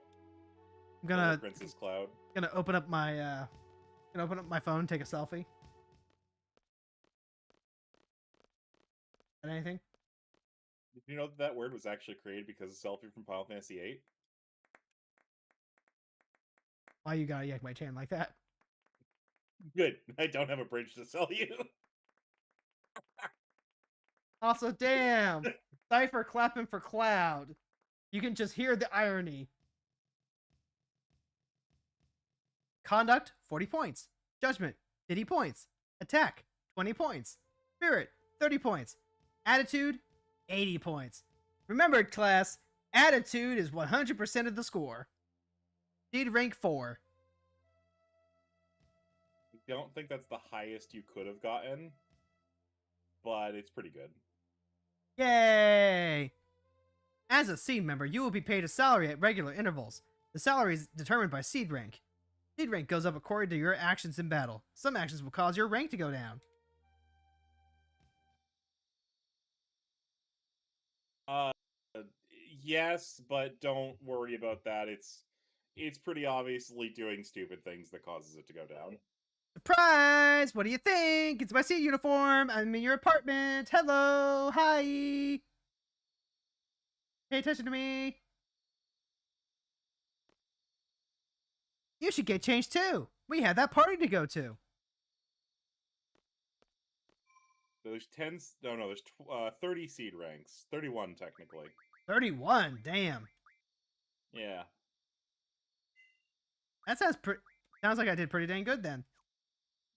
I'm gonna. Princess Cloud. Gonna open up my. Gonna open up my phone. Take a selfie. Anything? Did you know that word was actually created because of selfie from Final Fantasy VIII? Why you gotta yank my chain like that? Good. I don't have a bridge to sell you. Also, damn. Cypher clapping for Cloud. You can just hear the irony. Conduct, 40 points. Judgment, 50 points. Attack, 20 points. Spirit, 30 points. Attitude, 80 points. Remember, class, attitude is 100% of the score. Seed rank 4. I don't think that's the highest you could have gotten, but it's pretty good. Yay! As a seed member, you will be paid a salary at regular intervals. The salary is determined by seed rank. Seed rank goes up according to your actions in battle. Some actions will cause your rank to go down. Yes, but don't worry about that. It's pretty obviously doing stupid things that causes it to go down. Surprise! What do you think? It's my seed uniform. I'm in your apartment. Hello. Hi. Pay attention to me. You should get changed too. We had that party to go to. So there's 10. No, there's 30 seed ranks. 31 technically. 31. Damn. Yeah. That sounds like I did pretty dang good then.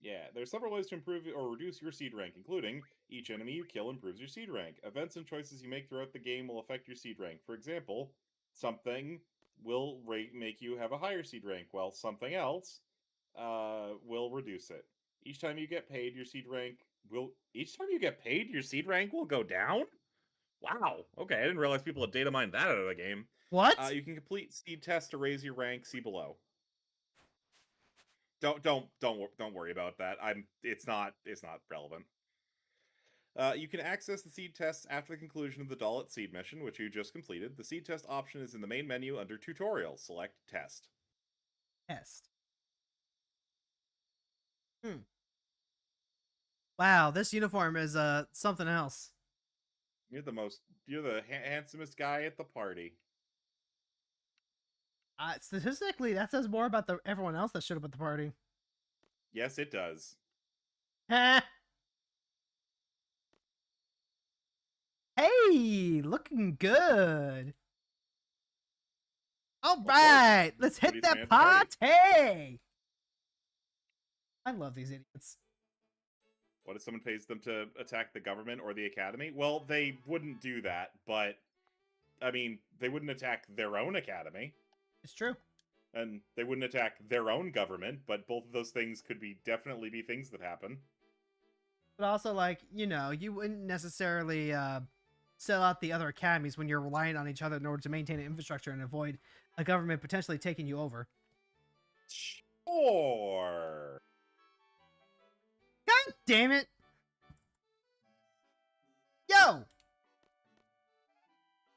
Yeah, there's several ways to improve or reduce your seed rank, including each enemy you kill improves your seed rank. Events and choices you make throughout the game will affect your seed rank. For example, something will make you have a higher seed rank, while something else will reduce it. Each time you get paid, your seed rank will. Each time you get paid, your seed rank will go down. Wow. Okay, I didn't realize people had data mined that out of the game. What? You can complete seed tests to raise your rank. See below. Don't worry about that. It's not relevant. You can access the seed tests after the conclusion of the Dalit seed mission, which you just completed. The seed test option is in the main menu under Tutorial. Select Test. Test. Wow, this uniform is something else. You're the handsomest guy at the party. Statistically, that says more about everyone else that showed up at the party. Yes, it does. Hey, looking good. All right, let's hit that party. I love these idiots. What if someone pays them to attack the government or the academy? Well, they wouldn't do that, but I mean, they wouldn't attack their own academy. It's true. And they wouldn't attack their own government, but both of those things could definitely be things that happen. But also, like, you wouldn't necessarily sell out the other academies when you're relying on each other in order to maintain an infrastructure and avoid a government potentially taking you over. Sure. God damn it! Yo!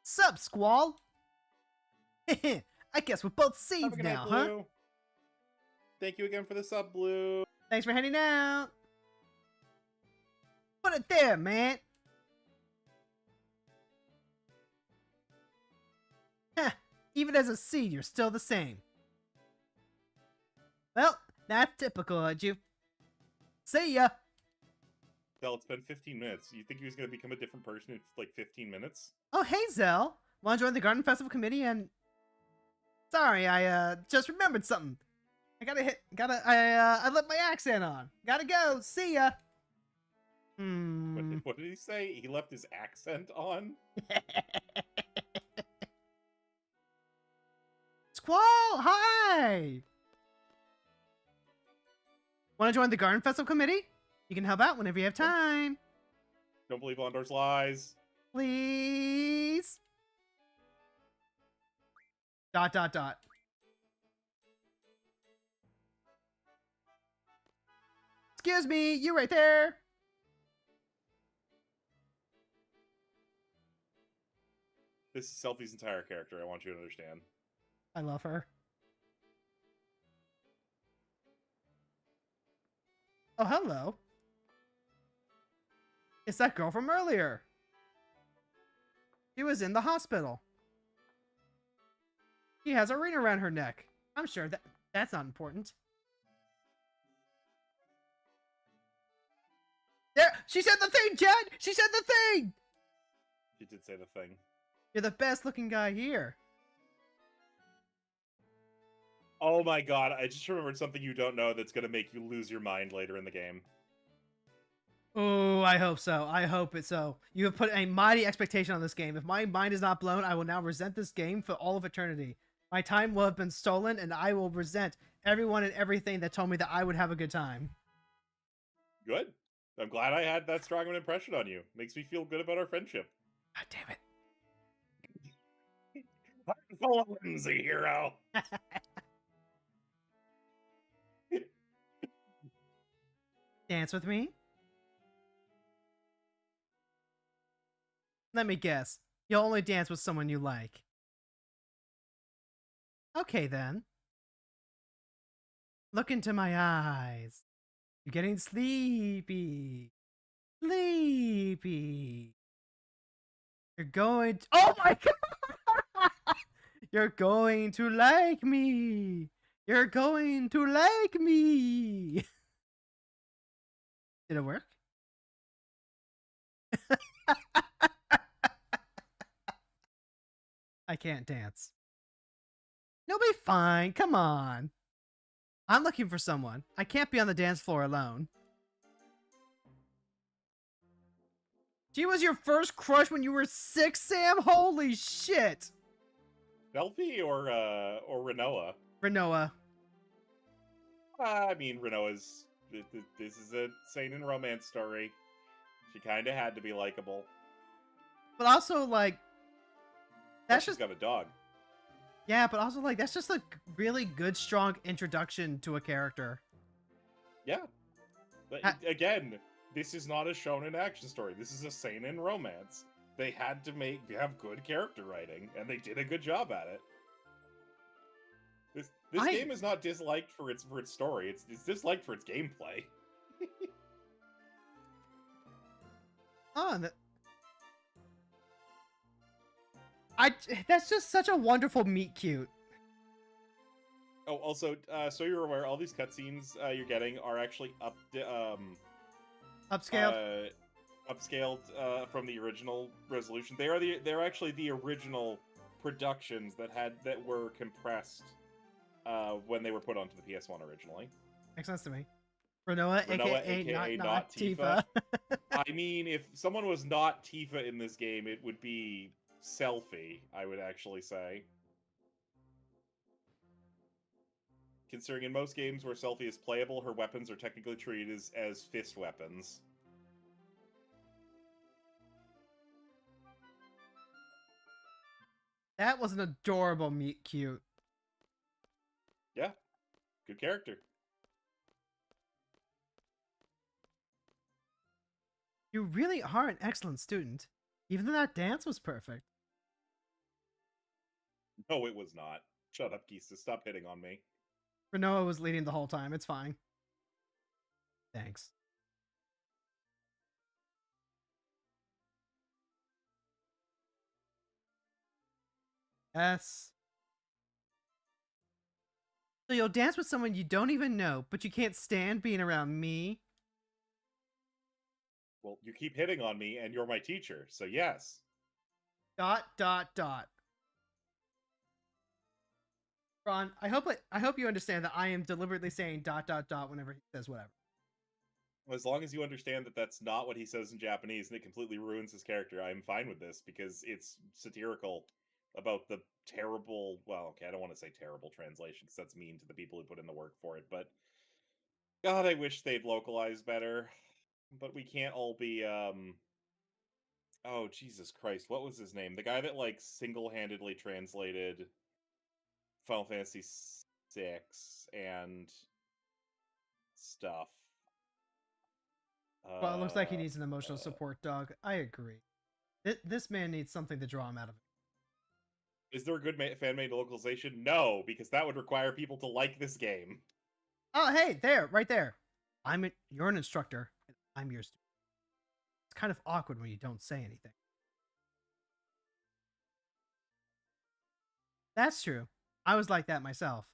Sup, Squall? I guess we're both seeds now, huh? Blue. Thank you again for the sub, Blue. Thanks for hanging out. Put it there, man. Heh, even as a seed, you're still the same. Well, that's typical of you. See ya. Hell, it's been 15 minutes. You think he was going to become a different person in like 15 minutes? Oh, hey, Want to join the Garden Festival Committee and... Sorry, I just remembered something. I let my accent on. Gotta go. See ya. What did he say? He left his accent on? Squall, hi! Want to join the Garden Festival Committee? You can help out whenever you have time. Don't believe Ondor's lies. Please. ... Excuse me, you right there. This is Selfie's entire character, I want you to understand. I love her. Oh, hello. It's that girl from earlier. She was in the hospital. She has a ring around her neck. I'm sure that's not important. There, she said the thing, Jed! She said the thing! She did say the thing. You're the best looking guy here. Oh my god, I just remembered something you don't know that's gonna make you lose your mind later in the game. Oh, I hope so. I hope it's so. You have put a mighty expectation on this game. If my mind is not blown, I will now resent this game for all of eternity. My time will have been stolen, and I will resent everyone and everything that told me that I would have a good time. Good. I'm glad I had that strong of an impression on you. Makes me feel good about our friendship. God damn it. Whimsy, hero. Dance with me? Let me guess. You'll only dance with someone you like. Okay, then. Look into my eyes. You're getting sleepy. Sleepy. You're going to... Oh my god! You're going to like me. You're going to like me. Did it work? I can't dance. You'll be fine. Come on. I'm looking for someone. I can't be on the dance floor alone. She was your first crush when you were 6, Sam? Holy shit. Belfi or Renoa? Renoa. I mean, Renoa's... This is a seinen romance story. She kind of had to be likable. But also, like... That's She's just... got a dog. Yeah, but also, like, that's just a really good, strong introduction to a character. Yeah. But again, this is not a shonen action story. This is a seinen romance. They had to have good character writing, and they did a good job at it. This game is not disliked for its story. It's disliked for its gameplay. Oh, that's just such a wonderful meet cute. Oh, also, so you're aware, all these cutscenes you're getting are actually Upscaled. Upscaled from the original resolution. They're actually the original productions that were compressed when they were put onto the PS1 originally. Makes sense to me. Renoa, aka not Tifa. I mean, if someone was not Tifa in this game, it would be Selfie, I would actually say. Considering in most games where Selfie is playable, her weapons are technically treated as fist weapons. That was an adorable meet cute. Yeah, good character. You really are an excellent student. Even though that dance was perfect. No, it was not. Shut up, Geesa. Stop hitting on me. Renoa was leading the whole time. It's fine. Thanks. Yes. So you'll dance with someone you don't even know, but you can't stand being around me? Well, you keep hitting on me, and you're my teacher, so yes. ... Ron, I hope you understand that I am deliberately saying dot dot dot whenever he says whatever. As long as you understand that that's not what he says in Japanese and it completely ruins his character, I'm fine with this because it's satirical about the terrible, well, okay, I don't want to say terrible translation because that's mean to the people who put in the work for it, but God, I wish they'd localize better. But we can't all be, oh, Jesus Christ, what was his name? The guy that, like, single-handedly translated Final Fantasy VI and stuff. Well, it looks like he Uh, needs an emotional support dog. I agree. This man needs something to draw him out of it. is there a good fan-made localization? No, because that would require people to like this game. Oh, hey, there, right there. You're an instructor, and I'm your student. It's kind of awkward when you don't say anything. That's true. I was like that myself.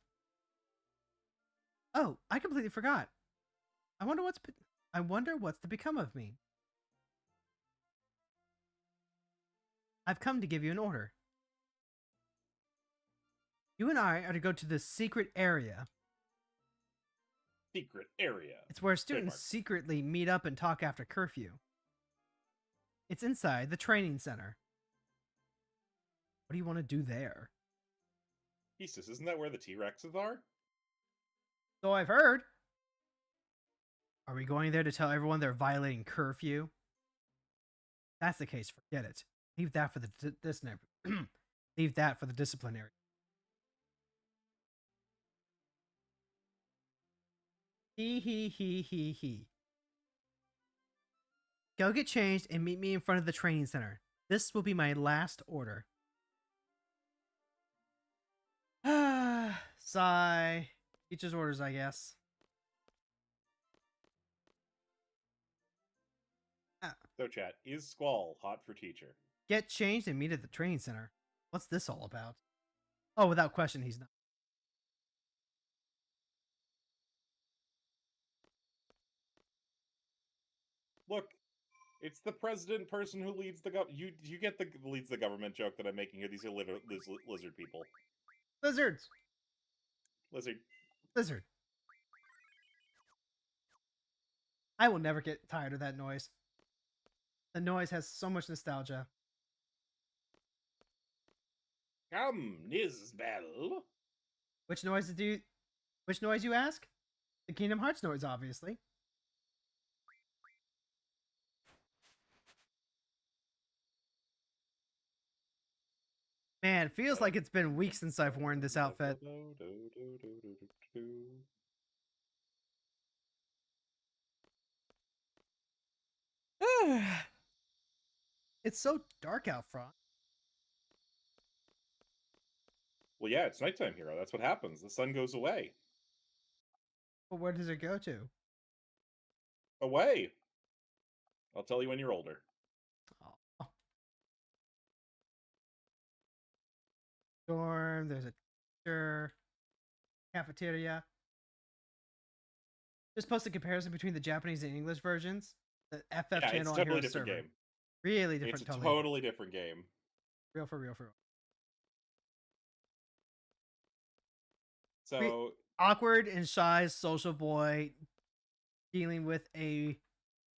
Oh, I completely forgot. I wonder what's to become of me. I've come to give you an order. You and I are to go to the secret area. Secret area. It's where students Trademark. secretly meet up and talk after curfew. It's inside the training center. What do you want to do there? Jesus, isn't that where the T-Rexes are? So I've heard. Are we going there to tell everyone they're violating curfew? If that's the case, forget it. Leave that for the leave that for the disciplinary. He. Go get changed and meet me in front of the training center. This will be my last order. Sigh. Teacher's orders, I guess. So, chat, is Squall hot for teacher? Get changed and meet at the training center. What's this all about? Oh, without question, he's not. Look, it's the president person who leads the you get the leads the government joke that I'm making here. These are lizard people. Lizards. Lizard. Lizard. I will never get tired of that noise. The noise has so much nostalgia. Come, Nizbel. Which noise you ask? The Kingdom Hearts noise, obviously. Man, it feels like it's been weeks since I've worn this outfit. It's so dark out front. Well, yeah, it's nighttime, hero. That's what happens. The sun goes away. But where does it go to? Away. I'll tell you when you're older. Oh. Storm, there's a teacher, cafeteria. Just post a comparison between the Japanese and English versions. The FF Yeah, channel it's on totally Heroes different server. game. Really different. It's a totally different game. Real for real. So Awkward and shy social boy dealing with a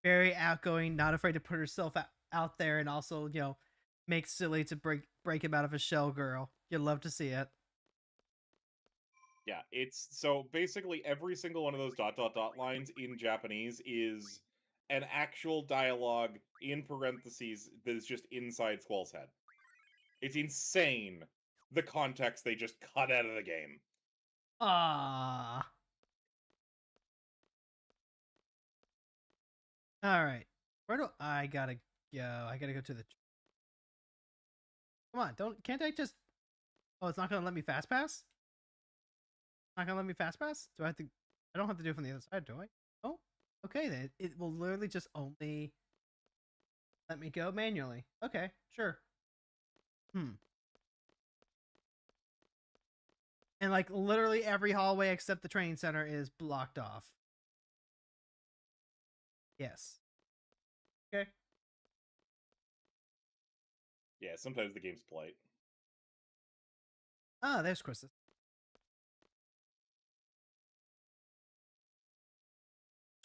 very outgoing, not afraid to put herself out there, and also, you know, make silly to break him out of his shell girl. You'd love to see it. yeah, it's so basically every single one of those dot dot dot lines in Japanese is an actual dialogue in parentheses that is just inside Squall's head. It's insane the context they just cut out of the game. Ah. All right. Where do I gotta go? I gotta go to the. Come on, can't I just? Oh, it's not gonna let me fast pass. Not gonna let me fast pass. Do I have to? I don't have to do it from the other side, do I? Oh, okay then. It will literally just only let me go manually. Okay, sure. And like literally every hallway except the training center is blocked off. Yes. Okay. Yeah, sometimes the game's polite. Ah, there's Krista.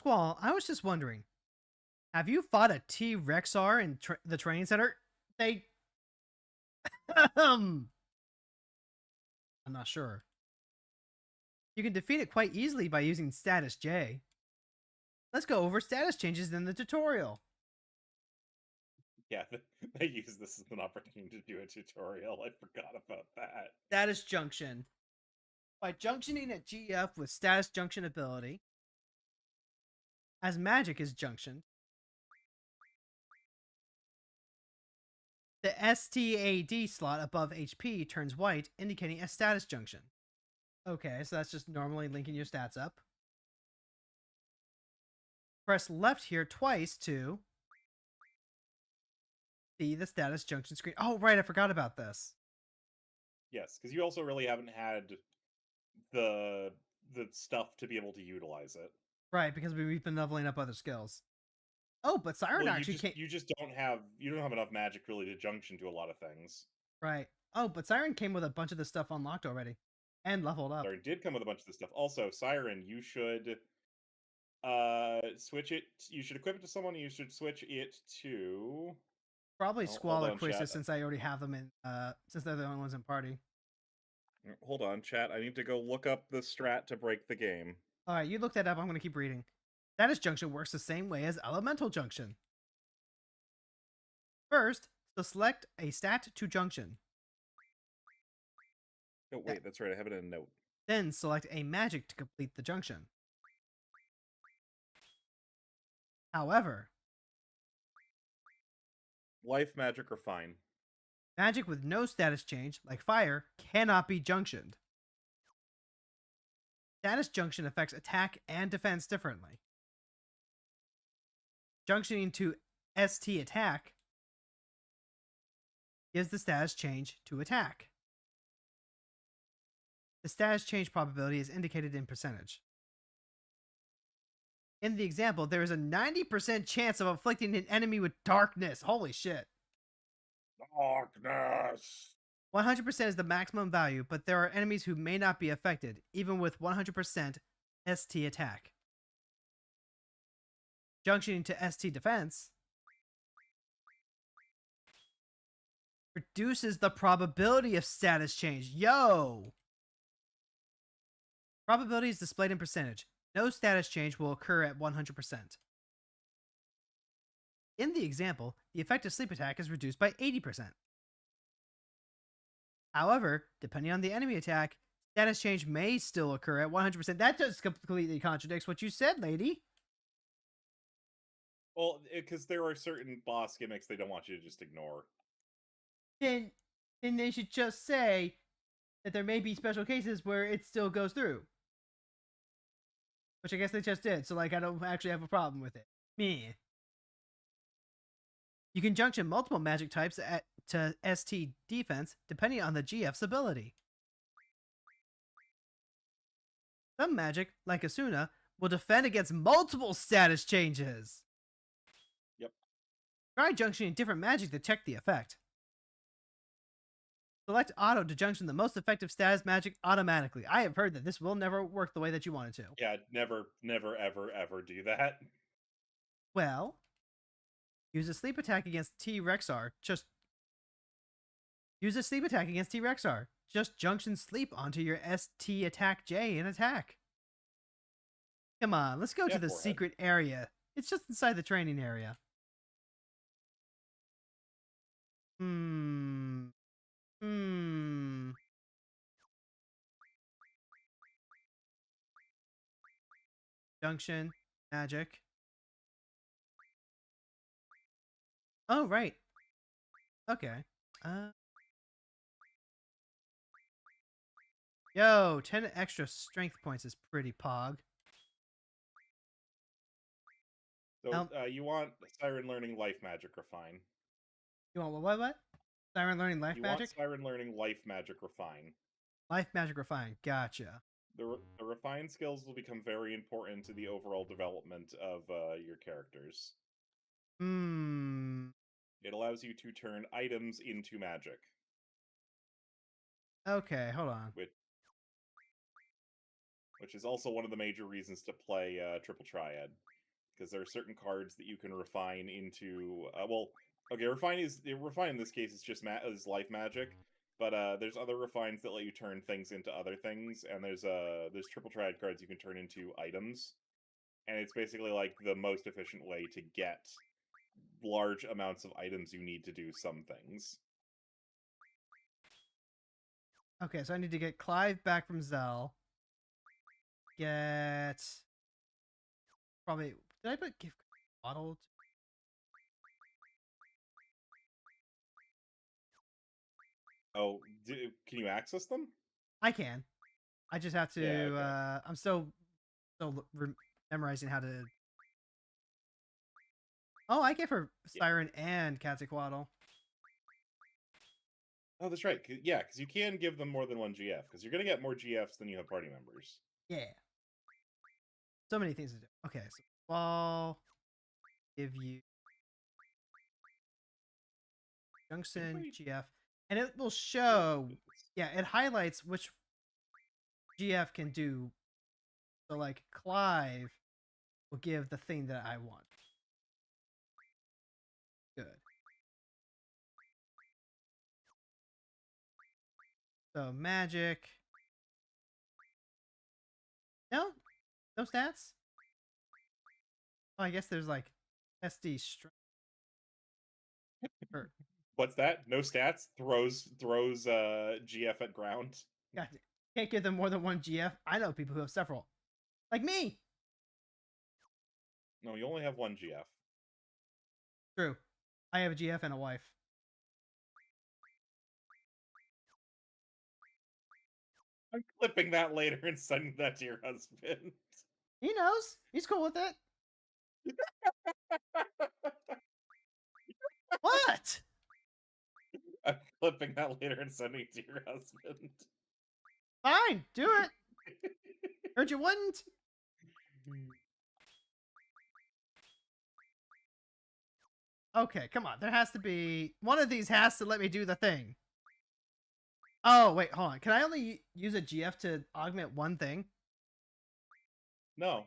Squall, I was just wondering, have you fought a T-Rexar in the training center? They, I'm not sure. You can defeat it quite easily by using status J. Let's go over status changes in the tutorial. Yeah, they use this as an opportunity to do a tutorial. I forgot about that. Status junction. By junctioning a GF with status junction ability, as magic is junctioned, the STAD slot above HP turns white, indicating a status junction. Okay, so that's just normally linking your stats up. Press left here twice to see the status junction screen. Oh, right, I forgot about this. Yes, because you also really haven't had the stuff to be able to utilize it. Right, because we've been leveling up other skills. Oh, but Siren Well, actually came. you just don't have enough magic really to junction to a lot of things. Right. Oh, but Siren came with a bunch of the stuff unlocked already, and leveled up. Siren did come with a bunch of this stuff. Also, Siren, you should switch it. You should equip it to someone. You should switch it to Probably Squall or on, Quistis, chat. since I already have them in. Since they're the only ones in party. Hold on, chat. I need to go look up the strat to break the game. All right, you look that up. I'm going to keep reading. Status junction works the same way as elemental junction. First, so select a stat to junction. Oh, wait, that's right. I have it in a note. Then select a magic to complete the junction. However, Life, magic, or fine. magic with no status change, like fire, cannot be junctioned. Status junction affects attack and defense differently. Junctioning to ST attack gives the status change to attack. The status change probability is indicated in percentage. In the example, there is a 90% chance of afflicting an enemy with darkness. Holy shit. Darkness! 100% is the maximum value, but there are enemies who may not be affected, even with 100% ST attack. Junctioning to ST defense reduces the probability of status change. Yo! Probability is displayed in percentage. No status change will occur at 100%. In the example, the effective sleep attack is reduced by 80%. However, depending on the enemy attack, status change may still occur at 100%. That just completely contradicts what you said, lady. Well, because there are certain boss gimmicks they don't want you to just ignore. Then they should just say that there may be special cases where it still goes through. Which I guess they just did, so like I don't actually have a problem with it. Meh. You can junction multiple magic types to ST defense depending on the GF's ability. Some magic, like Asuna, will defend against multiple status changes. Yep. Try junctioning different magic to check the effect. Select auto to junction the most effective status magic automatically. I have heard that this will never work the way that you want it to. Yeah, never, ever, ever do that. Well, use a sleep attack against T-Rexar. Just junction sleep onto your ST attack J and attack. Come on, let's go to the secret area. It's just inside the training area. Junction, magic. Oh, right. Okay. Yo, 10 extra strength points is pretty pog. So, you want Siren learning life magic refine. You want what? Siren learning life magic? You want Siren learning life magic refine. Life magic refine. Gotcha. The refine skills will become very important to the overall development of your characters. It allows you to turn items into magic. Okay, hold on. which is also one of the major reasons to play Triple Triad, because there are certain cards that you can refine into. Well, okay, refine in this case is just is life magic, but there's other refines that let you turn things into other things, and there's Triple Triad cards you can turn into items, and it's basically like the most efficient way to get large amounts of items you need to do some things. Okay, so I need to get Clive back from Zell. Get probably did I put gift bottle? Oh, can you access them? I can. I just have to. Yeah, okay. I'm still memorizing how to. Oh, I gave her Siren and Quetzalcoatl. Oh, that's right. Yeah, because you can give them more than one GF, because you're going to get more GFs than you have party members. Yeah. So many things to do. Okay, so Squall, give you Junction GF, and it will show. Yeah, it highlights which GF can do. So, like, Clive will give the thing that I want. Good. So, magic. No? No stats? Oh, I guess there's, like, SD strength. What's that? No stats? Throws GF at ground? God, can't give them more than one GF. I know people who have several. Like me! No, you only have one GF. True. I have a GF and a wife. I'm clipping that later and sending that to your husband. He knows. He's cool with it. What? I'm clipping that later and sending it to your husband. Fine, do it. Heard you wouldn't. Okay, come on. There has to be one of these has to let me do the thing. Oh, wait, hold on. Can I only use a GF to augment one thing? No,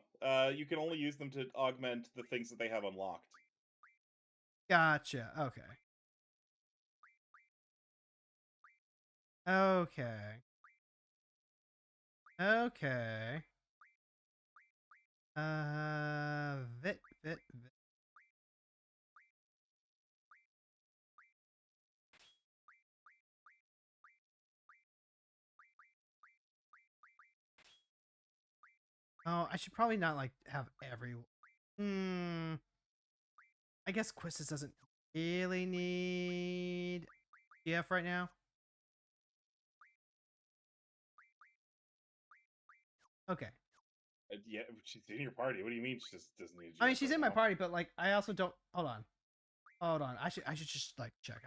you can only use them to augment the things that they have unlocked. Gotcha. Okay. Okay. Okay. VIII. Oh, I should probably not like have every. I guess Quistis doesn't really need GF right now. Okay. Yeah, she's in your party. What do you mean she just doesn't need GF? I mean, she's right in my now? party, but like, I also don't. Hold on. Hold on. I should just like check.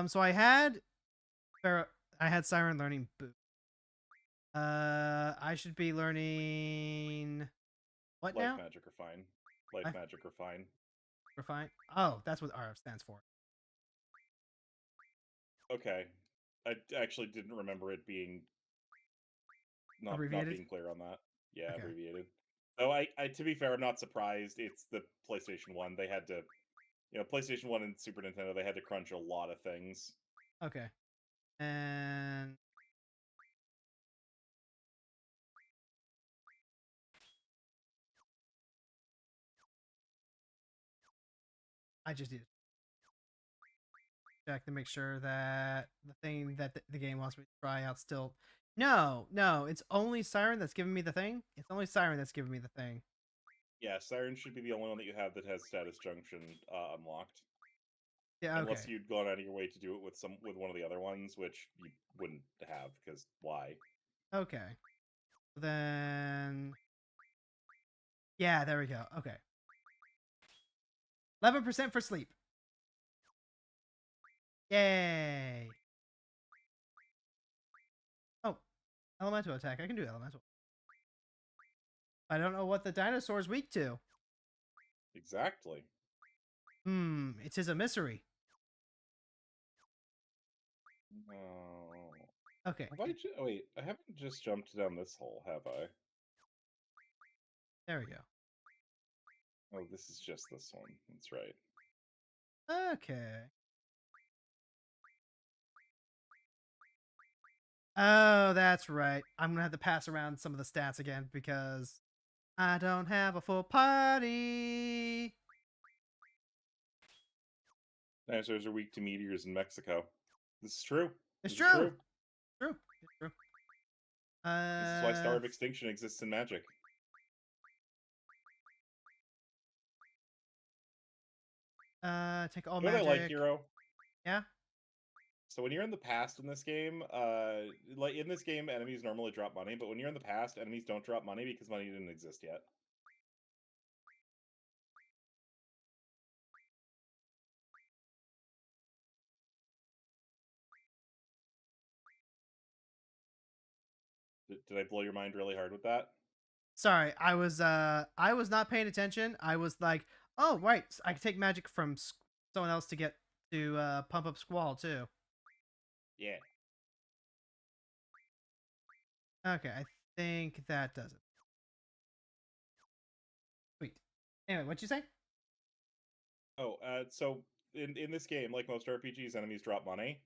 So I had Siren learning boot. I should be learning what Life now? magic refine. Life magic refine. Refine. Oh, that's what RF stands for. Okay. I actually didn't remember it being not Abbreviated? being clear on that. Yeah, Okay. abbreviated. So I to be fair, I'm not surprised. It's the PlayStation 1. They had to, PlayStation 1 and Super Nintendo, they had to crunch a lot of things. Okay. And I just need to check to make sure that the thing that the game wants me to try out still. No, it's only Siren that's giving me the thing. It's only Siren that's giving me the thing. Yeah, Siren should be the only one that you have that has Status Junction unlocked. Yeah, okay. Unless you'd gone out of your way to do it with one of the other ones, which you wouldn't have, because why? Okay. Then yeah, there we go. Okay. 11% for sleep. Yay. Oh, elemental attack. I can do elemental. I don't know what the dinosaur's weak to. Exactly. It is a mystery. No. Okay. Have I oh, wait, I haven't just jumped down this hole, have I? There we go. Oh, this is just this one. That's right. Okay. Oh, that's right. I'm gonna have to pass around some of the stats again because I don't have a full party. Dinosaurs are weak to meteors in Mexico. This is true. It's This is true. true. True. It's true. This is why Star of Extinction exists in Magic. Take all You know what magic. I like, Hero? Yeah. So when you're in the past in this game, like in this game, enemies normally drop money, but when you're in the past, enemies don't drop money because money didn't exist yet. Did I blow your mind really hard with that? Sorry, I was not paying attention. I was like, oh right, I can take magic from someone else to get to pump up Squall too. Yeah. Okay, I think that does it. Sweet. Anyway, what'd you say? Oh, so in this game, like most RPGs, enemies drop money.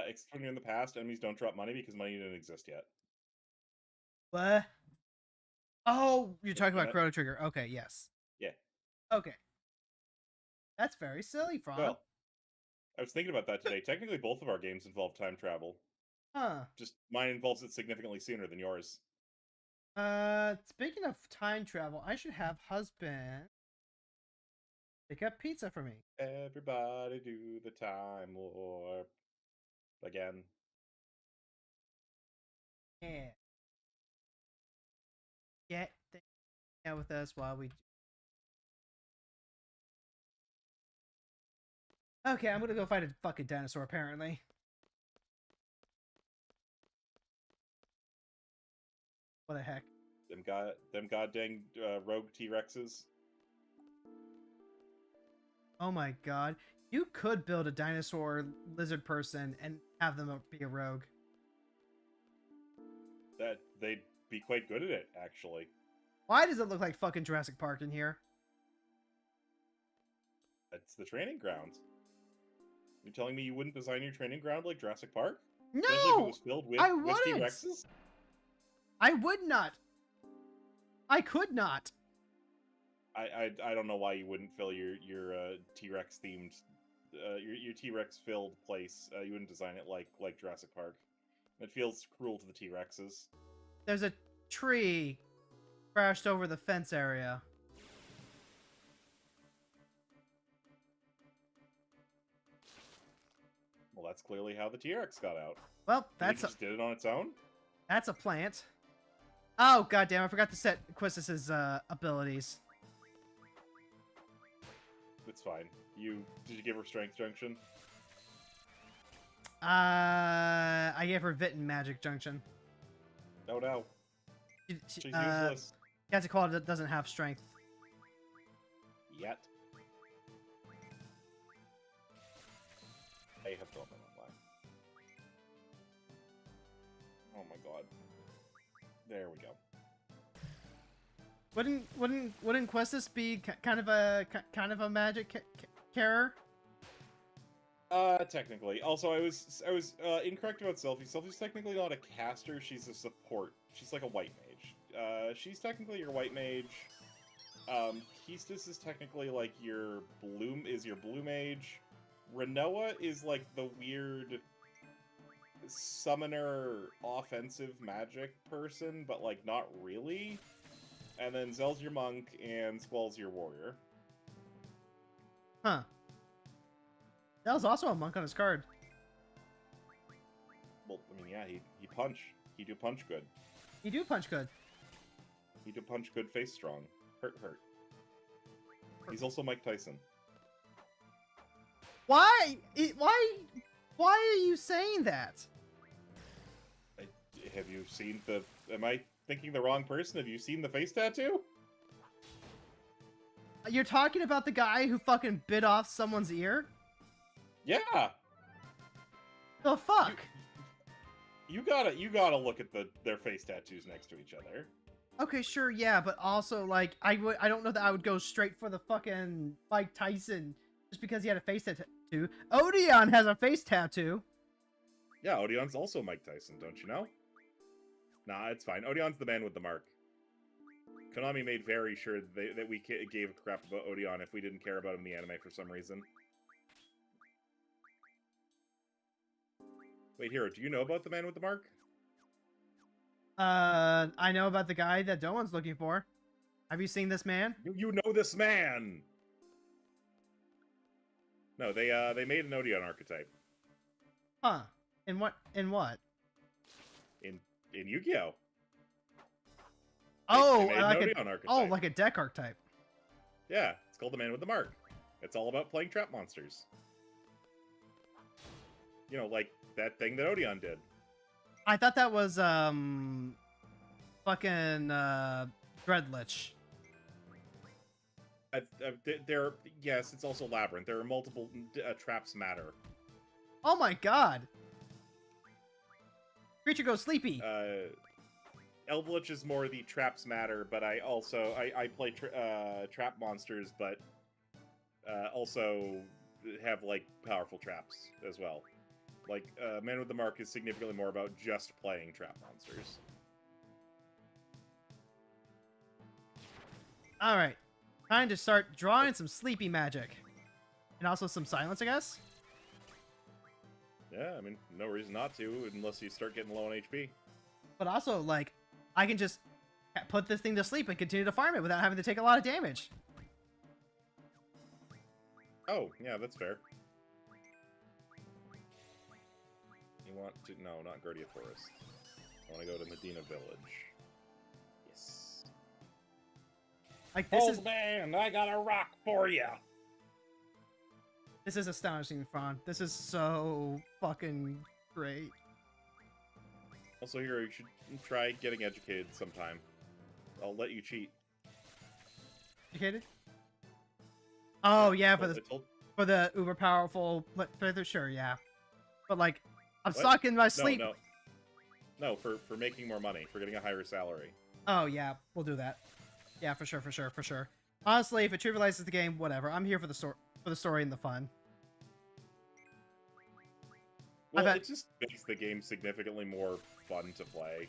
Except when you're in the past, enemies don't drop money because money didn't exist yet. What? Oh, you're talking Get about it? Chrono Trigger. Okay, yes. Yeah. Okay. That's very silly, Fron. Well, I was thinking about that today. Technically, both of our games involve time travel. Huh. Just mine involves it significantly sooner than yours. Speaking of time travel, I should have husband pick up pizza for me. Everybody do the time warp again. Yeah. Get out with us while we. Okay, I'm gonna go fight a fucking dinosaur. Apparently. What the heck? Them goddamn rogue T-Rexes. Oh my god. You could build a dinosaur lizard person and have them be a rogue. That they'd be quite good at it, actually. Why does it look like fucking Jurassic Park in here? That's the training ground. You're telling me you wouldn't design your training ground like Jurassic Park? No! Especially if it was filled with, I with wouldn't! T-Rexes? I would not! I could not! I don't know why you wouldn't fill your T-Rex themed your T-Rex filled place. You wouldn't design it like Jurassic Park. It feels cruel to the T-Rexes. There's a tree crashed over the fence area. Well, that's clearly how the T-Rex got out. Well, It just did it on its own. that's a plant. Oh goddamn! I forgot to set Quistis's abilities. It's fine. Did you give her Strength Junction? I gave her VIII Magic Junction. Oh no. She's useless. Quetzalcoatl doesn't have strength. Yet. I have gone the wrong way. Oh my god. There we go. Wouldn't Questus be kind of a magic carer? Technically. Also, I was incorrect about Selfie. Selfie's technically not a caster, she's a support. She's like a white mage. She's technically your white mage. Keistis is technically like your blue mage. Renoa is like the weird summoner offensive magic person, but like not really. And then Zell's your monk and Squall's your warrior. Huh. That was also a monk on his card. Well, I mean, yeah, he punch. He do punch good. He do punch good. He do punch good, face strong. Hurt. He's also Mike Tyson. Why are you saying that? Have you seen the... Am I thinking the wrong person? Have you seen the face tattoo? You're talking about the guy who fucking bit off someone's ear? Yeah! The fuck? You gotta look at their face tattoos next to each other. Okay, sure, yeah, but also like I don't know that I would go straight for the fucking Mike Tyson just because he had a face tattoo. Odeon has a face tattoo. Yeah, Odeon's also Mike Tyson, don't you know? Nah, it's fine. Odeon's the man with the mark. Konami made very sure that we gave a crap about Odeon if we didn't care about him in the anime for some reason. Wait, Hero, do you know about the man with the mark? I know about the guy that Doan's looking for. Have you seen this man? You know this man! No, they made an Odeon archetype. Huh. In what? In what? In Yu-Gi-Oh! Oh, they made like an Odeon archetype. oh, like a deck archetype. Yeah, it's called the man with the mark. It's all about playing trap monsters. You know, like that thing that Odeon did. I thought that was fucking Dreadlich. Yes, it's also Labyrinth. There are multiple traps matter. Oh my god. Creature goes sleepy. Eldritch is more the traps matter, but I play trap monsters, but also have like powerful traps as well. Like Man with the Mark is significantly more about just playing trap monsters. All right, time to start drawing some sleepy magic, and also some silence, I guess. Yeah, I mean, no reason not to, unless you start getting low on HP. But also, like, I can just put this thing to sleep and continue to farm it without having to take a lot of damage. Oh, yeah, that's fair. You want to... No, not Guardia Forest. I want to go to Medina Village. Yes. Like, this is... man, I got a rock for you! This is astonishing, Fron. This is so fucking great. Also, Hero, you should try getting educated sometime. I'll let you cheat. Educated? Oh, yeah, for the uber powerful... Sure, yeah. But, like, I'm stuck in my sleep. No, for making more money, for getting a higher salary. Oh, yeah, we'll do that. Yeah, for sure. Honestly, if it trivializes the game, whatever. I'm here for the story and the fun. Well, it just makes the game significantly more fun to play.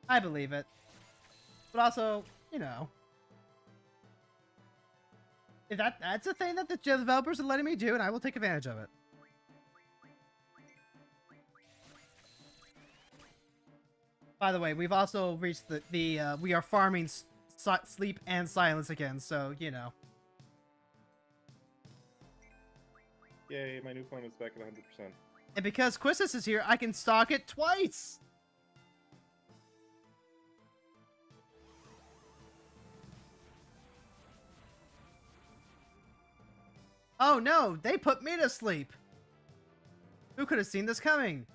I believe it. But also, you know... That's a thing that the developers are letting me do, and I will take advantage of it. By the way, we've also reached the we are farming sleep and silence again, so, you know. Yay, my new phone is back at 100%. And because Quistis is here, I can stalk it twice! Oh no, they put me to sleep! Who could have seen this coming?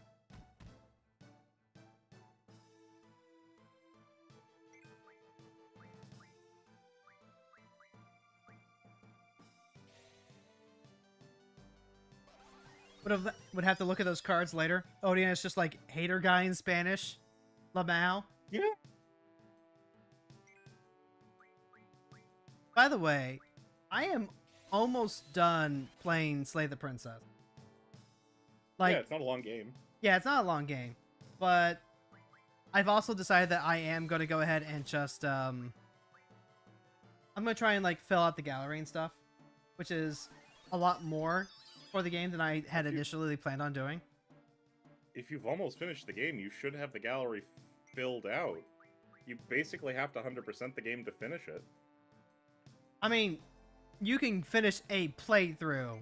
Would have to look at those cards later. Odeon is just like hater guy in Spanish. Lamau. Yeah. By the way, I am almost done playing Slay the Princess. Like, yeah, it's not a long game. Yeah, it's not a long game, but I've also decided that I am going to go ahead and just I'm going to try and like fill out the gallery and stuff, which is a lot more for the game than I had initially planned on doing. If you've almost finished the game, you should have the gallery filled out. You basically have to 100% the game to finish it. I mean, you can finish a playthrough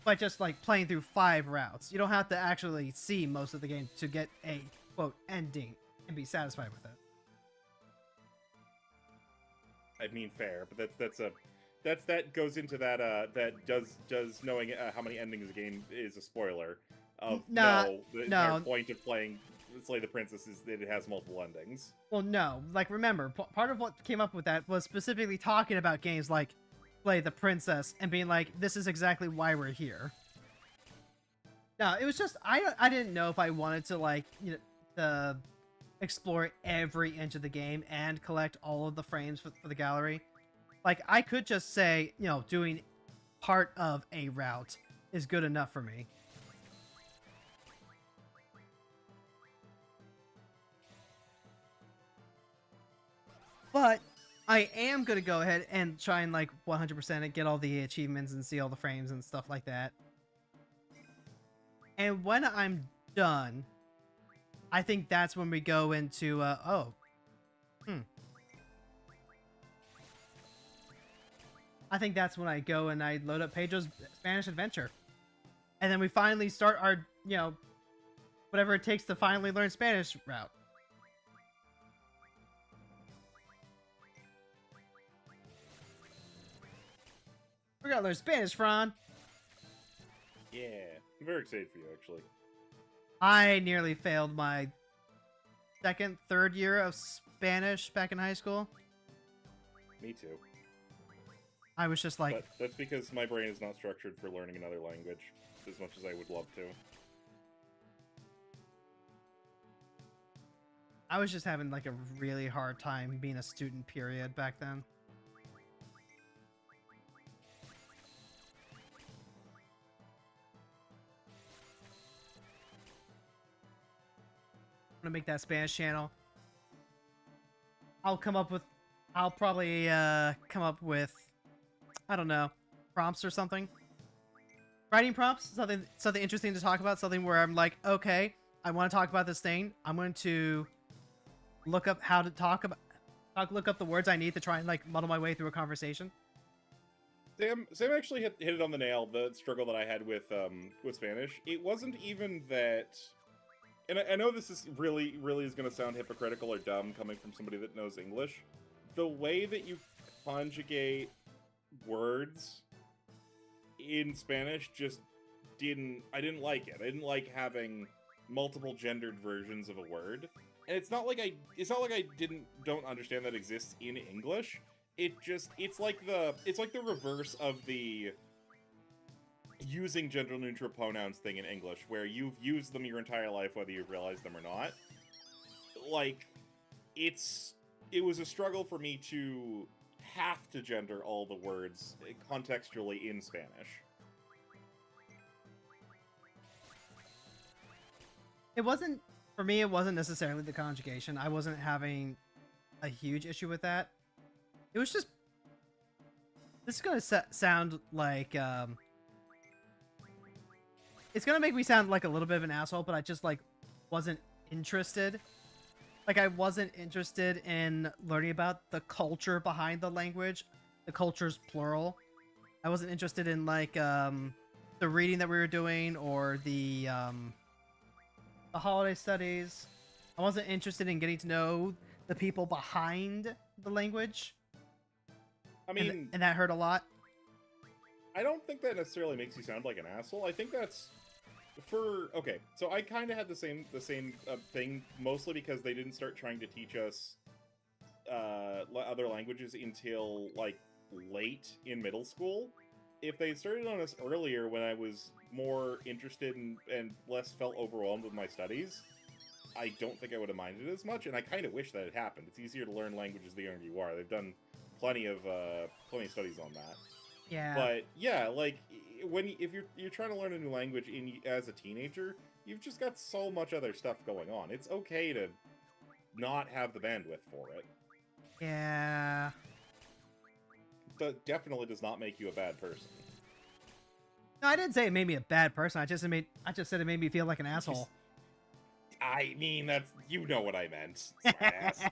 by just like playing through 5 routes. You don't have to actually see most of the game to get a quote ending and be satisfied with it. I mean, fair, but that goes into that does knowing how many endings a game is a spoiler of the entire point of playing Slay the Princess is that it has multiple endings. Well, no, like remember, part of what came up with that was specifically talking about games like play the princess and being like, this is exactly why we're here. No, it was just, I didn't know if I wanted to, like, you know, to explore every inch of the game and collect all of the frames for the gallery. Like, I could just say, you know, doing part of a route is good enough for me. But I am going to go ahead and try and, like, 100% it, get all the achievements and see all the frames and stuff like that. And when I'm done, I think that's when we go into, I think that's when I go and I load up Pedro's Spanish adventure. And then we finally start our, you know, whatever it takes to finally learn Spanish route. We're gonna learn Spanish, Fron. Yeah, I'm very excited for you, actually. I nearly failed my second, third year of Spanish back in high school. Me too. I was just like... But that's because my brain is not structured for learning another language as much as I would love to. I was just having, like, a really hard time being a student, period, back then. I'm gonna make that Spanish channel. I'll probably come up with, I don't know, prompts or something. Writing prompts, something interesting to talk about, something where I'm like, okay, I want to talk about this thing. I'm going to look up how to look up the words I need to try and, like, muddle my way through a conversation. Sam actually hit it on the nail. The struggle that I had with Spanish, it wasn't even that. And I know this is really is going to sound hypocritical or dumb coming from somebody that knows English. The way that you conjugate words in Spanish just I didn't like it. I didn't like having multiple gendered versions of a word. And it's not like I don't understand that exists in English. It's like the reverse of the using gender neutral pronouns thing in English, where you've used them your entire life whether you've realized them or not. Like, it was a struggle for me to have to gender all the words contextually in Spanish. For me, it wasn't necessarily the conjugation. I wasn't having a huge issue with that. It was just, this is going to sound like, it's going to make me sound like a little bit of an asshole, but I just, like, wasn't interested. Like, I wasn't interested in learning about the culture behind the language. The culture's plural. I wasn't interested in, like, the reading that we were doing or the holiday studies. I wasn't interested in getting to know the people behind the language. I mean... And that hurt a lot. I don't think that necessarily makes you sound like an asshole. I think that's... Okay, so I kind of had the same thing, mostly because they didn't start trying to teach us other languages until, like, late in middle school. If they started on us earlier, when I was more interested and less felt overwhelmed with my studies, I don't think I would have minded as much, and I kind of wish that had happened. It's easier to learn languages the younger you are. They've done plenty of studies on that. Yeah. But yeah, like, if you're trying to learn a new language as a teenager, you've just got so much other stuff going on. It's okay to not have the bandwidth for it. Yeah. That definitely does not make you a bad person. No, I didn't say it made me a bad person. I just said it made me feel like an asshole. I mean, you know what I meant. Smartass.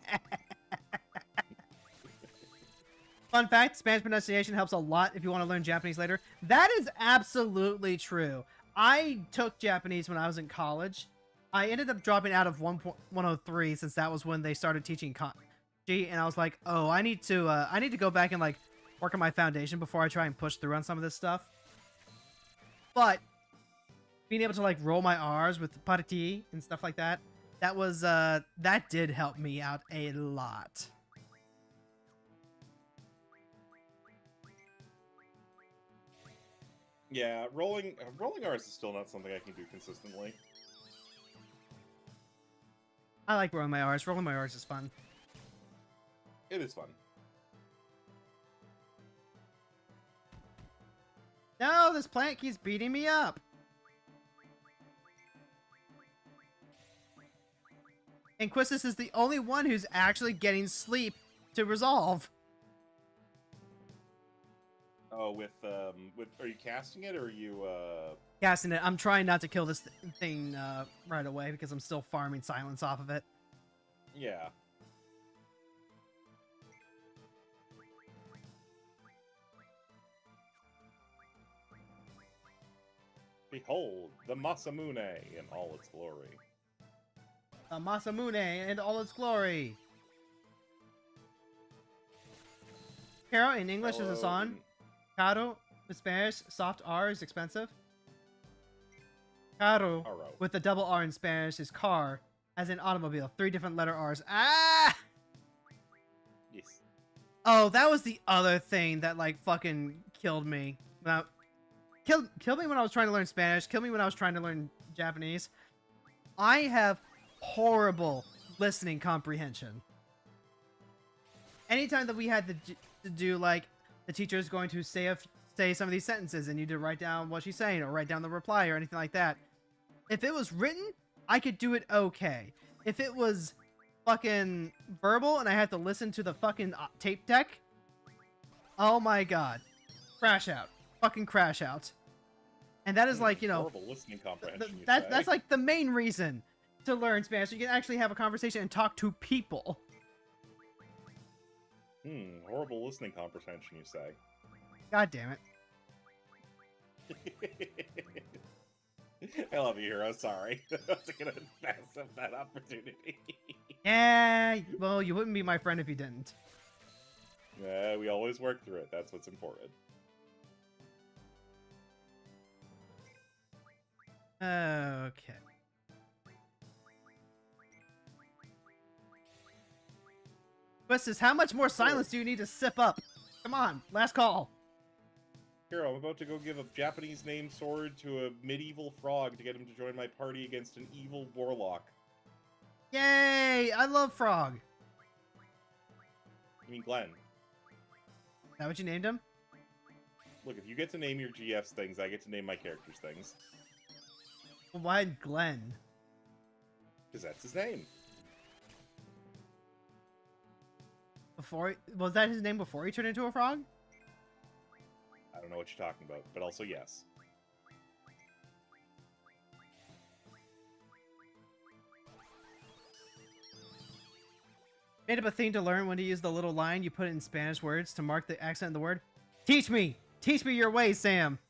Fun fact, Spanish pronunciation helps a lot if you want to learn Japanese later. That is absolutely true. I took Japanese when I was in college. I ended up dropping out of 103 since that was when they started teaching kanji, and I was like, oh, I need to go back and, like, work on my foundation before I try and push through on some of this stuff. But being able to, like, roll my R's with Pt3 and stuff like that, that did help me out a lot. Yeah, rolling R's is still not something I can do consistently. I like rolling my R's. Rolling my R's is fun. It is fun. No, this plant keeps beating me up. And Quistis is the only one who's actually getting sleep to resolve. Oh, with are you casting it or are you Casting it. I'm trying not to kill this thing right away because I'm still farming silence off of it. Yeah. Behold, the Masamune in all its glory. The Masamune and all its glory. Caro in English is a song. Caro in Spanish, soft R is expensive. Carro with a double R in Spanish is car, as in automobile. 3 different letter R's. Ah! Yes. Oh, that was the other thing that like fucking killed me. Now, killed me when I was trying to learn Spanish. Killed me when I was trying to learn Japanese. I have horrible listening comprehension. Anytime that we had to do like the teacher is going to say some of these sentences and you to write down what she's saying or write down the reply or anything like that. If it was written, I could do it okay. If it was fucking verbal and I had to listen to the fucking tape deck, oh my god. Crash out. Fucking crash out. And that is like, you know, horrible listening comprehension. That's like the main reason to learn Spanish. So you can actually have a conversation and talk to people. Horrible listening comprehension, you say? God damn it. I love you, hero. Sorry. I wasn't gonna pass up that opportunity. Yeah, well, you wouldn't be my friend if you didn't. Yeah, we always work through it. That's what's important. Okay. Questus, how much more silence do you need to sip up? Come on, last call. Hero, I'm about to go give a Japanese named sword to a medieval frog to get him to join my party against an evil warlock. Yay! I love Frog. You mean Glenn? Is that what you named him? Look, if you get to name your GF's things, I get to name my character's things. Well, why Glenn? Because that's his name. Was that his name before he turned into a frog? I don't know what you're talking about, but also yes. Made up a thing to learn when to use the little line you put in Spanish words to mark the accent of the word. Teach me! Teach me your ways, Sam!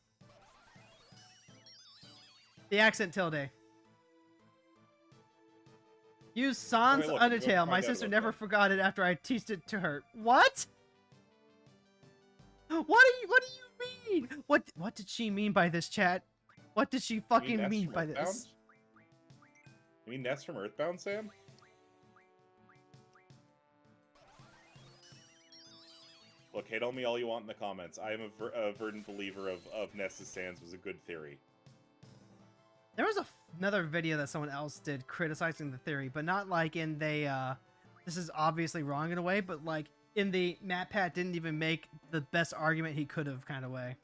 The accent tilde. Use Sans Undertale. My sister never forgot it after I teached it to her. What? What do you mean? What did she mean by this, chat? What did she fucking mean by this? You mean Ness from Earthbound, Sam? Look, hate on me all you want in the comments. I am a verdant believer of Ness's Sans was a good theory. There was another video that someone else did criticizing the theory, but not like in the, this is obviously wrong in a way, but like in the MatPat didn't even make the best argument he could have kind of way.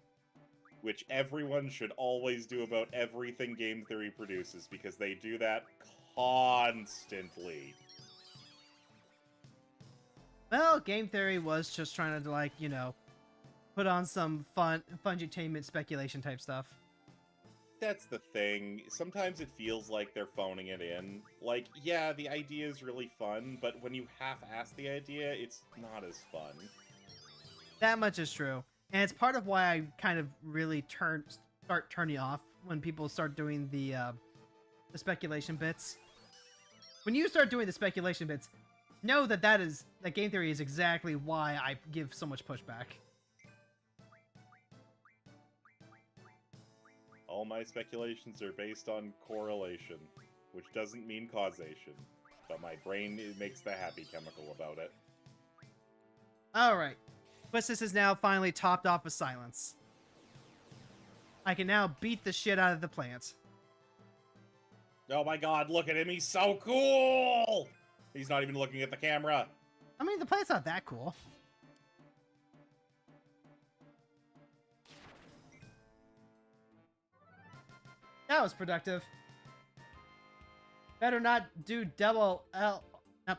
Which everyone should always do about everything game theory produces, because they do that constantly. Well, game theory was just trying to, like, you know, put on some fun-entertainment speculation type stuff. That's the thing. Sometimes it feels like they're phoning it in. Like, yeah, the idea is really fun, but when you half-ass the idea, it's not as fun. That much is true. And it's part of why I kind of really start turning off when people start doing the speculation bits. When you start doing the speculation bits, know that that game theory is exactly why I give so much pushback. All my speculations are based on correlation, which doesn't mean causation, but my brain makes the happy chemical about it. Alright. Questus is now finally topped off with silence. I can now beat the shit out of the plants. Oh my god, look at him, he's so cool! He's not even looking at the camera. I mean, the plant's not that cool. That was productive. Better not do double L.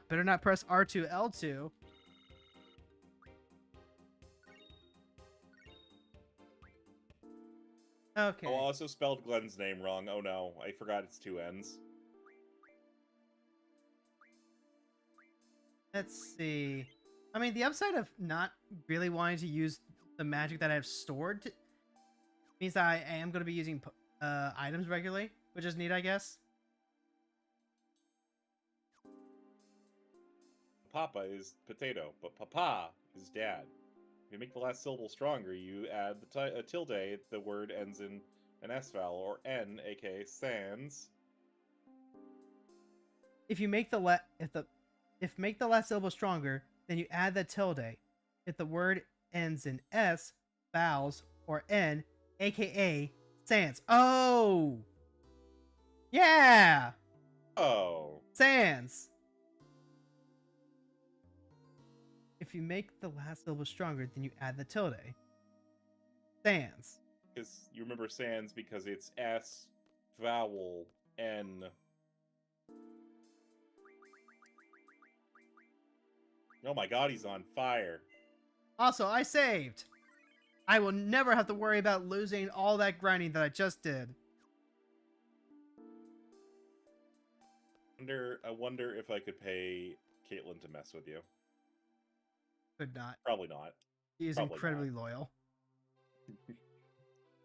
Better not press R2, L2. Okay. Oh, I also spelled Glenn's name wrong. Oh no, I forgot it's 2 N's. Let's see. I mean, the upside of not really wanting to use the magic that I have stored means that I am going to be using items regularly, which is neat, I guess. Papa is potato, but papa is dad. If you make the last syllable stronger, you add a tilde if the word ends in an S vowel, or N, aka sans. If you make the make the last syllable stronger, then you add the tilde if the word ends in S, vowels, or N, aka sans. Oh! Yeah! Oh. Sans! If you make the last syllable stronger, then you add the tilde. Sans. Because you remember sans because it's S, vowel, N. Oh my god, he's on fire. Also, I saved. I will never have to worry about losing all that grinding that I just did. I wonder if I could pay Caitlin to mess with you. Could not. Probably not. He is Probably incredibly loyal.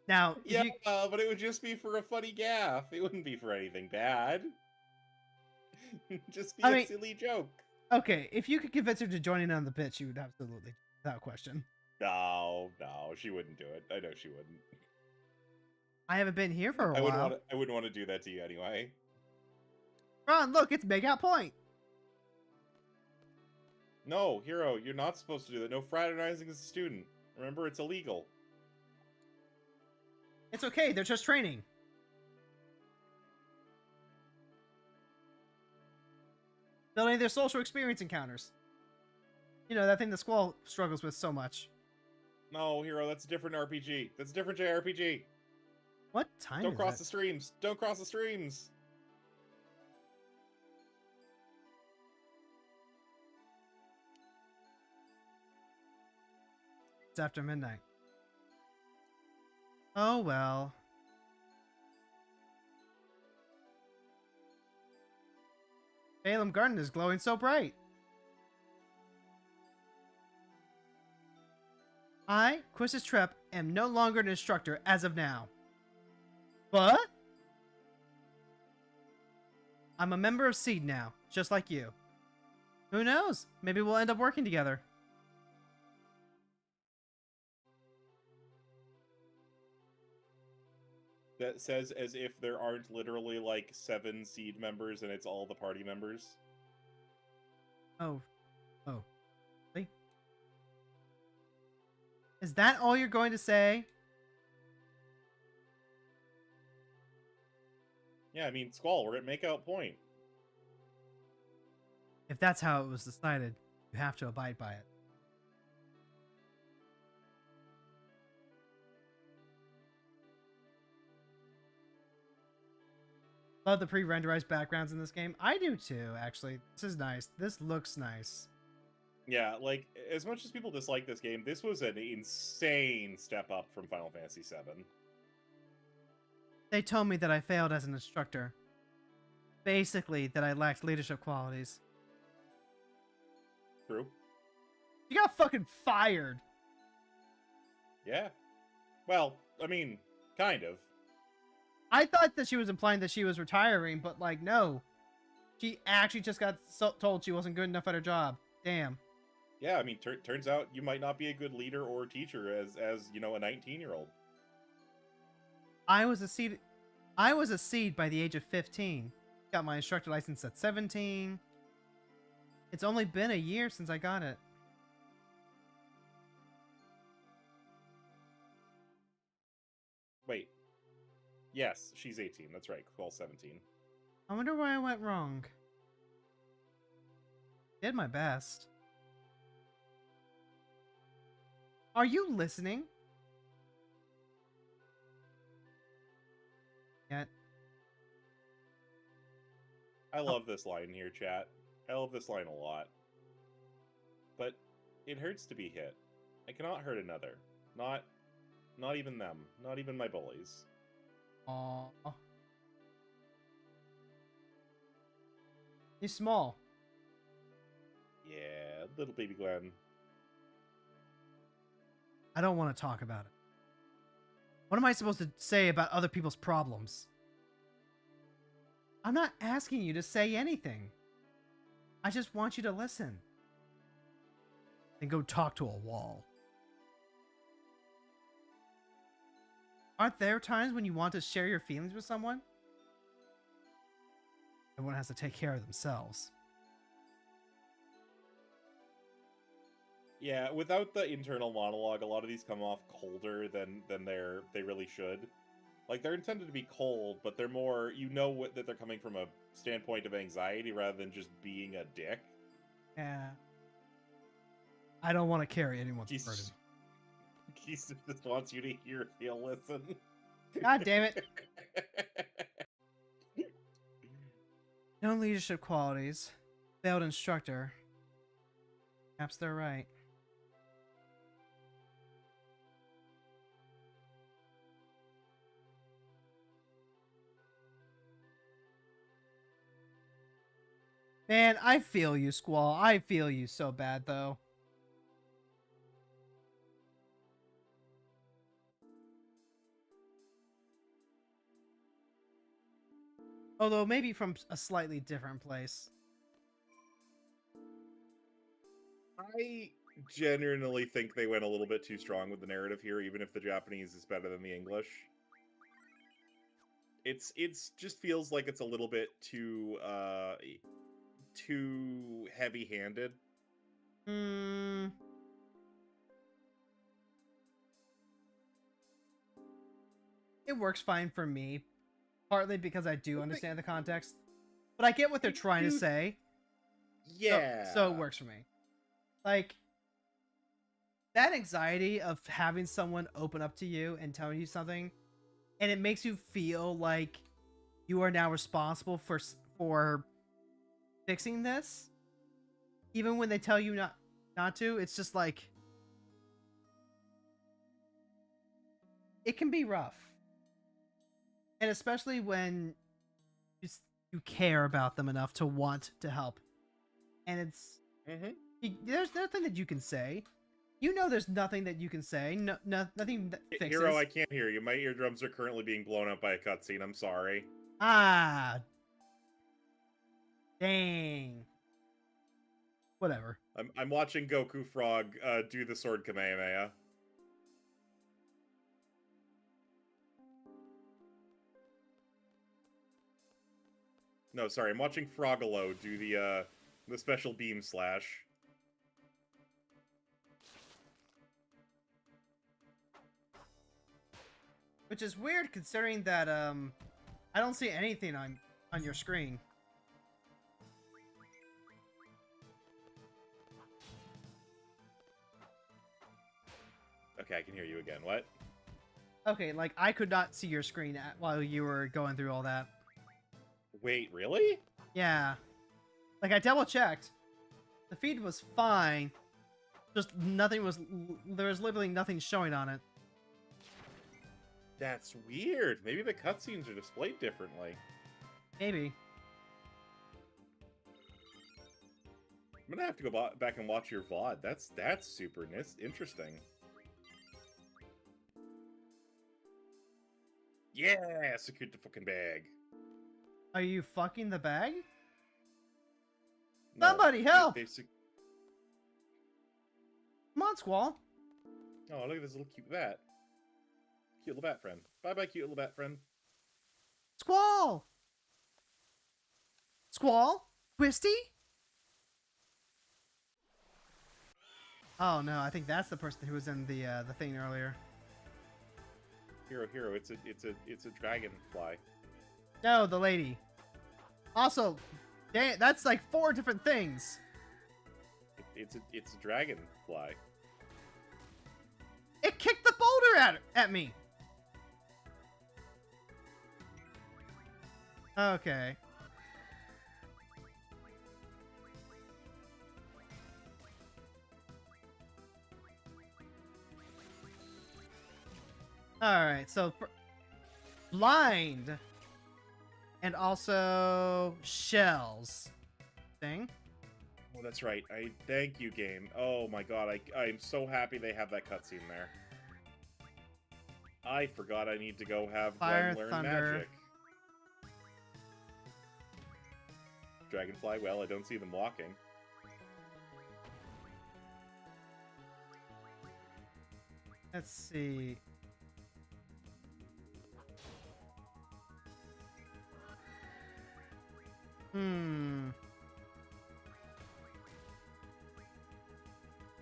Now, yeah, but it would just be for a funny gaff. It wouldn't be for anything bad. Just be a silly joke. Okay, if you could convince her to join in on the pitch, you would absolutely, without question. No, she wouldn't do it. I know she wouldn't. I haven't been here for a while. I wouldn't want to do that to you anyway. Ron, look, it's Makeout Point. No, Hero, you're not supposed to do that. No fraternizing as a student. Remember, it's illegal. It's okay, they're just training. Building their social experience encounters. You know, that thing the Squall struggles with so much. No, Hero, that's a different RPG. That's a different JRPG. What time Don't cross the streams. Don't cross the streams. It's after midnight. Oh well. Balaam Garden is glowing so bright. I, Quistis Trep, am no longer an instructor as of now. What? I'm a member of Seed now, just like you. Who knows? Maybe we'll end up working together. That says as if there aren't literally like 7 Seed members and it's all the party members. Oh. Really? Is that all you're going to say? Yeah, I mean, Squall, we're at Makeout Point. If that's how it was decided, you have to abide by it. Love the pre-renderized backgrounds in this game. I do too, actually. This is nice. This looks nice. Yeah, like, as much as people dislike this game, this was an insane step up from Final Fantasy VII. They told me that I failed as an instructor. Basically, that I lacked leadership qualities. True. You got fucking fired! Yeah. Well, I mean, kind of. I thought that she was implying that she was retiring, but like, no. She actually just got told she wasn't good enough at her job. Damn. Yeah, I mean, turns out you might not be a good leader or teacher as you know, a 19-year-old. I was a seed by the age of 15. Got my instructor license at 17. It's only been a year since I got it. Wait, Yes, she's 18. That's right. Squall's 17. I wonder why I went wrong. Did my best. Are you listening? Yet. I love this line here, chat. I love this line a lot. But it hurts to be hit. I cannot hurt another. Not even them. Not even my bullies. Aww. He's small. Yeah, little baby Glenn. I don't want to talk about it. What am I supposed to say about other people's problems? I'm not asking you to say anything. I just want you to listen. And go talk to a wall. Aren't there times when you want to share your feelings with someone? Everyone has to take care of themselves. Yeah, without the internal monologue, a lot of these come off colder than they really should. Like, they're intended to be cold, but they're more, that they're coming from a standpoint of anxiety rather than just being a dick. Yeah. I don't want to carry anyone's burden. Keith just wants you to hear, feel, listen. God damn it. No leadership qualities. Failed instructor. Perhaps they're right. Man, I feel you, Squall. I feel you so bad, though. Although, maybe from a slightly different place. I genuinely think they went a little bit too strong with the narrative here, even if the Japanese is better than the English. It's just feels like it's a little bit too heavy-handed. It works fine for me, partly because I do understand the context, but I get what they're trying to say. Yeah. So it works for me. Like, that anxiety of having someone open up to you and telling you something, and it makes you feel like you are now responsible for fixing this, even when they tell you not to. It's just like, it can be rough, and especially when you care about them enough to want to help, and it's there's nothing that you can say. You know, there's nothing that you can say. Nothing that fixes. Hero, I can't hear you. My eardrums are currently being blown up by a cutscene. I'm sorry. Ah. Dang. Whatever. I'm watching Goku Frog do the sword Kamehameha. No, sorry, I'm watching Frogalo do the special beam slash. Which is weird considering that I don't see anything on your screen. Okay, I can hear you again. What? Okay, like I could not see your screen while you were going through all that. Wait, really? Yeah. Like, I double checked. The feed was fine. Just there was literally nothing showing on it. That's weird. Maybe the cutscenes are displayed differently. Maybe. I'm gonna have to go back and watch your VOD. That's super interesting. Yeah, secured the fucking bag. Are you fucking the bag? No, Somebody help! Come on, Squall. Oh, look at this little cute bat. Cute little bat friend. Bye-bye, cute little bat friend. Squall! Squall? Twisty? Oh no, I think that's the person who was in the thing earlier. Hero, it's a dragonfly. No, the lady. Also, dang, that's like 4 different things. It's a dragonfly. It kicked the boulder at me. Okay. Alright, so blind and also shells thing. Oh, that's right. Thank you, game. Oh my god, I'm so happy they have that cutscene there. I forgot I need to go have Fire, Glenn learn thunder. magic. Dragonfly, well, I don't see them walking. Let's see.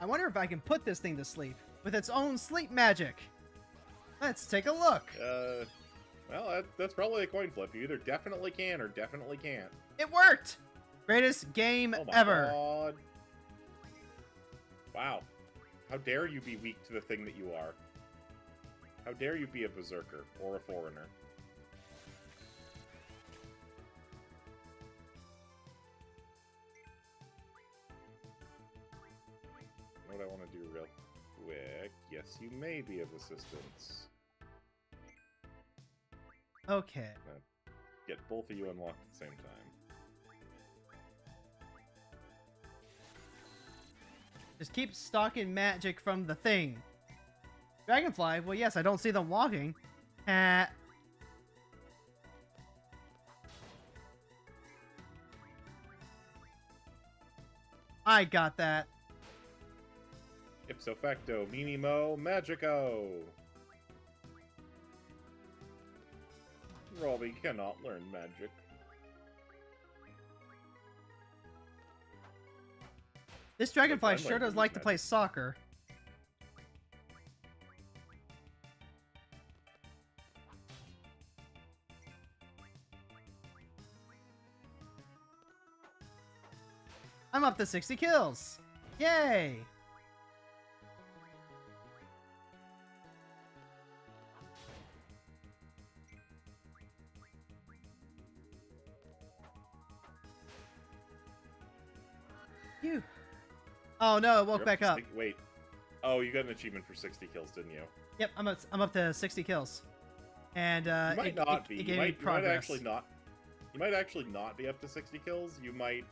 I wonder if I can put this thing to sleep with its own sleep magic. Let's take a look. Well, that's probably a coin flip. You either definitely can or definitely can't. It worked! Greatest game Oh my ever. god. Wow. How dare you be weak to the thing that you are? How dare you be a berserker or a foreigner? What I want to do real quick. Yes, you may be of assistance. Okay. Get both of you unlocked at the same time. Just keep stalking magic from the thing. Dragonfly, well yes, I don't see them walking. I got that. Ipso facto, minimo, magico! Robbie cannot learn magic. This dragonfly I'm sure learning does like to magic. play soccer. I'm up to 60 kills. Yay! Phew. Oh no, it woke You're back up. Wait. Oh, you got an achievement for 60 kills, didn't you? Yep, I'm up to 60 kills. And You might not be. It You gave me might, you might progress. actually not. You might actually not be up to 60 kills. You might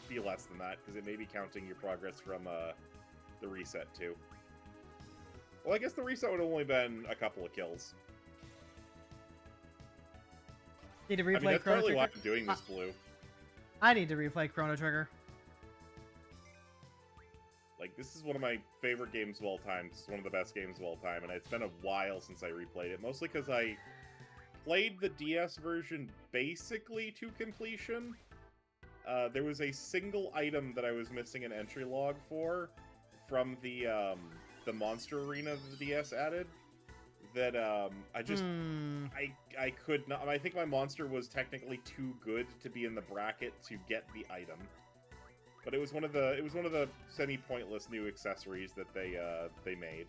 be less than that, because it may be counting your progress from the reset, too. Well, I guess the reset would have only been a couple of kills. Need to I mean, replay that's Chrono partly why Trigger. I'm doing this, Blue. I need to replay Chrono Trigger. Like, this is one of my favorite games of all time. This is one of the best games of all time, and it's been a while since I replayed it. Mostly because I played the DS version basically to completion. There was a single item that I was missing an entry log for from the monster arena the DS added. That I just I could not. I think my monster was technically too good to be in the bracket to get the item. But it was one of the semi-pointless new accessories that they made.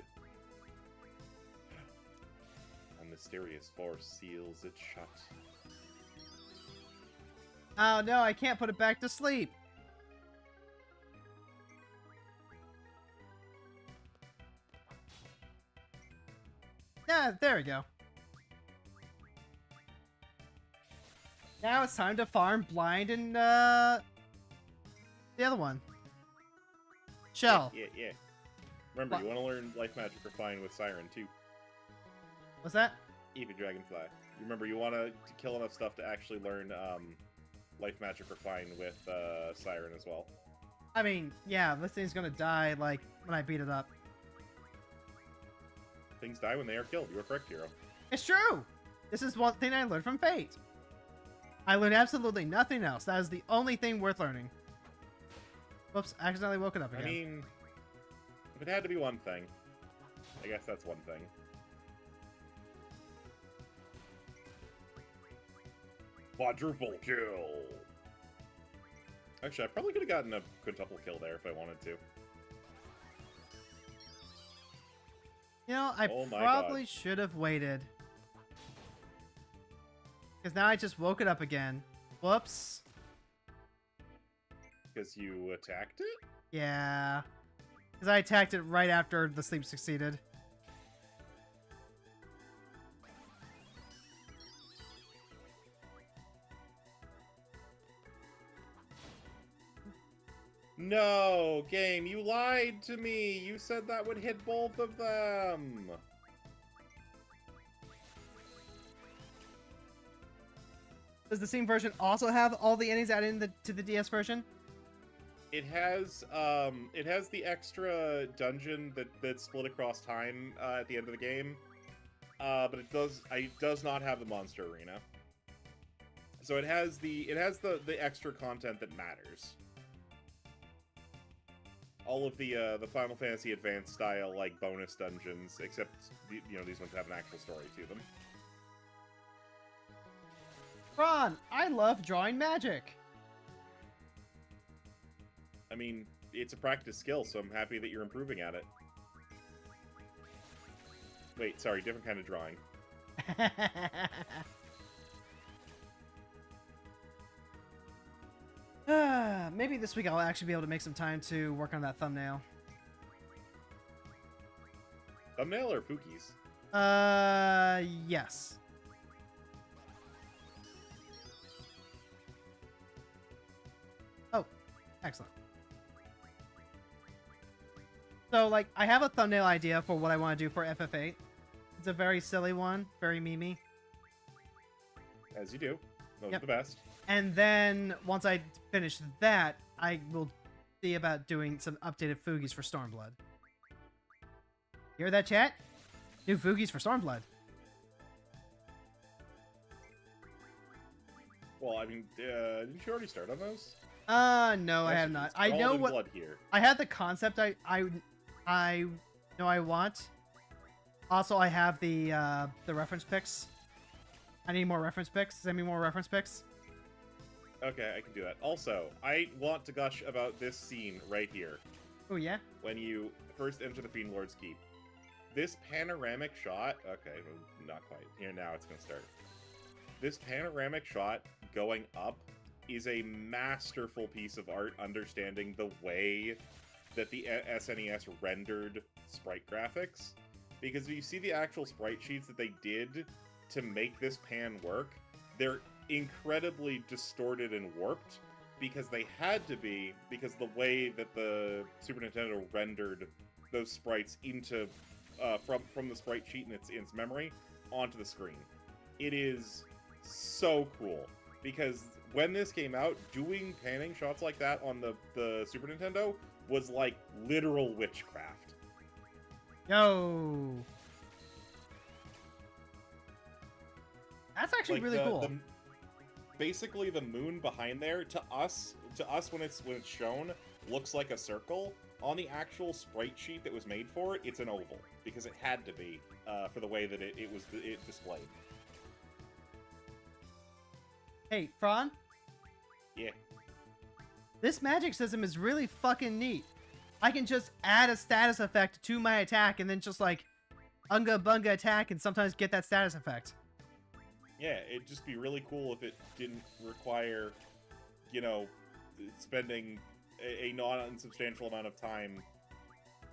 A mysterious force seals it shut. Oh no, I can't put it back to sleep. Yeah, there we go. Now it's time to farm blind and the other one. Shell. Yeah. Remember, you want to learn Life Magic Refine with Siren, too. What's that? Eevee Dragonfly. You remember, you want to kill enough stuff to actually learn Life Magic Refine with Siren as well. I mean, yeah, this thing's gonna die, like, when I beat it up. Things die when they are killed. You are correct, Hero. It's true! This is one thing I learned from Fate. I learned absolutely nothing else. That is the only thing worth learning. Whoops, accidentally woken up again. I mean, if it had to be one thing, I guess that's one thing. Quadruple kill. Actually, I probably could have gotten a quintuple kill there if I wanted to. You know, I probably should have waited. Because now I just woke it up again. Whoops. Because you attacked it? Yeah. Because I attacked it right after the sleep succeeded. No, game, you lied to me. You said that would hit both of them. Does the Steam version also have all the endings added to the DS version? It has the extra dungeon that's split across time at the end of the game, but it does not have the monster arena. So it has the extra content that matters. All of the Final Fantasy Advanced style like bonus dungeons, except these ones have an actual story to them. Ron, I love drawing magic. I mean, it's a practice skill, so I'm happy that you're improving at it. Wait, sorry, different kind of drawing. Maybe this week I'll actually be able to make some time to work on that thumbnail. Thumbnail or Fuki's? Yes. Oh, excellent. So, like, I have a thumbnail idea for what I want to do for FF8. It's a very silly one, very memey. As you do. Those Yep. are the best. And then, once I finish that, I will see about doing some updated Foogies for Stormblood. Hear that, chat? New Foogies for Stormblood. Well, I mean, didn't you already start on those? No, I have not. I know Scrawled in what... blood here. I have the concept I know I want. Also, I have the reference pics. I need more reference pics. Send me more reference pics. Okay, I can do that. Also, I want to gush about this scene right here. Oh, yeah? When you first enter the Fiend Lord's Keep. This panoramic shot... Okay, not quite. Here, now it's going to start. This panoramic shot going up is a masterful piece of art understanding the way that the SNES rendered sprite graphics. Because if you see the actual sprite sheets that they did to make this pan work, they're incredibly distorted and warped because they had to be, because the way that the Super Nintendo rendered those sprites into from the sprite sheet in its memory onto the screen. It is so cool because when this came out, doing panning shots like that on the Super Nintendo was like literal witchcraft. Yo! That's actually Like really cool. Basically, the moon behind there, to us when it's shown, looks like a circle. On the actual sprite sheet that was made for it, it's an oval because it had to be for the way that it was displayed. Hey, Fron? Yeah. This magic system is really fucking neat. I can just add a status effect to my attack and then just like unga bunga attack and sometimes get that status effect. Yeah, it'd just be really cool if it didn't require, spending a non-insubstantial amount of time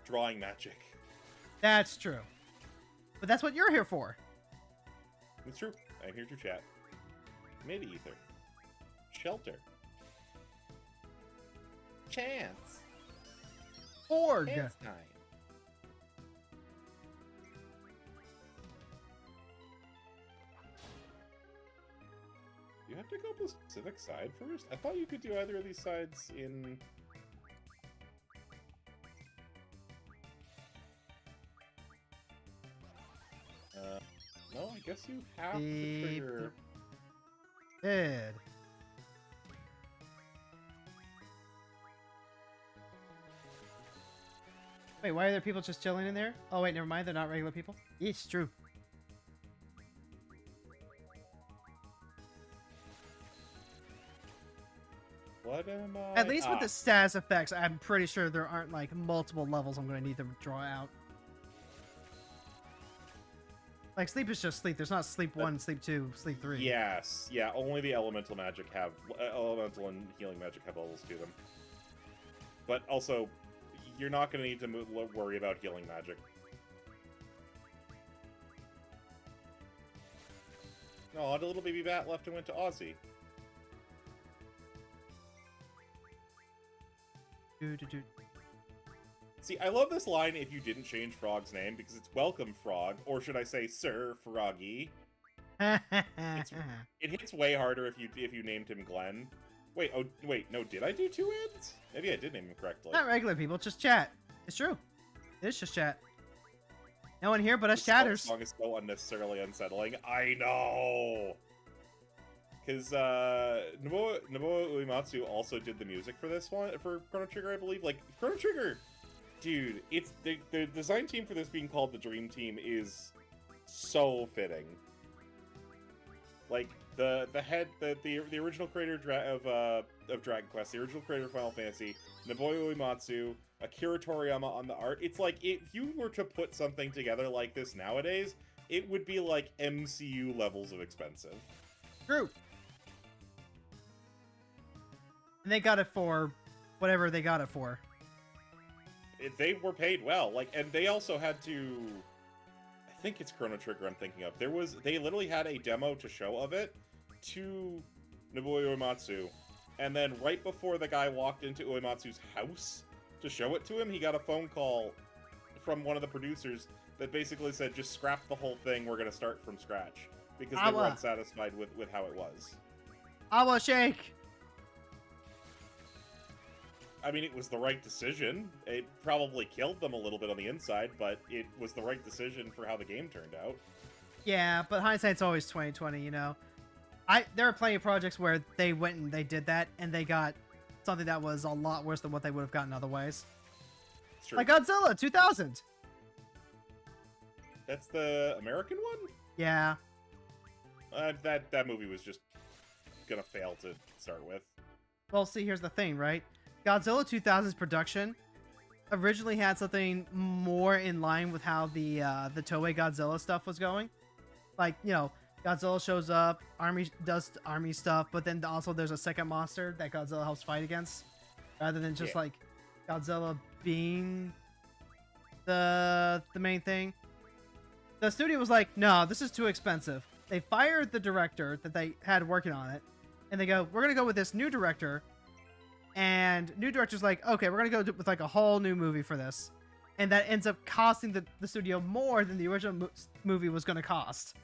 drawing magic. That's true. But that's what you're here for. It's true. I'm here to chat. Mid-ether. Shelter. Chance. Org. Chance time. You have to go up a specific side first? I thought you could do either of these sides in... no, I guess you have to trigger... Dead. Wait, why are there people just chilling in there? Oh wait, never mind, they're not regular people. It's true. At least with the status effects, I'm pretty sure there aren't like multiple levels I'm going to need to draw out. Like sleep is just sleep. There's not sleep 1, sleep 2, sleep 3. Yes, yeah. Only the elemental magic have elemental and healing magic have levels to them. But also, you're not going to need to worry about healing magic. Oh, the little baby bat left and went to Aussie. See, I love this line if you didn't change Frog's name, because it's Welcome Frog, or should I say Sir Froggy. It hits way harder if you named him Glenn. Wait, oh, wait, no, did I do 2 ends? Maybe I did name him correctly. Not regular people, just chat. It's true. It is just chat. No one here but us chatters. This song is so unnecessarily unsettling. I know! Because Nobuo Uematsu also did the music for this one, for Chrono Trigger, I believe. Like, Chrono Trigger, dude, it's the design team for this being called the Dream Team is so fitting. Like, the original creator of Dragon Quest, the original creator of Final Fantasy, Nobuo Uematsu, Akira Toriyama on the art. It's like, if you were to put something together like this nowadays, it would be like MCU levels of expensive. True. And they got it for whatever they got it for. They were paid well. Like, and they also had to... I think it's Chrono Trigger I'm thinking of. They literally had a demo to show of it to Nobuo Uematsu. And then right before the guy walked into Uematsu's house to show it to him, he got a phone call from one of the producers that basically said, just scrap the whole thing, we're going to start from scratch. Because they were unsatisfied with how it was. Awa shake! I mean, it was the right decision. It probably killed them a little bit on the inside, but it was the right decision for how the game turned out. Yeah, but hindsight's always 20/20, you know. There are plenty of projects where they went and they did that, and they got something that was a lot worse than what they would have gotten otherwise. Sure. Like Godzilla 2000! That's the American one? Yeah. That movie was just gonna fail to start with. Well, see, here's the thing, right? Godzilla 2000's production originally had something more in line with how the Toei Godzilla stuff was going. Like, you know, Godzilla shows up, does army stuff, but then also there's a second monster that Godzilla helps fight against, rather than just like Godzilla being the main thing. The studio was like, no, this is too expensive. They fired the director that they had working on it, and they go, we're gonna go with this new director. And new director's like, okay, we're gonna go with like a whole new movie for this, and that ends up costing the studio more than the original movie was gonna cost.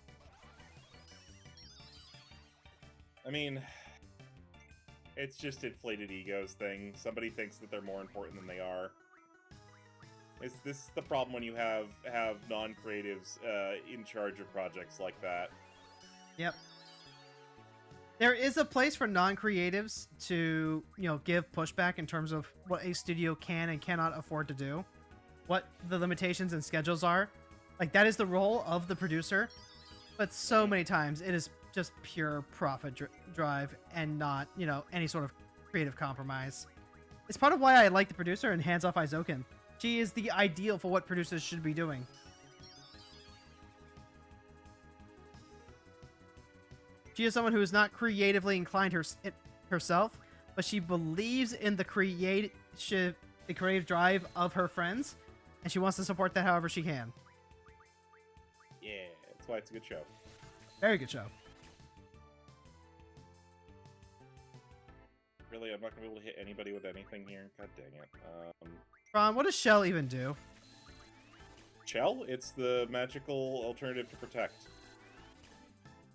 I mean, it's just inflated egos thing. Somebody thinks that they're more important than they are. This is the problem when you have non-creatives in charge of projects like that. Yep. There is a place for non-creatives to, you know, give pushback in terms of what a studio can and cannot afford to do, what the limitations and schedules are. Like, that is the role of the producer, but so many times it is just pure profit drive and not, you know, any sort of creative compromise. It's part of why I like the producer and hands off Izoken. She is the ideal for what producers should be doing. She is someone who is not creatively inclined herself, but she believes in the creative drive of her friends, and she wants to support that however she can. Yeah, that's why it's a good show. Very good show. Really, I'm not going to be able to hit anybody with anything here. God dang it. Ron, what does Shell even do? Shell? It's the magical alternative to Protect.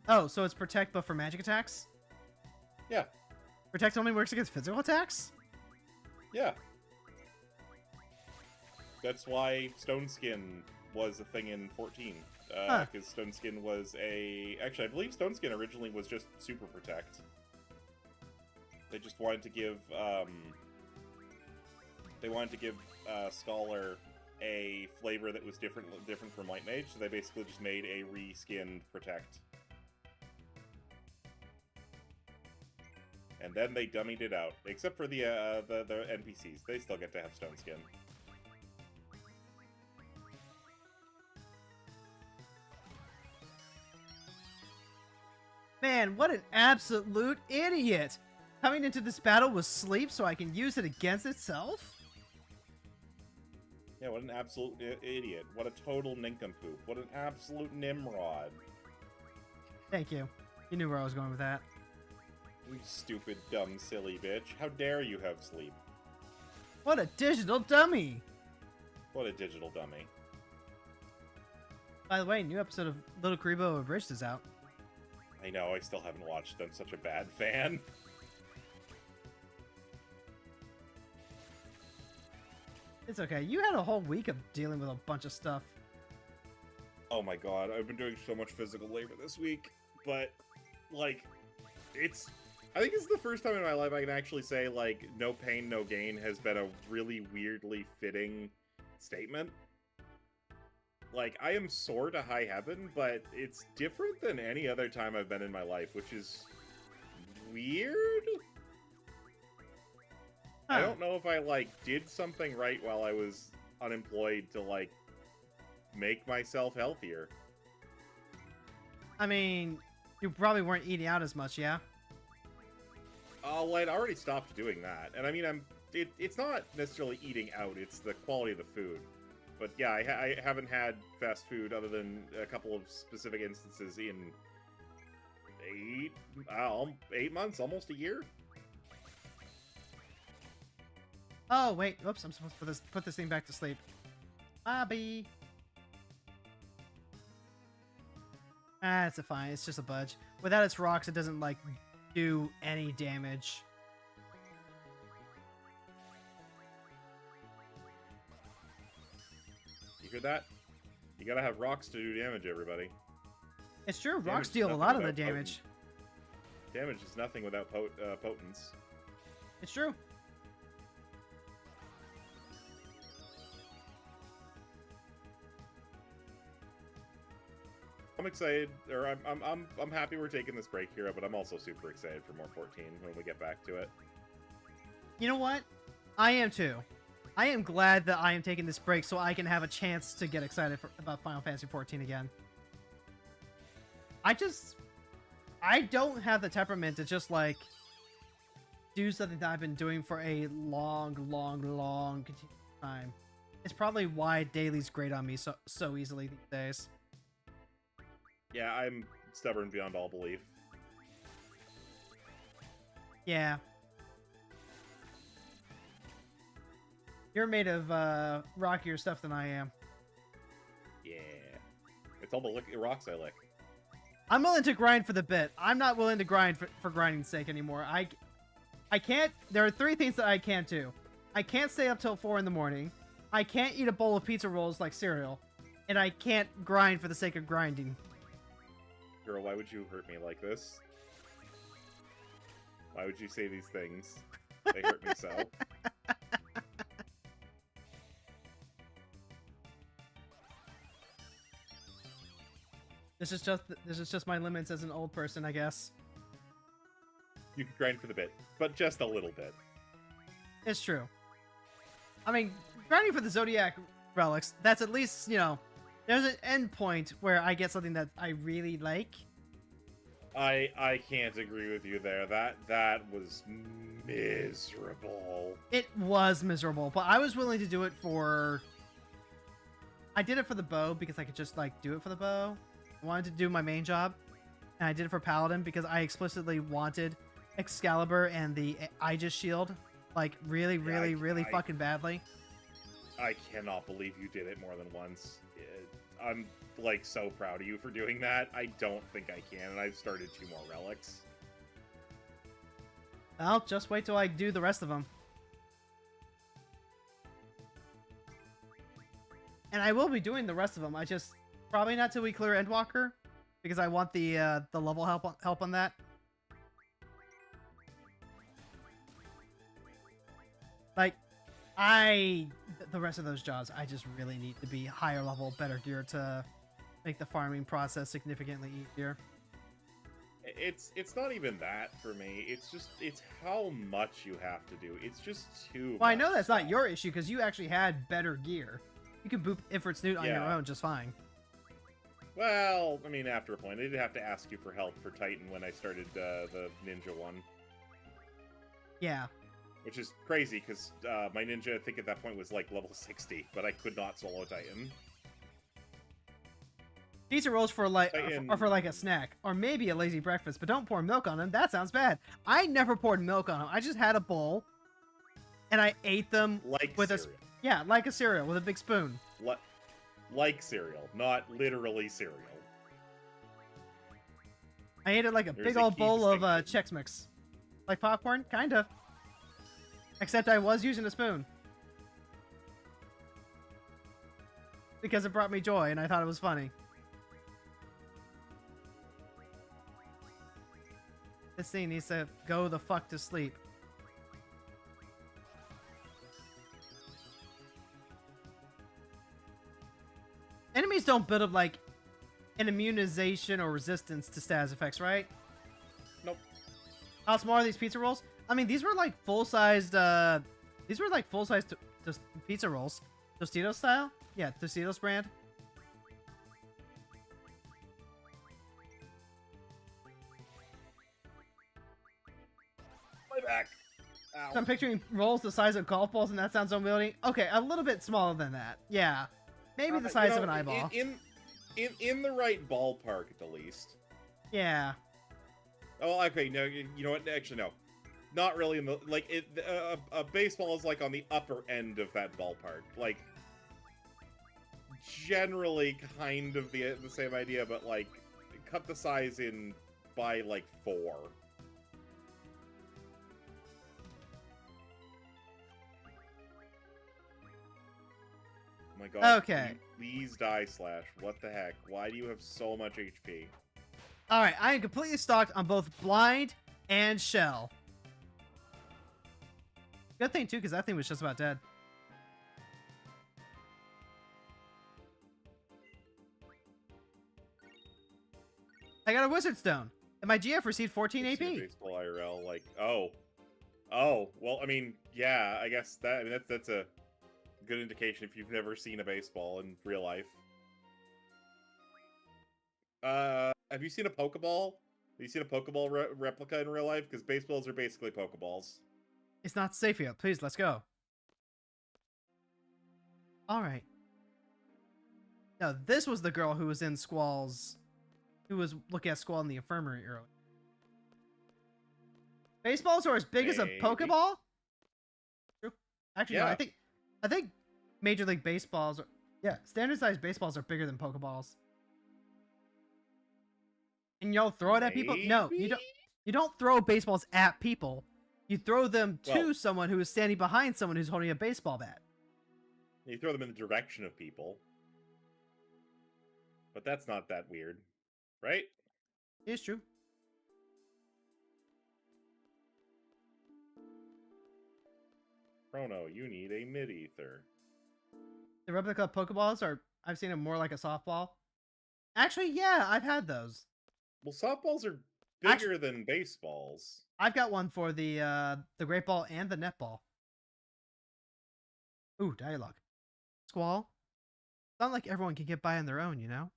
Oh, so it's Protect but for magic attacks? Yeah. Protect only works against physical attacks? Yeah. That's why Stone Skin was a thing in 14. Because Stone Skin was a... Actually, I believe Stone Skin originally was just Super Protect. They just wanted to give... They wanted to give Scholar a flavor that was different from Light Mage, so they basically just made a reskinned Protect. And then they dummied it out. Except for the NPCs. They still get to have stone skin. Man, what an absolute idiot! Coming into this battle with sleep so I can use it against itself? Yeah, what an absolute idiot. What a total nincompoop. What an absolute Nimrod. Thank you. You knew where I was going with that. You stupid, dumb, silly bitch. How dare you have sleep? What a digital dummy! What a digital dummy. By the way, new episode of Little Karibo Abridged is out. I know, I still haven't watched. I'm such a bad fan. It's okay. You had a whole week of dealing with a bunch of stuff. Oh my god, I've been doing so much physical labor this week, but, like, I think it's the first time in my life I can actually say, like, no pain, no gain has been a really weirdly fitting statement. Like, I am sore to high heaven, but it's different than any other time I've been in my life, which is weird? I don't know if I, like, did something right while I was unemployed to, like, make myself healthier. I mean, you probably weren't eating out as much, yeah? Well, I'd already stopped doing that. And I mean, it's not necessarily eating out, it's the quality of the food. But yeah, I haven't had fast food other than a couple of specific instances in 8 months, almost a year. Oh, wait. Oops, I'm supposed to put this thing back to sleep. Bobby. Ah, it's fine. It's just a budge. Without its rocks, it doesn't, like, do any damage. You hear that? You gotta have rocks to do damage, everybody. It's true. Damage Rocks is deal a nothing lot of the without damage. Damage is nothing without potence. It's true. I'm excited, or I'm happy we're taking this break here, but I'm also super excited for more 14 when we get back to it. You know what? I am too. I am glad that I am taking this break so I can have a chance to get excited about Final Fantasy XIV again. I don't have the temperament to just, like, do something that I've been doing for a long continuous time. It's probably why daily's great on me so easily these days. Yeah, I'm stubborn beyond all belief. Yeah. You're made of rockier stuff than I am. Yeah. It's all the rocks I lick. I'm willing to grind for the bit. I'm not willing to grind for grinding's sake anymore. I can't... There are 3 things that I can't do. I can't stay up till 4 in the morning. I can't eat a bowl of pizza rolls like cereal. And I can't grind for the sake of grinding. Girl, why would you hurt me like this? Why would you say these things? They hurt me so. This is just my limits as an old person, I guess. You can grind for the bit, but just a little bit. It's true. I mean, grinding for the Zodiac relics, that's at least, you know, there's an end point where I get something that I really like. I can't agree with you there. That was miserable. It was miserable, but I was willing to do it for... I did it for the bow because I could just, like, do it for the bow. I wanted to do my main job, and I did it for Paladin because I explicitly wanted Excalibur and the Aegis shield, like, really fucking badly. I cannot believe you did it more than once. I'm, like, so proud of you for doing that. I don't think I can, and I've started 2 more relics. Well, just wait till I do the rest of them. And I will be doing the rest of them. I just... Probably not till we clear Endwalker, because I want the level help on that. Like, the rest of those jobs, I just really need to be higher level, better gear to make the farming process significantly easier. it's not even that for me. It's how much you have to do. It's just too Well, I much know that's not stuff. your issue because you actually had better gear. You could boop Ifrit's Newt on your Yeah. own just fine. Well, I mean, after a point, I did have to ask you for help for Titan when I started the ninja one. Yeah. Which is crazy, because my ninja, I think at that point, was like level 60, but I could not solo Titan. Pizza rolls for like Titan... or for like a snack, or maybe a lazy breakfast, but don't pour milk on them. That sounds bad. I never poured milk on them. I just had a bowl, and I ate them like with cereal. like a cereal with a big spoon. Like cereal, not literally cereal. I ate it like a There's big a old key bowl of distinction. Chex Mix. Like popcorn? Kind of. Except I was using a spoon. Because it brought me joy and I thought it was funny. This thing needs to go the fuck to sleep. Enemies don't build up like an immunization or resistance to status effects, right? Nope. How small are these pizza rolls? I mean, these were like full-sized, pizza rolls. Tostitos style? Yeah, Tostitos brand. My back. Ow. So I'm picturing rolls the size of golf balls, and that sounds unwieldy. Okay, a little bit smaller than that. Yeah. Maybe the size of an eyeball. In the right ballpark, at the least. Yeah. Oh, okay. No, you know what? Actually, no. Not really. In the a baseball is like on the upper end of that ballpark. Like, generally, kind of the same idea, but like, cut the size in by like 4. Oh my god. Okay. Please die, Slash. What the heck? Why do you have so much HP? Alright, I am completely stocked on both blind and shell. Good thing, too, because that thing was just about dead. I got a wizard stone, and my GF received 14 AP. Baseball IRL, like, oh, well, I mean, yeah, I guess that, I mean, that's a good indication if you've never seen a baseball in real life. Have you seen a Pokeball? Have you seen a Pokeball replica in real life? Because baseballs are basically Pokeballs. It's not safe yet. Please, let's go. Alright. Now, this was the girl who was in Squall's... Who was looking at Squall in the infirmary earlier. Baseballs are as big as a Maybe. Pokeball? True. Actually, no, Yeah. I think Major League Baseballs are... Yeah, standard-sized baseballs are bigger than Pokeballs. And you don't throw it at people? No, you don't. You don't throw baseballs at people. You throw them to someone who is standing behind someone who's holding a baseball bat. You throw them in the direction of people. But that's not that weird, right? It's true. Chrono, you need a mid-ether. The replica Pokeballs are... I've seen them more like a softball. Actually, yeah, I've had those. Well, softballs are bigger than baseballs. I've got one for the great ball and the netball. Ooh, dialogue. Squall. It's not like everyone can get by on their own, you know?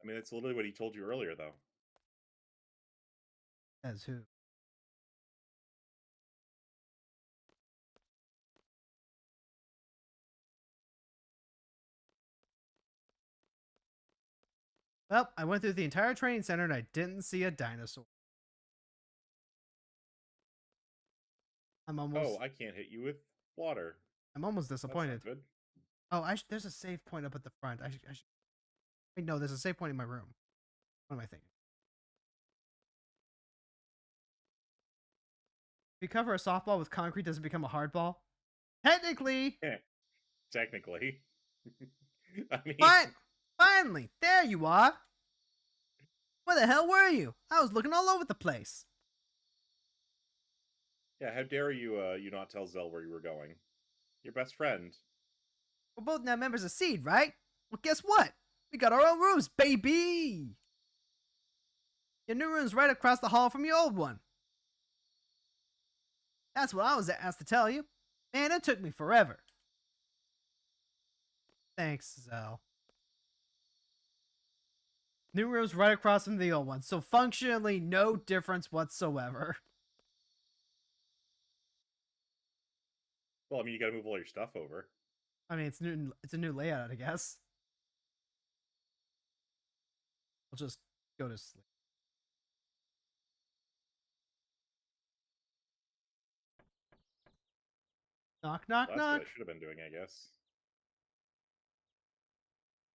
I mean, that's literally what he told you earlier, though. As who? Well, I went through the entire training center and I didn't see a dinosaur. I'm almost... Oh, I can't hit you with water. I'm almost disappointed. That's not good. Oh, there's a save point up at the front. Wait, no, there's a save point in my room. What am I thinking? If you cover a softball with concrete, does it become a hard ball? Technically! Yeah, technically. I mean... Finally! There you are! Where the hell were you? I was looking all over the place. Yeah, how dare you, you not tell Zell where you were going? Your best friend. We're both now members of Seed, right? Well, guess what? We got our own rooms, baby! Your new room's right across the hall from your old one. That's what I was asked to tell you. Man, it took me forever. Thanks, Zell. New room's right across from the old one, so functionally no difference whatsoever. Well, I mean, you gotta move all your stuff over. I mean, it's a new layout, I guess. I'll just go to sleep. Knock, knock, Well, that's what I knock. should have been doing, I guess.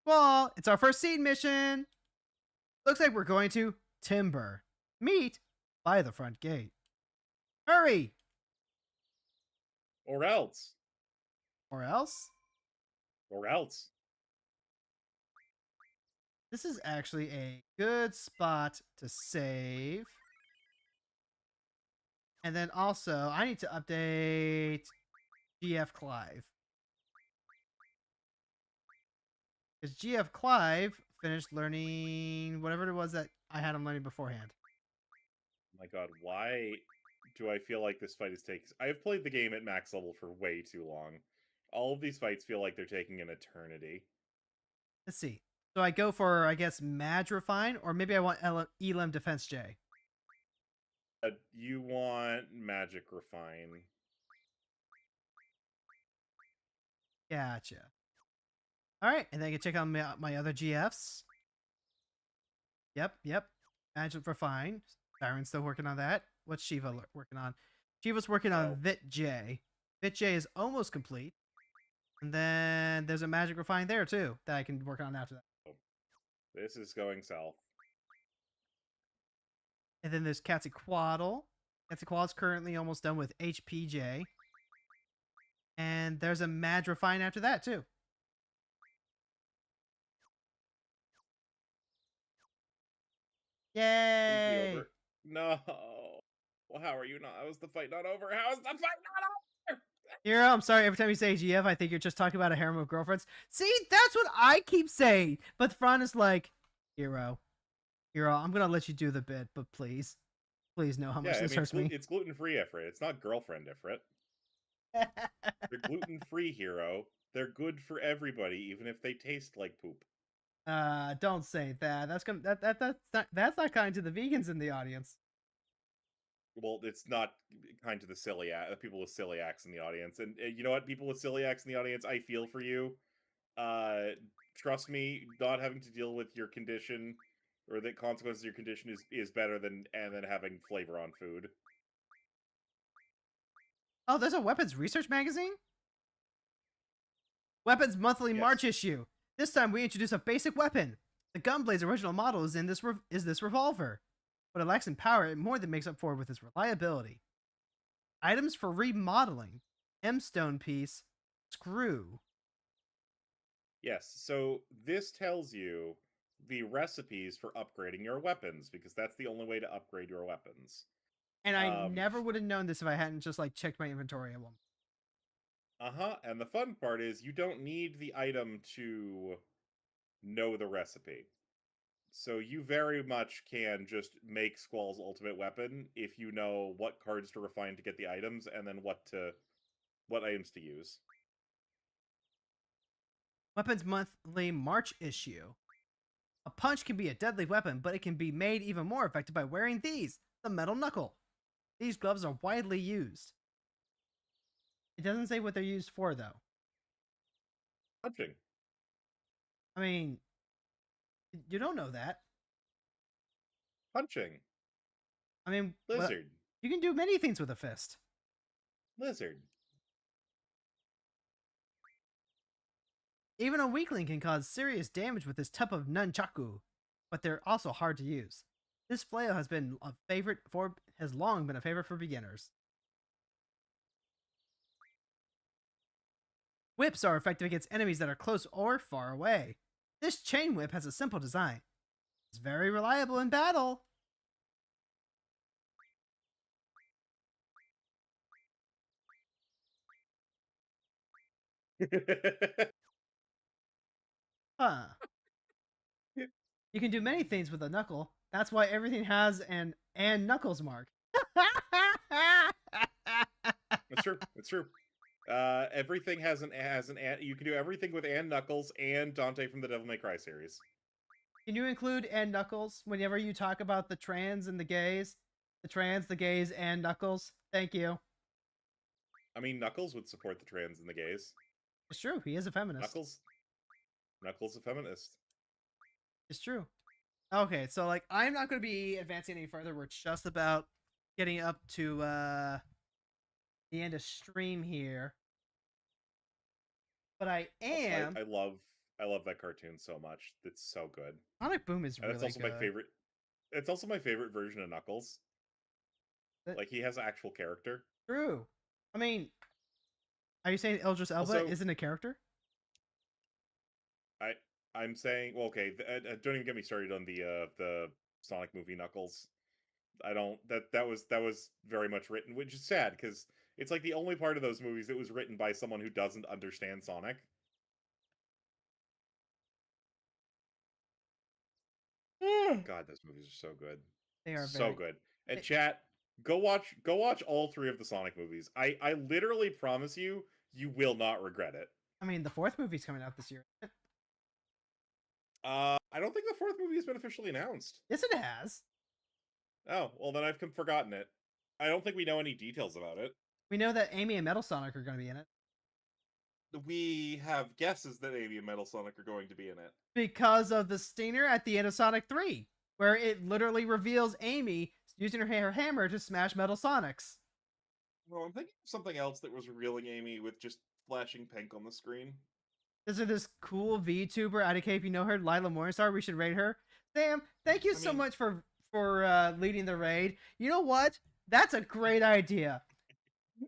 Well, it's our first scene mission. Looks like we're going to Timber. Meet by the front gate. Hurry! Or else. Or else? Or else. This is actually a good spot to save. And then also, I need to update GF Clive. Because GF Clive finished learning whatever it was that I had him learning beforehand. Oh my god, why do I feel like this fight is taking... I've played the game at max level for way too long. All of these fights feel like they're taking an eternity. Let's see. So I go for, I guess, Mad Refine, or maybe I want Elim Defense J. You want Magic Refine. Gotcha. Alright, and then I can check out my other GFs. Yep. Magic Refine. Siren's still working on that. What's Shiva working on? Shiva's working on VIII. VIII is almost complete. And then there's a Magic Refine there, too, that I can work on after that. This is going south. And then there's Quetzalcoatl. Quetzalcoatl's currently almost done with HPJ. And there's a Mad Refine after that, too. Yay! No. Well, how are you not? How is the fight not over? How is the fight not over? Hero, I'm sorry, every time you say GF, I think you're just talking about a harem of girlfriends. See, that's what I keep saying. But Fron is like, Hero, I'm going to let you do the bit, but please know how much this hurts me. It's gluten-free, Ifrit. It's not girlfriend, Ifrit. They're gluten-free, Hero. They're good for everybody, even if they taste like poop. Don't say that. That's not kind to the vegans in the audience. Well, it's not kind to the celiac people with celiacs in the audience, and you know what, people with celiacs in the audience, I feel for you. Trust me, not having to deal with your condition or the consequences of your condition is better than having flavor on food. Oh, there's a weapons research magazine? Weapons Monthly March issue. This time we introduce a basic weapon. The Gunblade's original model is this revolver. But it lacks in power, it more than makes up for with its reliability. Items for remodeling. M-stone piece. Screw. Yes, so this tells you the recipes for upgrading your weapons, because that's the only way to upgrade your weapons. And I never would have known this if I hadn't just like checked my inventory at one point. And the fun part is you don't need the item to know the recipe. So you very much can just make Squall's ultimate weapon if you know what cards to refine to get the items, and then what items to use. Weapons Monthly March issue. A punch can be a deadly weapon, but it can be made even more effective by wearing these, the metal knuckle. These gloves are widely used. It doesn't say what they're used for, though. Punching. I mean, you don't know that. Punching. I mean, Lizard. You can do many things with a fist. Lizard. Even a weakling can cause serious damage with this type of nunchaku, but they're also hard to use. This flail has long been a favorite for beginners. Whips are effective against enemies that are close or far away. This chain whip has a simple design. It's very reliable in battle. Huh. You can do many things with a knuckle. That's why everything has an and Knuckles mark. It's true. It's true. Everything has an you can do everything with and Knuckles and Dante from the Devil May Cry series. Can you include and Knuckles whenever you talk about the trans and the gays? The trans, the gays, and Knuckles? Thank you. I mean, Knuckles would support the trans and the gays. It's true. He is a feminist. Knuckles a feminist. It's true. Okay, so like I'm not going to be advancing any further. We're just about getting up to the end of stream here. But I am. Also, I love that cartoon so much. It's so good. Sonic Boom is really that's also good. my favorite. It's also my favorite version of Knuckles. Like, he has actual character. True. I mean, are you saying Idris Elba Also, isn't a character? I'm saying, well, okay, don't even get me started on the Sonic movie Knuckles. I don't. That was very much written, which is sad because it's like the only part of those movies that was written by someone who doesn't understand Sonic. God, those movies are so good. They are so good. And chat, go watch all 3 of the Sonic movies. I literally promise you, you will not regret it. I mean, the 4th movie's coming out this year. I don't think the 4th movie has been officially announced. Yes, it has. Oh, well then I've forgotten it. I don't think we know any details about it. We know that Amy and Metal Sonic are going to be in it. We have guesses that Amy and Metal Sonic are going to be in it. Because of the stinger at the end of Sonic 3, where it literally reveals Amy using her hammer to smash Metal Sonics. Well, I'm thinking of something else that was revealing Amy with just flashing pink on the screen. Is it this cool VTuber out of Cape? You know her, Lila Morningstar. We should raid her. Sam, thank you so much for leading the raid. You know what? That's a great idea.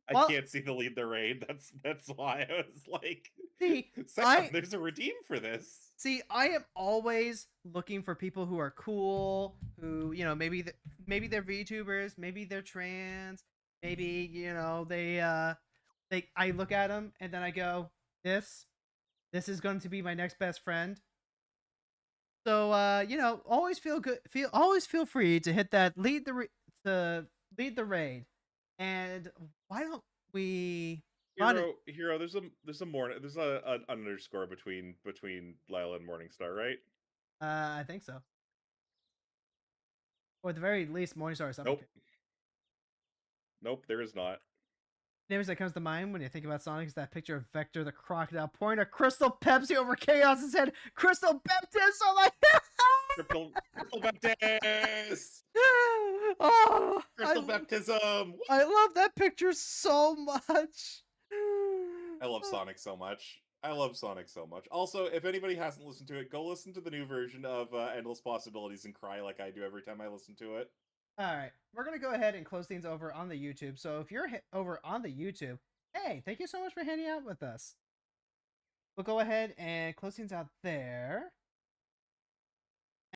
I can't see the lead the raid. That's why I was like, see, Sam, there's a redeem for this. See, I am always looking for people who are cool, who, you know, maybe they're VTubers, maybe they're trans, maybe, you know, I look at them and then I go, this is going to be my next best friend. So, you know, always feel free to hit that lead the raid. And why don't we Hero, there's an underscore between Lila and Morningstar, right? I think so. Or at the very least, Morningstar or something. Nope, there is not. The image that comes to mind when you think about Sonic is that picture of Vector the crocodile pouring a crystal Pepsi over Chaos's head. Crystal Baptist! Oh my Crystal Baptist! Oh, Crystal Baptism! I love that picture so much. I love Sonic so much. Also, if anybody hasn't listened to it, go listen to the new version of Endless Possibilities and cry like I do every time I listen to it. Alright, we're going to go ahead and close things over on the YouTube. So if you're over on the YouTube, hey, thank you so much for hanging out with us. We'll go ahead and close things out there.